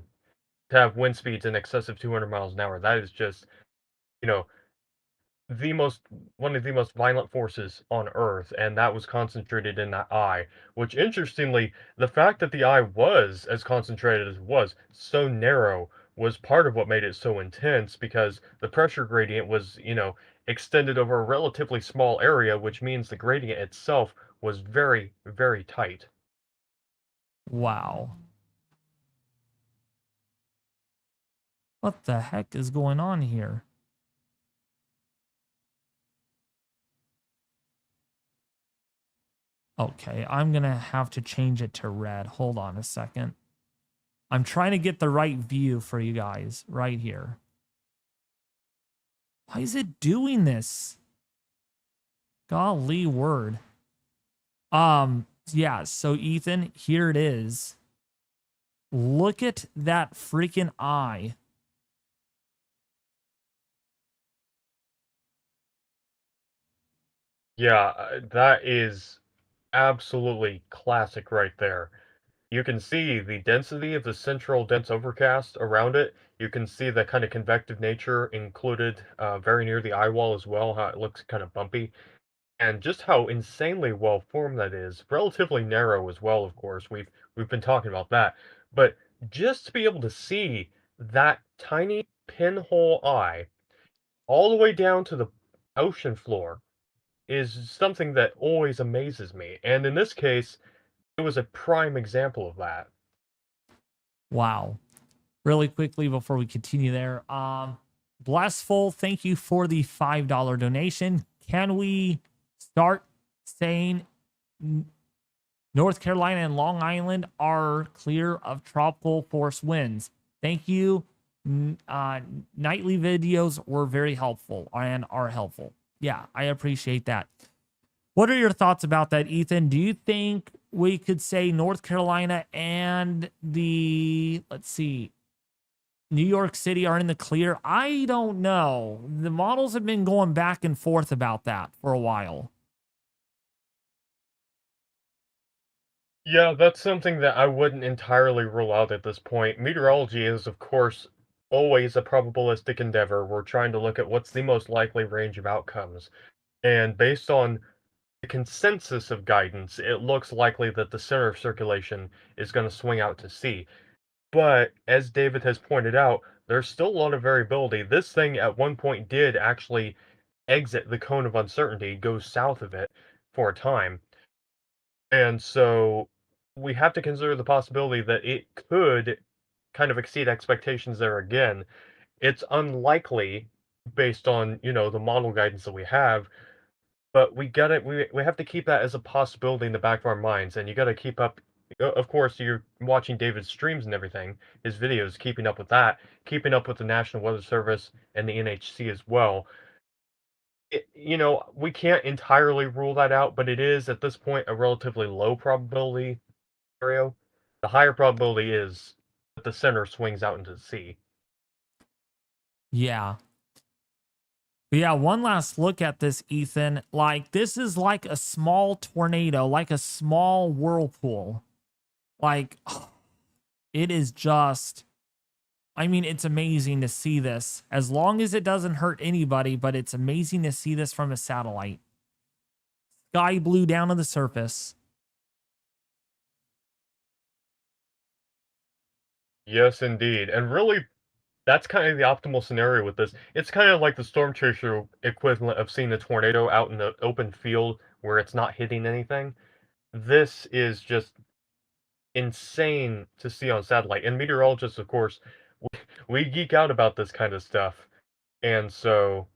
To have wind speeds in excess of 200 miles an hour, that is just, you know, one of the most violent forces on Earth, and that was concentrated in that eye. Which, interestingly, the fact that the eye was as concentrated as it was, so narrow, was part of what made it so intense, because the pressure gradient was, extended over a relatively small area, which means the gradient itself was very, very tight. Wow. What the heck is going on here? Okay, I'm going to have to change it to red. Hold on a second. I'm trying to get the right view for you guys right here. Why is it doing this? Golly word. Yeah, so Ethan, here it is. Look at that freaking eye. Yeah, that is absolutely classic right there. You can see the density of the central dense overcast around it. You can see the kind of convective nature included very near the eye wall as well, how it looks kind of bumpy. And just how insanely well formed that is. Relatively narrow as well, of course. We've been talking about that. But just to be able to see that tiny pinhole eye all the way down to the ocean floor is something that always amazes me. And in this case, it was a prime example of that. Wow. Really quickly before we continue there. Blessful, thank you for the $5 donation. Can we start saying North Carolina and Long Island are clear of tropical force winds? Thank you. Nightly videos were very helpful and are helpful. Yeah, I appreciate that. What are your thoughts about that, Ethan? Do you think we could say North Carolina and let's see, New York City are in the clear? I don't know. The models have been going back and forth about that for a while. Yeah, that's something that I wouldn't entirely rule out at this point. Meteorology is, of course, always a probabilistic endeavor. We're trying to look at what's the most likely range of outcomes. And based on the consensus of guidance, it looks likely that the center of circulation is going to swing out to sea. But as David has pointed out, there's still a lot of variability. This thing at one point did actually exit the cone of uncertainty, go south of it for a time. And so we have to consider the possibility that it could kind of exceed expectations there again. It's unlikely, based on, the model guidance that we have. But we have to keep that as a possibility in the back of our minds, and you gotta keep up. Of course, you're watching David's streams and everything, his videos, keeping up with that, keeping up with the National Weather Service and the NHC as well. We can't entirely rule that out, but it is at this point a relatively low probability scenario. The higher probability is that the center swings out into the sea. Yeah. But yeah, one last look at this, Ethan. Like, this is like a small tornado, like a small whirlpool. Like, it is just, I mean, it's amazing to see this, as long as it doesn't hurt anybody, but it's amazing to see this from a satellite. Sky blue down to the surface. Yes, indeed. And really, that's kind of the optimal scenario with this. It's kind of like the storm chaser equivalent of seeing a tornado out in the open field where it's not hitting anything. This is just insane to see on satellite. And meteorologists, of course, we geek out about this kind of stuff. And so,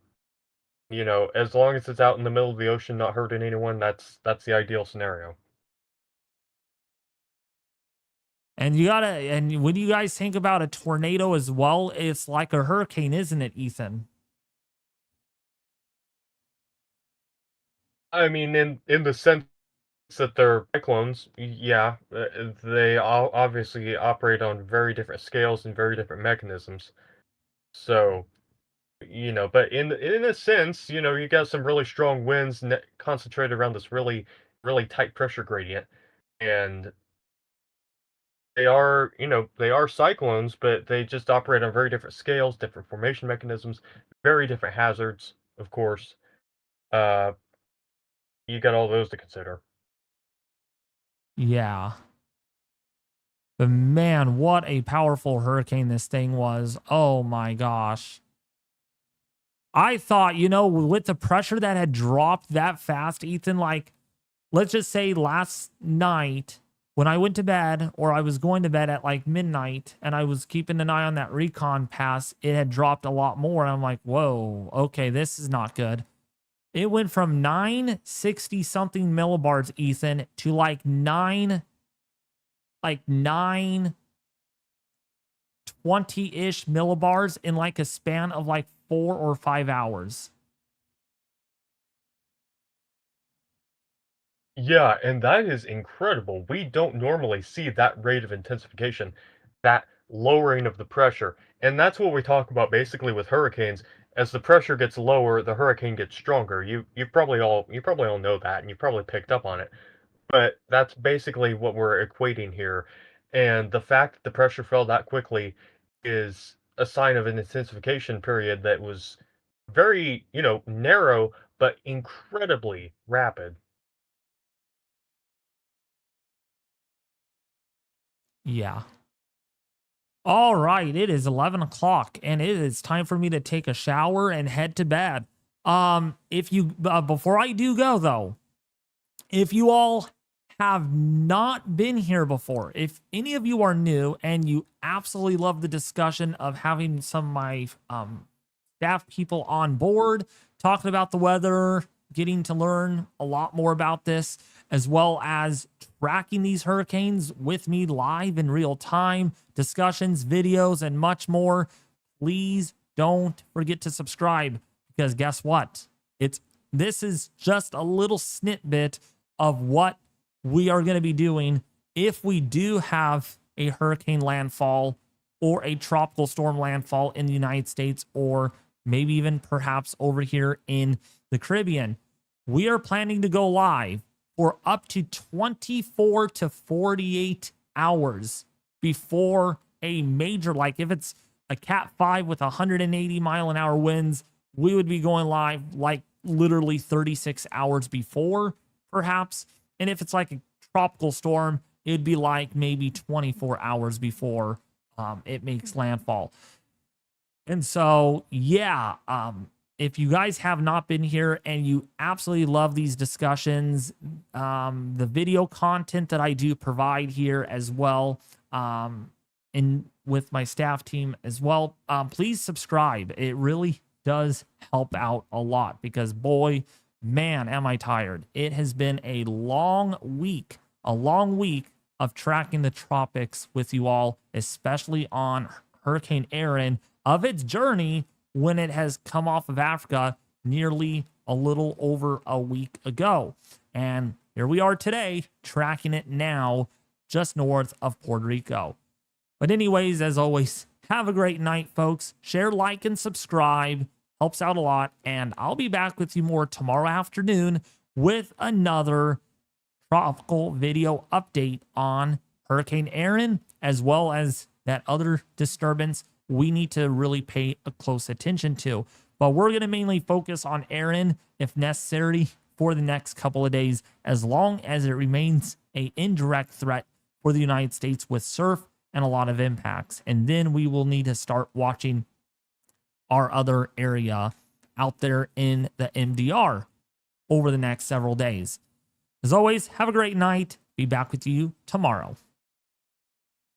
as long as it's out in the middle of the ocean, not hurting anyone, that's the ideal scenario. And and when you guys think about a tornado as well, it's like a hurricane, isn't it, Ethan? I mean, in the sense that they're cyclones, yeah, they obviously operate on very different scales and very different mechanisms. So, but in a sense, you got some really strong winds concentrated around this really, really tight pressure gradient, and they are cyclones, but they just operate on very different scales, different formation mechanisms, very different hazards, of course. Uh, you got all those to consider. Yeah. But man, what a powerful hurricane this thing was. Oh my gosh. I thought, with the pressure that had dropped that fast, Ethan, like, let's just say last night when I went to bed, or I was going to bed at like midnight, and I was keeping an eye on that recon pass, it had dropped a lot more. And I'm like, whoa, okay, this is not good. It went from 960 something millibars, Ethan, to like 920-ish millibars in like a span of like 4 or 5 hours. Yeah, and that is incredible. We don't normally see that rate of intensification, that lowering of the pressure. And that's what we talk about basically with hurricanes. As the pressure gets lower, the hurricane gets stronger. You probably all know that, and you probably picked up on it. But that's basically what we're equating here. And the fact that the pressure fell that quickly is a sign of an intensification period that was very, narrow, but incredibly rapid. Yeah. All right, it is 11 o'clock, and it is time for me to take a shower and head to bed. If you before I do go though, if you all have not been here before, if any of you are new and you absolutely love the discussion of having some of my staff people on board talking about the weather, getting to learn a lot more about this, as well as tracking these hurricanes with me live in real time, discussions, videos, and much more, please don't forget to subscribe, because guess what? This is just a little snippet of what we are going to be doing if we do have a hurricane landfall or a tropical storm landfall in the United States, or maybe even perhaps over here in the Caribbean. We are planning to go live for up to 24 to 48 hours before a major, like if it's a Cat 5 with 180 mile an hour winds, we would be going live like literally 36 hours before, perhaps. And if it's like a tropical storm, it'd be like maybe 24 hours before it makes landfall. And so, yeah, if you guys have not been here and you absolutely love these discussions, the video content that I do provide here as well, and with my staff team as well, please subscribe. It really does help out a lot because, boy, man, am I tired. It has been a long week of tracking the tropics with you all, especially on Hurricane Erin, of its journey when it has come off of Africa nearly a little over a week ago. And here we are today, tracking it now just north of Puerto Rico. But anyways, as always, have a great night, folks. Share, like, and subscribe. Helps out a lot. And I'll be back with you more tomorrow afternoon with another tropical video update on Hurricane Erin, as well as that other disturbance we need to really pay a close attention to. But we're going to mainly focus on Erin, if necessary, for the next couple of days, as long as it remains an indirect threat for the United States with surf and a lot of impacts. And then we will need to start watching our other area out there in the MDR over the next several days. As always, have a great night. Be back with you tomorrow.